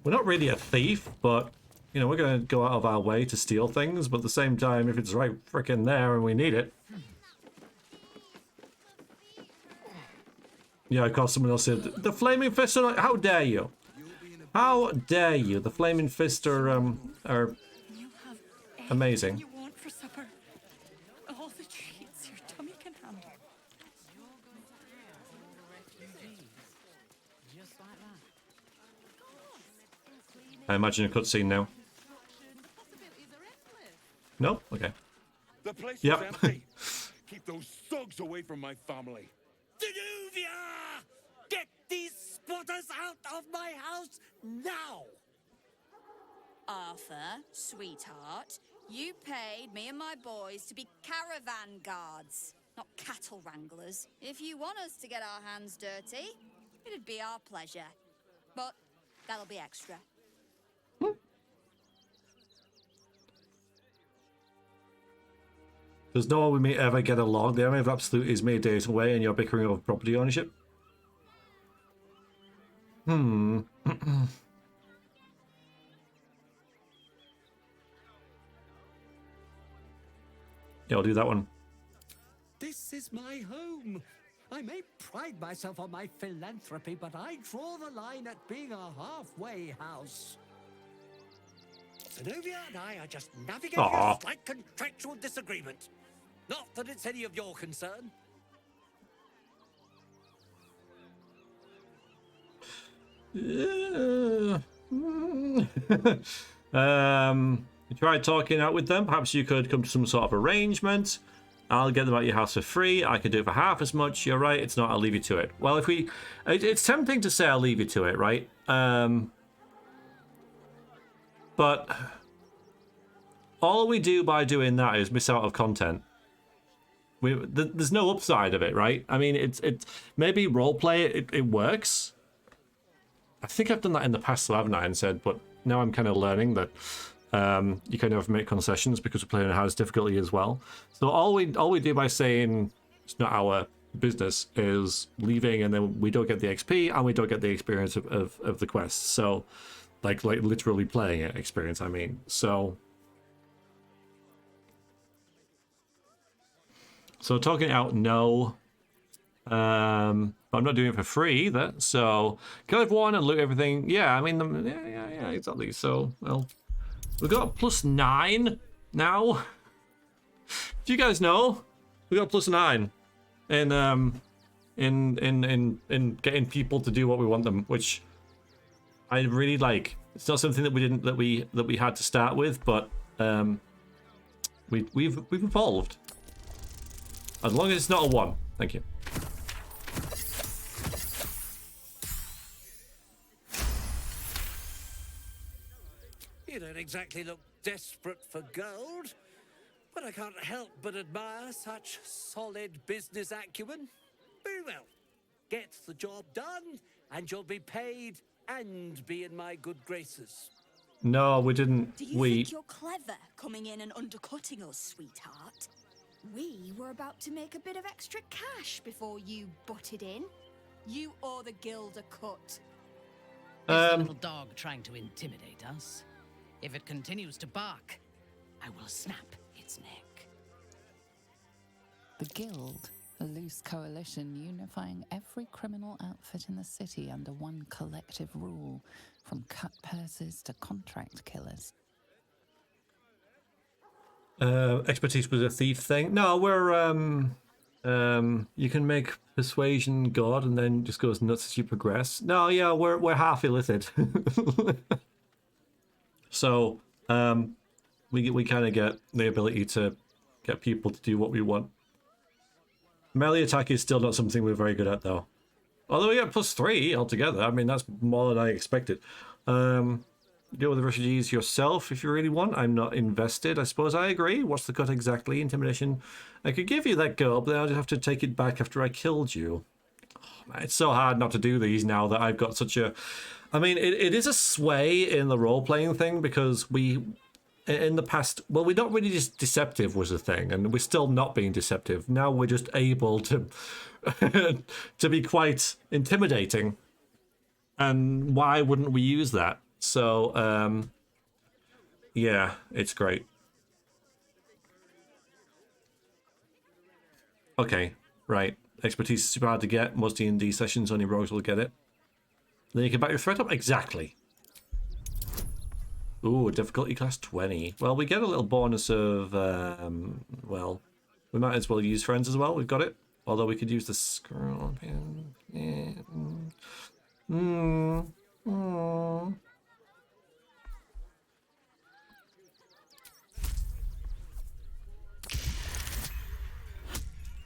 We're not really a thief, but you know we're gonna go out of our way to steal things. But at the same time, if it's right frickin' there and we need it. Yeah, of course someone else said the Flaming Fist are like, how dare you? How dare you? The Flaming Fist are amazing. You want for supper? All the treats your tummy can handle. I imagine a cutscene now. No? Okay. The place Yep. is empty. Keep those thugs away from my family. Danuvia! Get these spotters out of my house now! Arthur, sweetheart, you paid me and my boys to be caravan guards, not cattle wranglers. If you want us to get our hands dirty, it'd be our pleasure. But that'll be extra. There's no one we may ever get along. The enemy of absolute is made days away and you're bickering over property ownership. Yeah, I'll do that one. This is my home. I may pride myself on my philanthropy, but I draw the line at being a halfway house. Zenobia and I are just navigating a slight contractual disagreement. Not that it's any of your concern. You tried talking out with them. Perhaps you could come to some sort of arrangement. I'll get them out of your house for free. I could do it for half as much. You're right. It's not. I'll leave you to it. Well, if we... It's tempting to say I'll leave you to it, right? But all we do by doing that is miss out of content. There's no upside of it, right? I mean, it's maybe roleplay, it works. I think I've done that in the past, so haven't I? And said, but now I'm kind of learning that you kind of have to make concessions because we're playing on hardest difficulty as well. So all we do by saying it's not our business is leaving, and then we don't get the XP and we don't get the experience of the quest. So like literally playing it experience, I mean. So talking out, no. I'm not doing it for free either. So kill everyone and loot everything. Yeah, I mean, yeah, exactly. So, well, we've got +9 now. Do you guys know? We got +9 in getting people to do what we want them, which I really like. It's not something that we had to start with, but we've evolved. As long as it's not a 1. Thank you. You don't exactly look desperate for gold, but I can't help but admire such solid business acumen. Very well. Get the job done, and you'll be paid and be in my good graces. No, we didn't. Do you think you're clever coming in and undercutting us, sweetheart? We were about to make a bit of extra cash before you butted in. You owe the guild a cut. Is the little dog trying to intimidate us? If it continues to bark, I will snap its neck. The Guild, a loose coalition unifying every criminal outfit in the city under one collective rule, from cut purses to contract killers. Expertise was a thief thing. No, we're you can make persuasion god and then just goes nuts as you progress. No, yeah, we're half Illithid. So we kind of get the ability to get people to do what we want. Melee attack is still not something we're very good at, though. Although we get +3 altogether. I mean, that's more than I expected. Deal with the refugees yourself if you really want. I'm not invested. I suppose I agree. What's the cut exactly? Intimidation. I could give you that gold, but then I'll just have to take it back after I killed you. Oh, man, it's so hard not to do these now that I've got such a... I mean, it is a sway in the role-playing thing because we... In the past... Well, we're not really just deceptive was the thing, and we're still not being deceptive. Now we're just able to to be quite intimidating. And why wouldn't we use that? So, yeah, it's great. Okay, right. Expertise is super hard to get. Most D&D sessions, only rogues will get it. Then you can back your threat up. Exactly. Ooh, difficulty class 20. Well, we get a little bonus of, well, we might as well use friends as well. We've got it. Although we could use the scroll pin.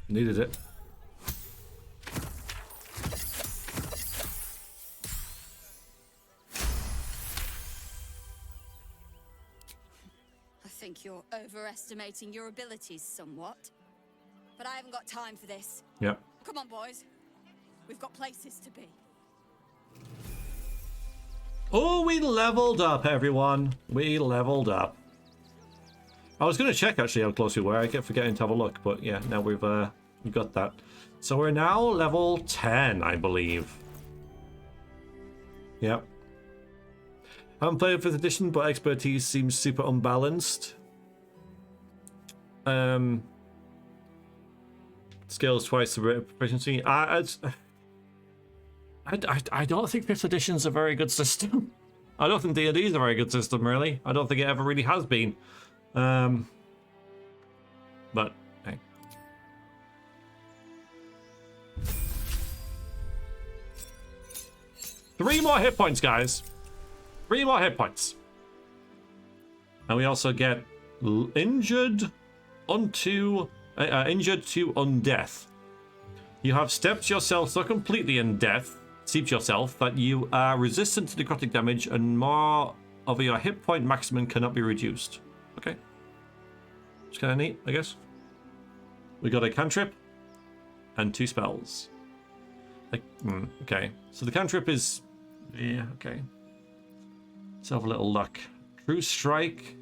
Needed it. I think you're overestimating your abilities somewhat. But I haven't got time for this. Yep. Come on, boys. We've got places to be. Oh, we leveled up, everyone. We leveled up. I was going to check, actually, how close we were. I kept forgetting to have a look. But, yeah, now we've got that. So we're now level 10, I believe. Yep. Haven't played 5th edition, but expertise seems super unbalanced. Skills twice the rate of proficiency. I don't think 5th edition's a very good system. I don't think D&D is a very good system, really. I don't think it ever really has been. But, hey. 3 more hit points, guys. 3 more hit points. And we also get injured to undeath. You have stepped yourself so completely in death, steeped yourself, that you are resistant to necrotic damage and more of your hit point maximum cannot be reduced. Okay. It's kind of neat, I guess. We got a cantrip and 2 spells. Like, okay. So the cantrip is... yeah, okay. Let's have a little look. True Strike.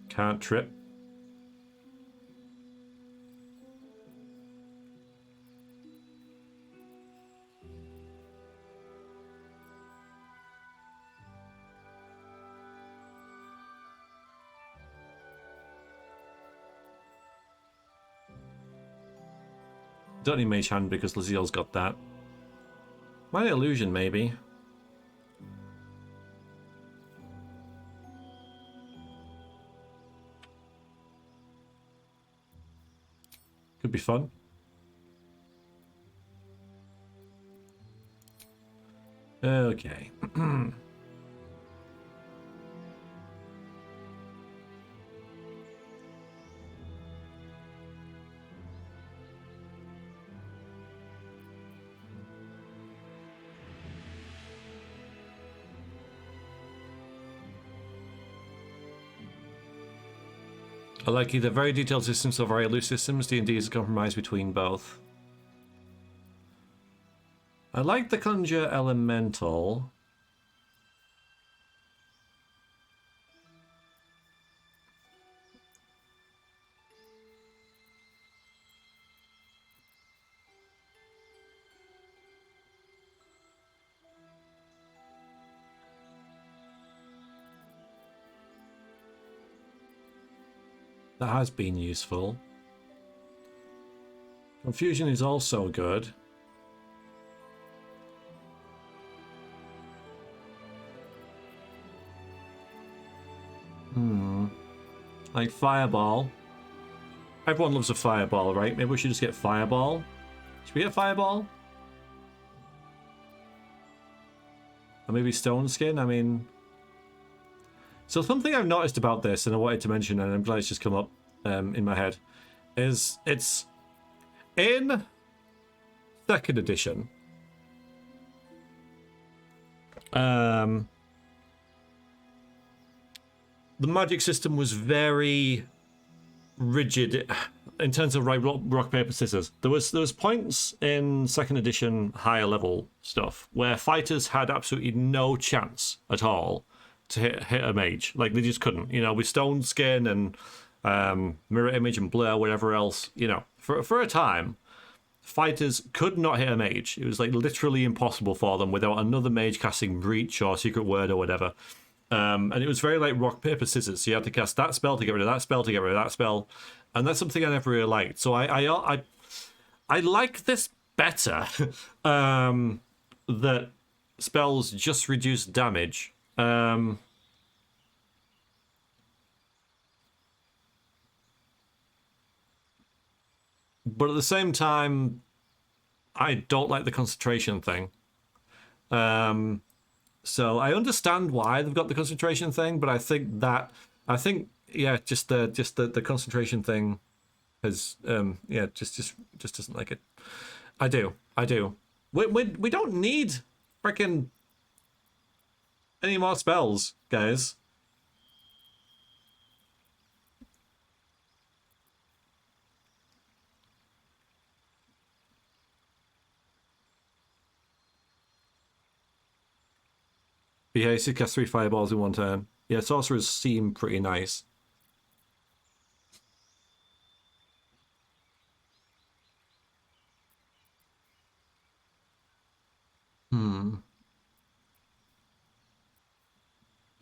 Can't trip. Don't need Mage Hand because Laziel's got that. Minor Illusion, maybe. Could be fun. Okay. I like either very detailed systems or very loose systems. D&D is a compromise between both. I like the Conjure Elemental. That has been useful. Confusion is also good. Like Fireball. Everyone loves a Fireball, right? Maybe we should just get Fireball. Should we get Fireball? Or maybe Stone Skin? I mean... So something I've noticed about this, and I wanted to mention, and I'm glad it's just come up in my head, is it's in 2nd edition. The magic system was very rigid in terms of rock, paper, scissors. There was points in 2nd edition higher level stuff where fighters had absolutely no chance at all to hit a mage. Like, they just couldn't. You know, with Stone Skin and Mirror Image and Blur, whatever else, you know, for a time, fighters could not hit a mage. It was, like, literally impossible for them without another mage casting Breach or Secret Word or whatever. And it was very like rock, paper, scissors. So you had to cast that spell to get rid of that spell to get rid of that spell. And that's something I never really liked. So I like this better, that spells just reduce damage. But at the same time, I don't like the concentration thing. So I understand why they've got the concentration thing, but I think yeah, just the concentration thing has yeah, just doesn't like it. I do. We don't need freaking any more spells, guys. But yeah, you cast 3 fireballs in one turn. Yeah, sorcerers seem pretty nice.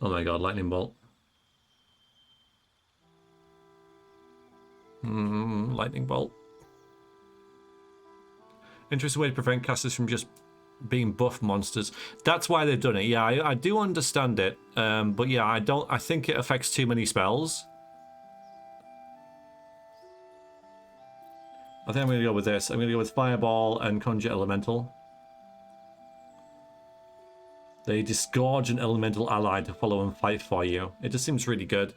Oh my god, lightning bolt. Lightning bolt. Interesting way to prevent casters from just being buff monsters. That's why they've done it. Yeah, I do understand it. But yeah, I think it affects too many spells. I think I'm going to go with this. I'm going to go with Fireball and Conjure Elemental. They disgorge an elemental ally to follow and fight for you. It just seems really good.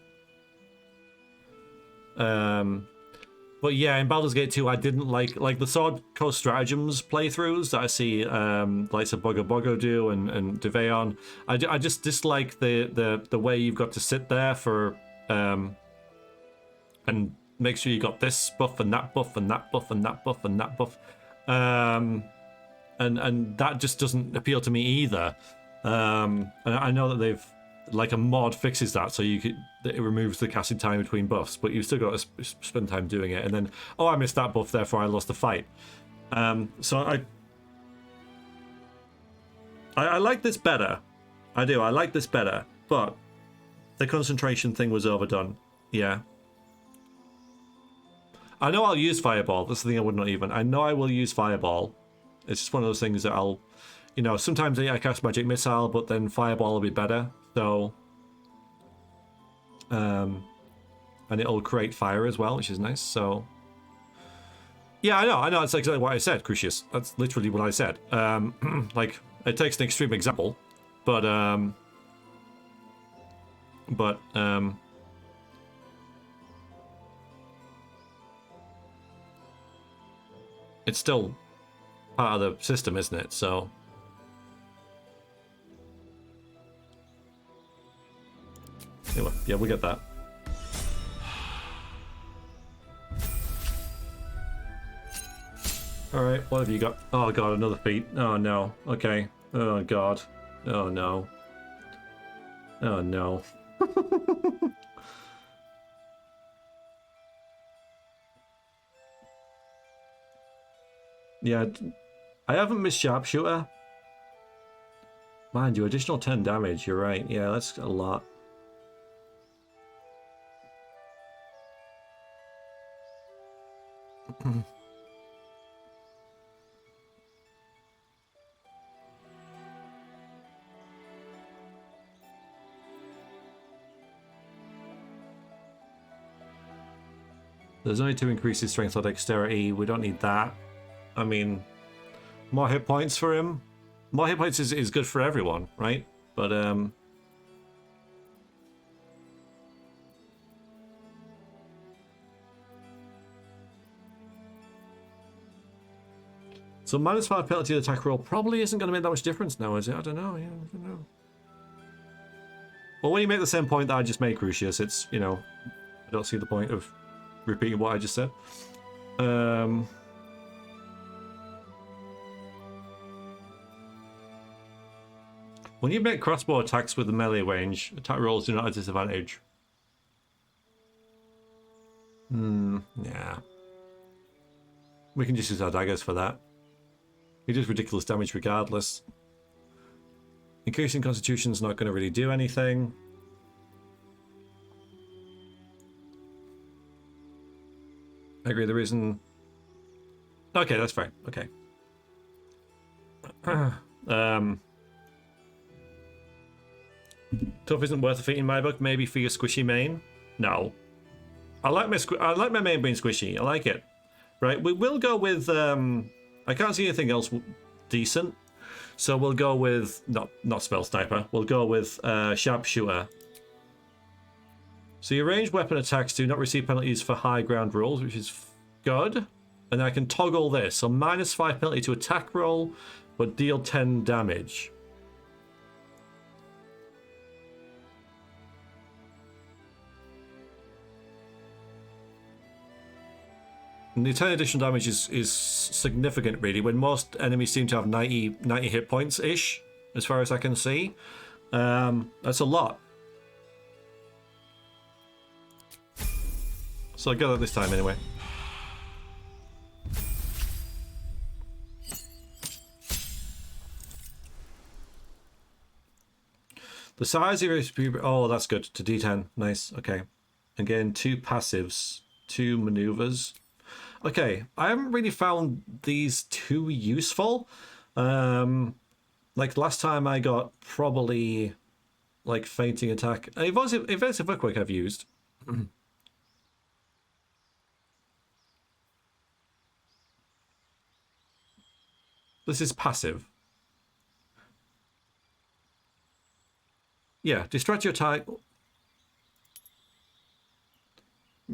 But yeah, in Baldur's Gate 2, I didn't like the Sword Coast Stratagems playthroughs that I see likes of Bugger Bugger do and Deveon. I just dislike the way you've got to sit there for and make sure you got this buff and that buff and that buff and that buff and that buff. And that just doesn't appeal to me either. And I know that they've, like, a mod fixes that, so it removes the casting time between buffs, but you've still got to spend time doing it. And then, oh, I missed that buff, therefore I lost the fight. So I like this better. I do. I like this better, but the concentration thing was overdone. Yeah. I know I'll use Fireball. That's the thing I would not even. I know I will use Fireball. It's just one of those things that I'll, you know, sometimes I cast Magic Missile, but then Fireball will be better. So, and it'll create fire as well, which is nice. So, yeah, I know. It's exactly what I said, Crucius. That's literally what I said. Like, it takes an extreme example, but it's still part of the system, isn't it? So. Anyway, yeah, we get that. Alright, what have you got? Oh god, another feat. Oh no. Okay. Oh god. Oh no. Oh no. Yeah, I haven't missed Sharpshooter. Mind you, additional 10 damage, you're right. Yeah, that's a lot. There's only 2 increases strength or dexterity. We don't need that. I mean, more hit points for him. More hit points is good for everyone, right? But so -5 penalty to the attack roll probably isn't going to make that much difference now, is it? I don't know. Yeah, I don't know. Well, when you make the same point that I just made, Crucius, it's, you know, I don't see the point of repeating what I just said. When you make crossbow attacks with the melee range, attack rolls do not have disadvantage. Yeah. We can just use our daggers for that. He does ridiculous damage regardless. Increasing Constitution's not going to really do anything. I agree, the reason... Okay, that's fine. Okay. Tough isn't worth a feat in my book. Maybe for your squishy main. No. I like my main being squishy. I like it. Right, we will go with... I can't see anything else decent. So we'll go with... Not Spell Sniper. We'll go with Sharpshooter. So your ranged weapon attacks do not receive penalties for high ground rolls, which is good. And I can toggle this. So -5 penalty to attack roll, but deal 10 damage. And the 10 additional damage is significant, really, when most enemies seem to have 90 hit points-ish, as far as I can see. That's a lot. So I got that this time, anyway. The size of your... Oh, that's good. To D10. Nice. Okay. Again, 2 passives. 2 maneuvers. Okay, I haven't really found these too useful. Like last time I got probably like fainting attack. Evasive Hookwork I've used. This is passive. Yeah, distract your target.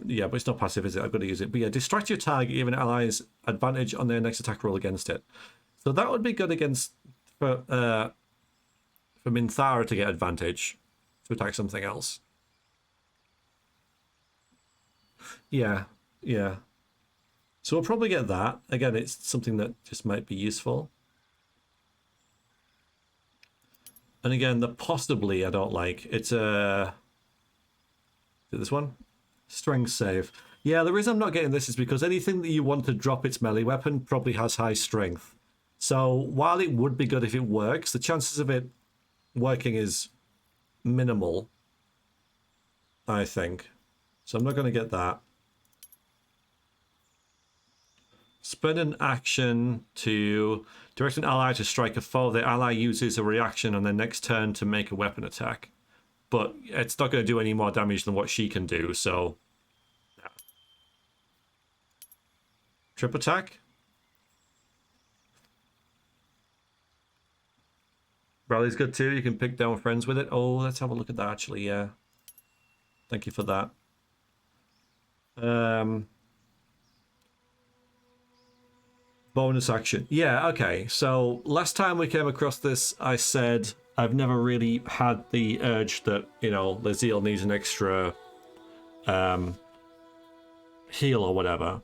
Yeah, but it's not passive, is it? I've got to use it. But yeah, distract your target, giving allies advantage on their next attack roll against it. So that would be good against for Minthara to get advantage to attack something else. Yeah, yeah. So we'll probably get that. Again, it's something that just might be useful. And again, the possibly I don't like. It's a... Is it this one? Strength save. Yeah, the reason I'm not getting this is because anything that you want to drop its melee weapon probably has high strength. So while it would be good if it works, the chances of it working is minimal, I think. So I'm not going to get that. Spend an action to direct an ally to strike a foe. The ally uses a reaction on their next turn to make a weapon attack. But it's not going to do any more damage than what she can do, so... Yeah. Trip attack? Rally's good too. You can pick down friends with it. Oh, let's have a look at that actually, yeah. Thank you for that. Bonus action. Yeah, okay. So last time we came across this, I said I've never really had the urge that, you know, Laziel needs an extra heal or whatever.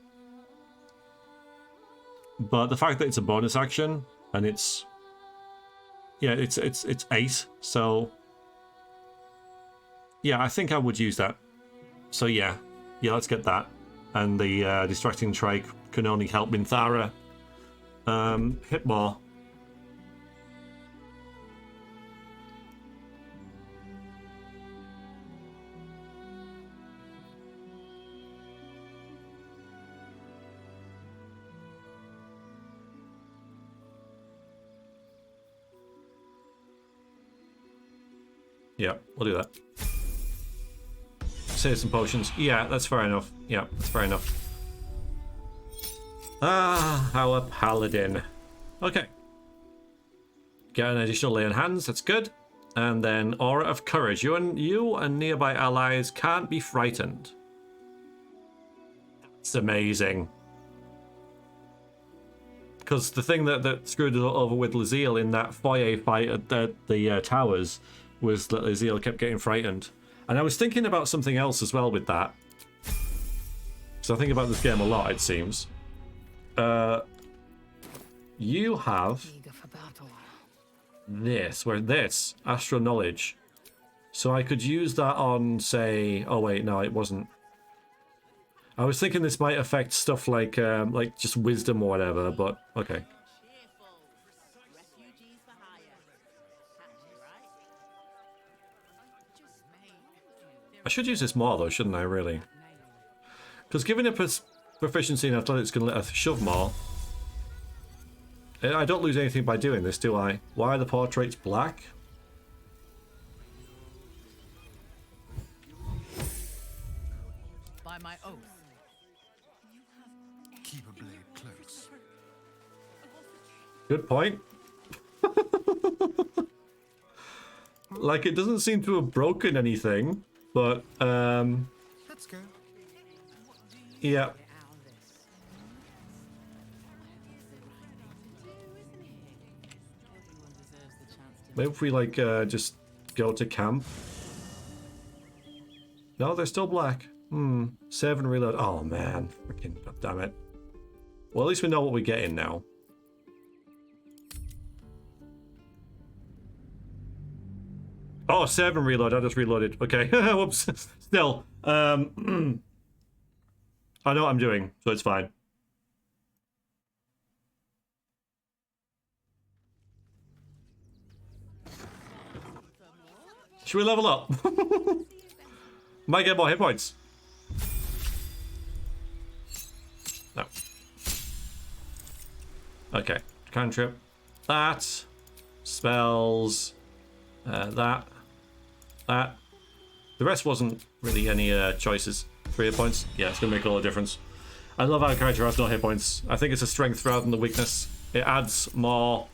But the fact that it's a bonus action and it's... Yeah, it's 8, so... Yeah, I think I would use that. So yeah, let's get that. And the distracting trike can only help Minthara hit more. Yeah, we'll do that. Save some potions. Yeah, that's fair enough. Yeah, that's fair enough. Ah, our paladin. Okay. Get an additional lay on hands, that's good. And then Aura of Courage. You and nearby allies can't be frightened. That's amazing. Because the thing that screwed us over with Laziel in that foyer fight at the towers was that Laziel kept getting frightened. And I was thinking about something else as well with that. So I think about this game a lot, it seems. You have this, Astral Knowledge. So I could use that on, say... Oh wait, no, it wasn't. I was thinking this might affect stuff like just wisdom or whatever, but okay. I should use this more though, shouldn't I, really? Because giving it proficiency in athletics can let us shove more. I don't lose anything by doing this, do I? Why are the portraits black? By my oath. Keep a blade close. Good point. Like, it doesn't seem to have broken anything, but, Let's go. Yeah. Maybe if we, like, just go to camp. No, they're still black. Save and reload. Oh, man. Freaking damn it. Well, at least we know what we're getting now. Oh, save and reload. I just reloaded. Okay. Whoops. Still. I know what I'm doing, so it's fine. Should we level up? Might get more hit points. No. Okay. Cantrip. That. Spells. That. The rest wasn't really any choices. 3 hit points. Yeah, it's going to make all the difference. I love how a character has no hit points. I think it's a strength rather than the weakness. It adds more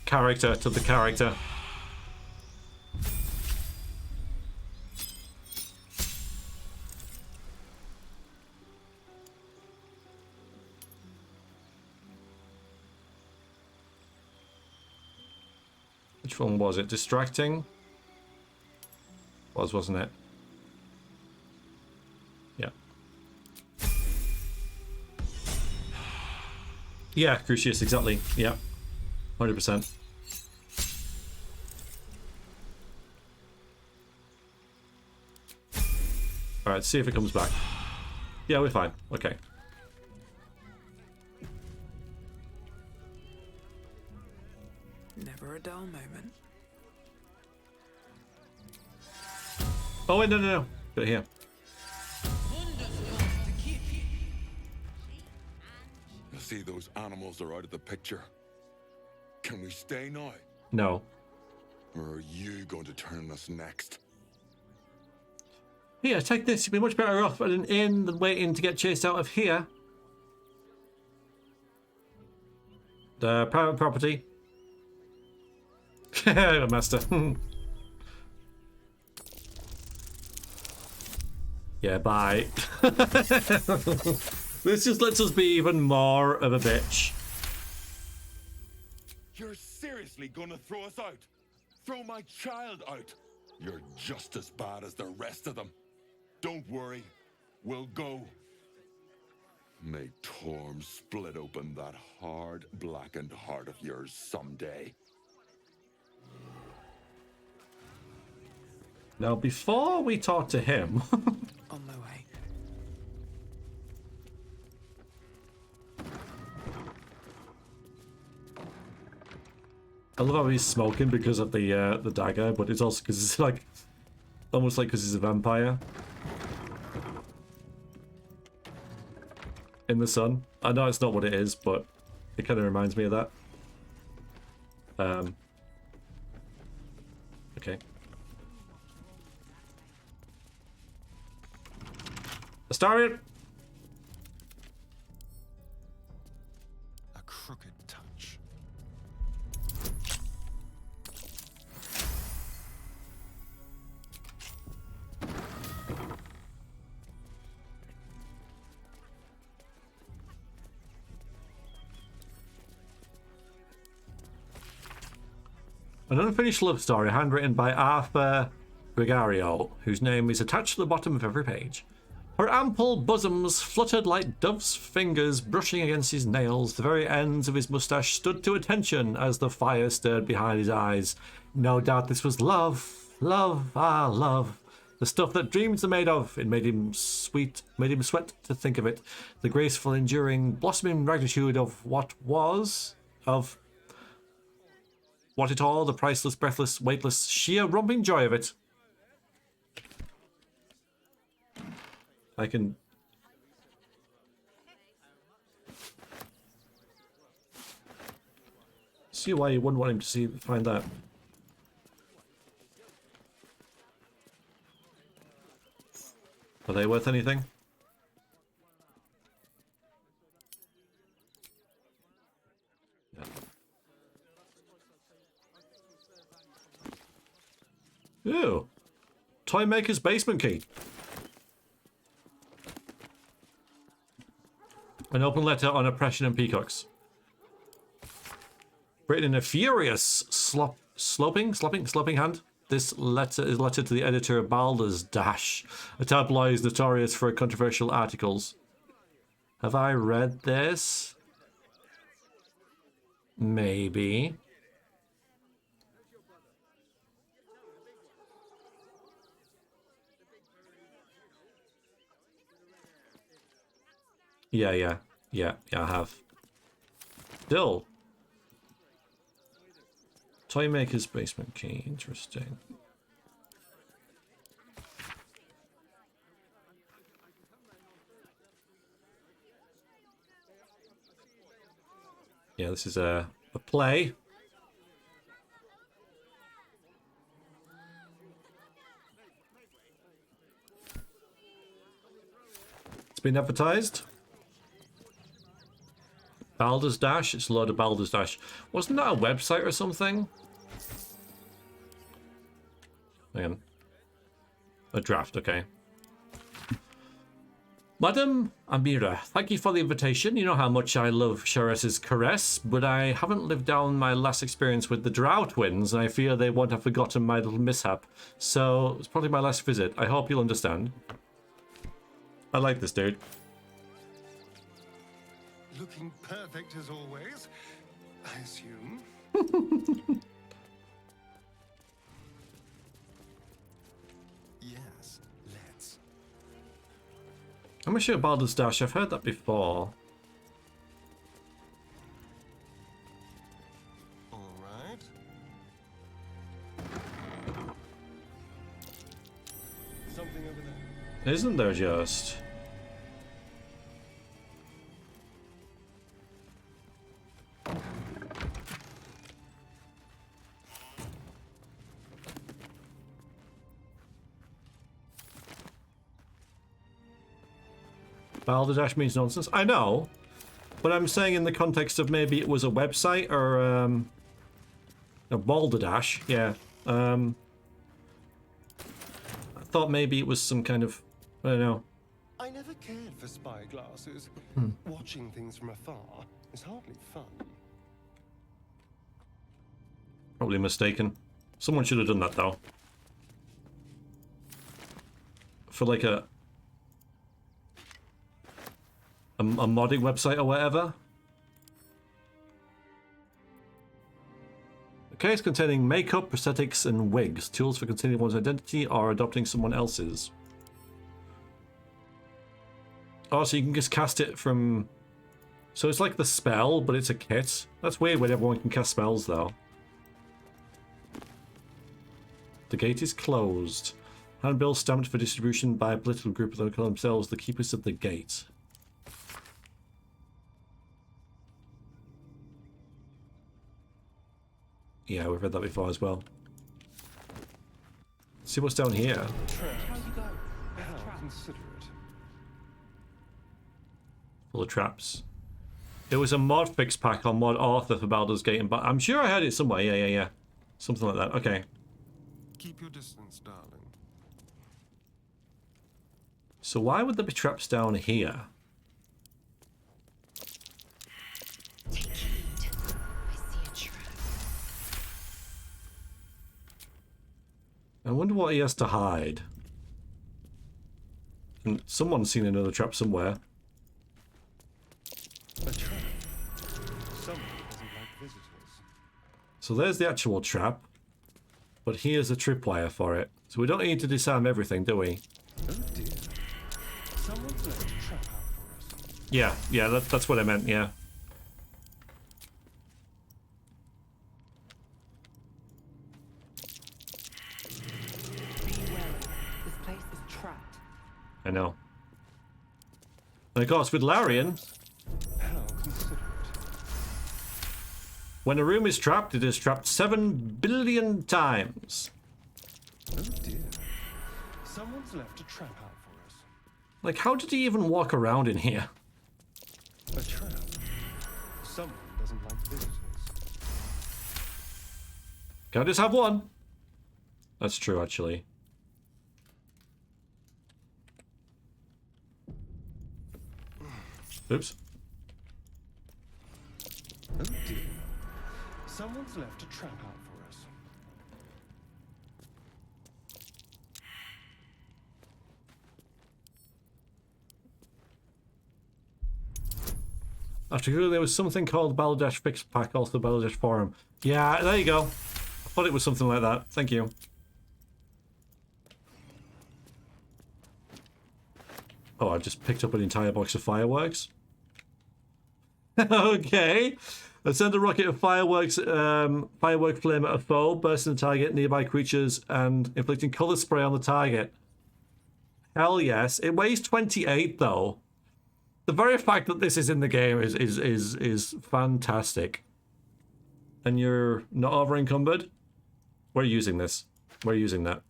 character to the character. Which one was it? Distracting? Wasn't it? Yeah. Yeah, Crucius, exactly. Yeah. 100%. Alright, see if it comes back. Yeah, we're fine. Okay. Never a dull moment. Oh, wait, no. Got it here. You see, those animals are out of the picture. Can we stay now? No. Or are you going to turn us next? Here, take this. You'd be much better off at an inn than waiting to get chased out of here. The private property. Master. Yeah, bye. This just lets us be even more of a bitch. You're seriously gonna throw us out? Throw my child out? You're just as bad as the rest of them. Don't worry, we'll go. May Torm split open that hard, blackened heart of yours someday. Now, before we talk to him... On my way. I love how he's smoking because of the dagger, but it's also because it's like... Almost like because he's a vampire. In the sun. I know it's not what it is, but it kind of reminds me of that. Okay. Astarion! A crooked touch. An unfinished love story handwritten by Arthur Gregario, whose name is attached to the bottom of every page. Her ample bosoms fluttered like dove's fingers brushing against his nails. The very ends of his moustache stood to attention as the fire stirred behind his eyes. No doubt this was love. Love, ah, love. The stuff that dreams are made of. It made him sweat to think of it. The graceful, enduring, blossoming magnitude of what was, of what it all, the priceless, breathless, weightless, sheer romping joy of it. I can... see why you wouldn't want him to find that. Are they worth anything? Ooh. Toy Maker's basement key. An open letter on oppression and peacocks. Written in a furious sloping hand. This letter is a letter to the editor of Baldur's Dash, a tabloid notorious for controversial articles. Have I read this? Maybe. Yeah, I have. Still. Toy Maker's basement key, interesting. Yeah, this is a play. been advertised. Baldur's Dash. It's a load of Baldur's Dash. Wasn't that a website or something? Hang on. A draft, okay. Madam Amira, thank you for the invitation. You know how much I love Chares's caress, but I haven't lived down my last experience with the Drow twins, and I fear they won't have forgotten my little mishap. So, it's probably my last visit. I hope you'll understand. I like this dude. Looking perfect as always, I assume. Yes, let's. I'm not sure Baldur's Dash. I've heard that before. All right. Something over there. Isn't there just? Baldur Dash means nonsense. I know, but I'm saying in the context of maybe it was a website or a Baldur Dash. Yeah. I thought maybe it was some kind of, I don't know. I never cared for spy glasses. Watching things from afar is hardly fun. Probably mistaken. Someone should have done that though. For like a modding website or whatever. A case containing makeup, prosthetics, and wigs. Tools for concealing one's identity or adopting someone else's. Oh, so you can just cast it from... So it's like the spell, but it's a kit. That's weird when everyone can cast spells, though. The gate is closed. Handbills stamped for distribution by a political group that call themselves the Keepers of the Gate. Yeah, we've read that before as well. Let's see what's down here. Full of traps. There was a mod fix pack on Mod Author for Baldur's Gate, but I'm sure I heard it somewhere. Yeah. Something like that. Okay. Keep your distance, darling. So why would there be traps down here? Take heed. I see a trap. I wonder what he has to hide. And someone's seen another trap somewhere. A trap. Someone doesn't like visitors. So there's the actual trap. But here's a tripwire for it. So we don't need to disarm everything, do we? Oh dear. Someone's left a trap out for us. Yeah, that's what I meant, yeah. Be wary. This place is trapped. I know. And of course, with Larian, How considerate. when a room is trapped, it is trapped 7 billion times. Oh dear. Someone's left a trap out for us. Like, how did he even walk around in here? A trap. Someone doesn't like visitors. Can I just have one? That's true, actually. Oops. Oh dear. Someone's left a trap out for us. After Google, there was something called Baldur Dash Fix Pack, also Baldur Dash Forum. Yeah, there you go. I thought it was something like that. Thank you. Oh, I just picked up an entire box of fireworks. Okay. Let's send a rocket of firework flame at a foe, bursting the target, nearby creatures, and inflicting color spray on the target. Hell yes. It weighs 28 though. The very fact that this is in the game is fantastic. And you're not over encumbered? We're using this. We're using that.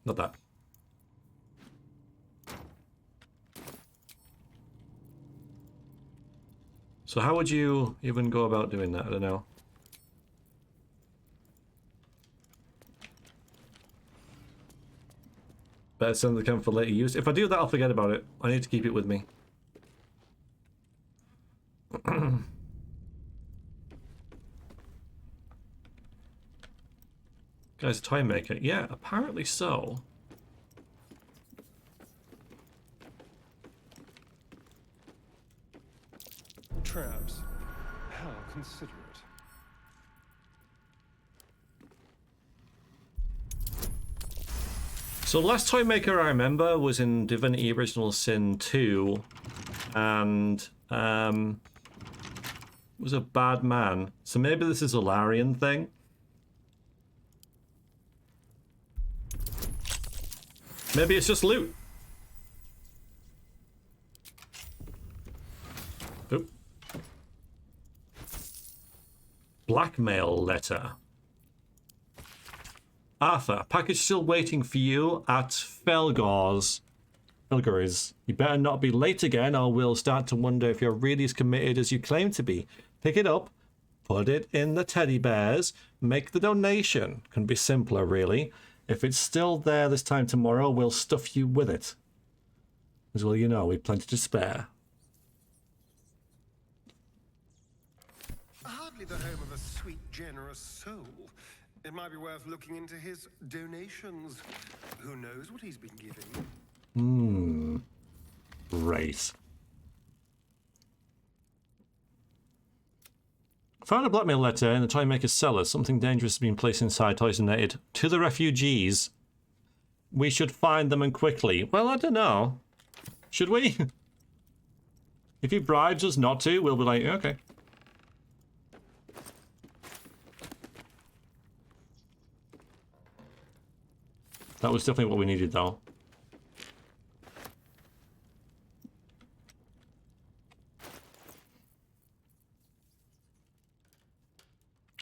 Not that. So how would you even go about doing that? I don't know. Better send the camp for later use. If I do that, I'll forget about it. I need to keep it with me. Guy's a time maker. Yeah, apparently so. Traps. How considerate. So the last toy maker I remember was in Divinity Original Sin 2, and was a bad man. So maybe this is a Larian thing. Maybe it's just loot. Oop. Blackmail letter. Arthur, package still waiting for you at Felgor's. You better not be late again, or we'll start to wonder if you're really as committed as you claim to be. Pick it up, put it in the teddy bears, make the donation. Can be simpler, really. If it's still there this time tomorrow, we'll stuff you with it. As well, you know, we've plenty to spare. Hardly the home of a sweet, generous soul. It might be worth looking into his donations. Who knows what he's been giving? Great. Found a blackmail letter in the Toy Maker's cellar. Something dangerous has been placed inside, toys donated to the refugees. We should find them and quickly. Well, I don't know. Should we? If he bribes us not to, we'll be like, okay. That was definitely what we needed, though.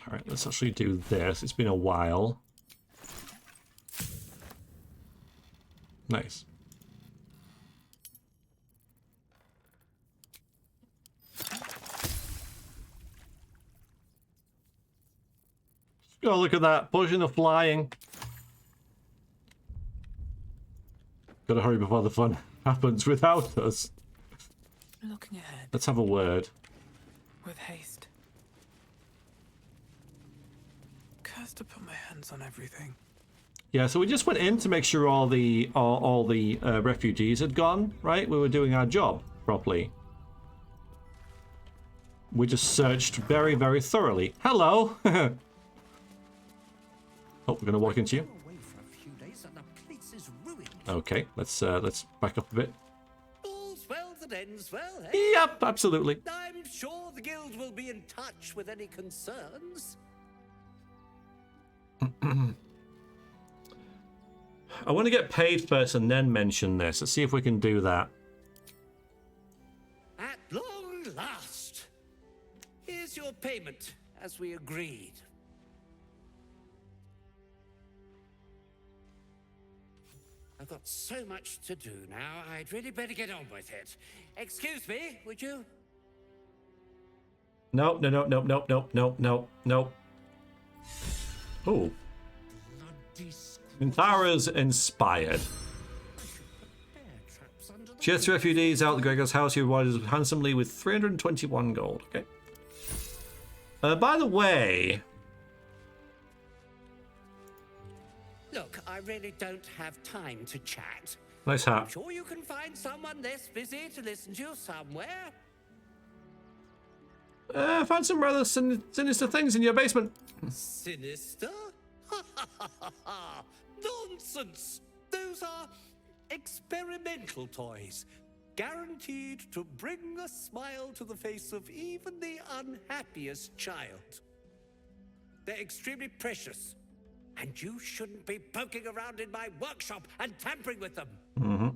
Alright, let's actually do this. It's been a while. Nice. Oh, look at that. Pushing the flying. Gotta hurry before the fun happens without us. Looking ahead. Let's have a word. With haste. Cursed to put my hands on everything. Yeah, so we just went in to make sure all the refugees had gone, right? We were doing our job properly. We just searched very, very thoroughly. Hello! Oh, we're gonna walk into you. Okay, let's back up a bit. All's well that ends well, eh? Yep, absolutely. I'm sure the guild will be in touch with any concerns. I want to get paid first and then mention this. Let's see if we can do that. At long last. Here's your payment, as we agreed. I've got so much to do now, I'd really better get on with it. Excuse me, would you? No. Oh. Minthara's inspired. Chase refugees out of Gregor's house. He rewarded handsomely with 321 gold. Okay. By the way... Look, I really don't have time to chat. Nice hat. I'm sure you can find someone less busy to listen to you somewhere. I found some rather sinister things in your basement. Sinister? Nonsense! Those are experimental toys, guaranteed to bring a smile to the face of even the unhappiest child. They're extremely precious. And you shouldn't be poking around in my workshop and tampering with them. Mm-hmm.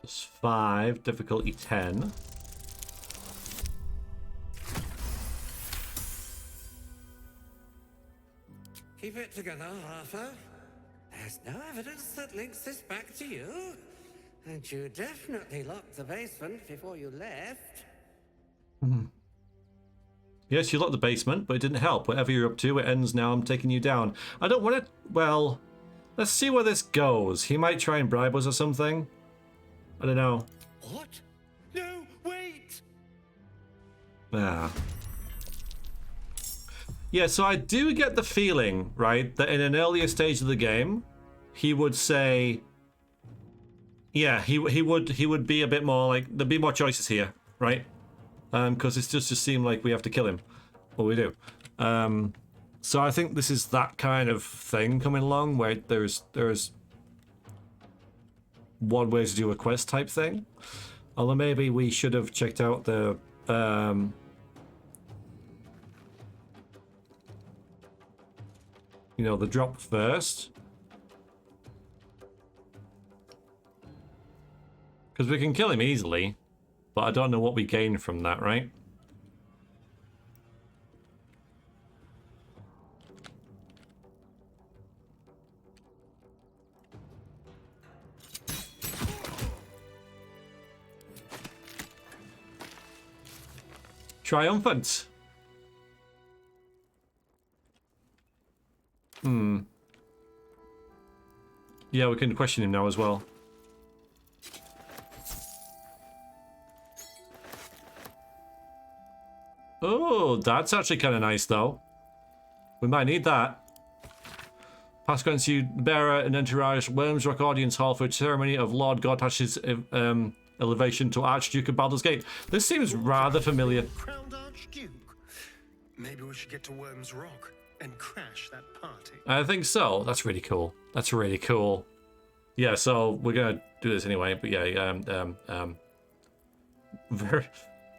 Plus 5, difficulty 10. Keep it together, Arthur. There's no evidence that links this back to you. And you definitely locked the basement before you left. Yes, you locked the basement, but it didn't help. Whatever you're up to, it ends now. I'm taking you down. I don't want to... Well, let's see where this goes. He might try and bribe us or something. I don't know. What? No, wait! Ah. Yeah, so I do get the feeling, right, that in an earlier stage of the game, he would say... Yeah, he would be a bit more like... There'd be more choices here, right? Because it just seemed like we have to kill him. Well, we do. So I think this is that kind of thing coming along where there's one way to do a quest type thing. Although maybe we should have checked out the you know, the drop first. Because we can kill him easily. But I don't know what we gain from that, right? Triumphant. Yeah, we can question him now as well. Oh, that's actually kind of nice, though. We might need that. Pass grants you bearer and entourage Worms Rock Audience Hall for a ceremony of Lord Godhash's elevation to Archduke of Baldur's Gate. This seems rather familiar. Crowned Archduke. Maybe we should get to Worms Rock and crash that party. I think so. That's really cool. That's really cool. Yeah, so we're gonna do this anyway. But yeah,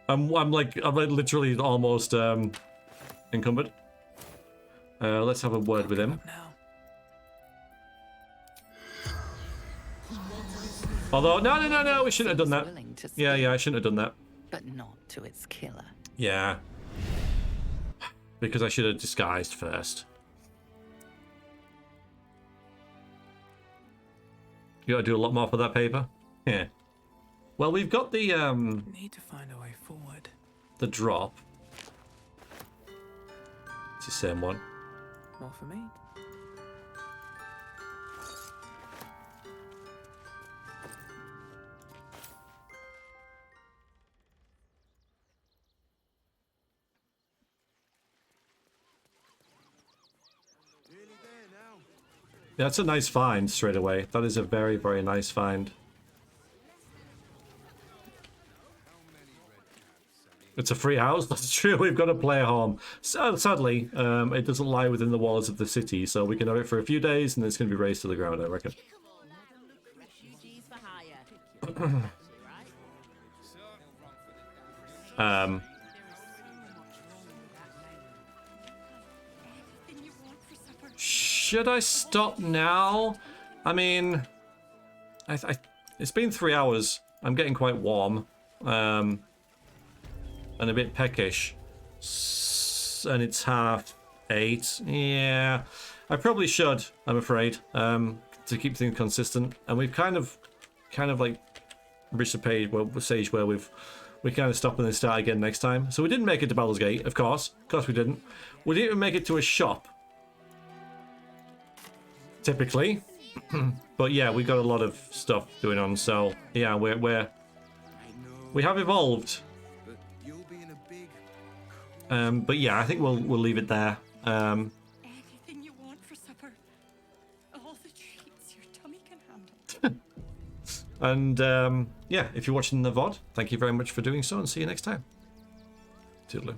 I'm like literally almost encumbered. Let's have a word with him. Although no, we shouldn't have done that. Yeah, I shouldn't have done that. But not to its killer. Yeah. Because I should have disguised first. You gotta do a lot more for that paper? Yeah. Well, we've got the Need to find a way forward. The drop. It's the same one. More for me. That's a nice find straight away. That is a very, very nice find. It's a free house, that's true. We've got a player home. So, sadly, it doesn't lie within the walls of the city, so we can have it for a few days and it's going to be razed to the ground, I reckon. Should I stop now? I mean, it's been 3 hours. I'm getting quite warm. And a bit peckish. And it's 8:30. Yeah, I probably should, I'm afraid, to keep things consistent. And we've kind of like reached a stage where we kind of stop and then start again next time. So we didn't make it to Baldur's Gate, of course. Of course we didn't. We didn't even make it to a shop. Typically. But yeah, we got a lot of stuff going on, so yeah, we have evolved. But yeah, I think we'll leave it there. Anything you want for supper. All the treats your tummy can handle. And yeah, if you're watching the VOD, thank you very much for doing so, and see you next time. Toodaloo.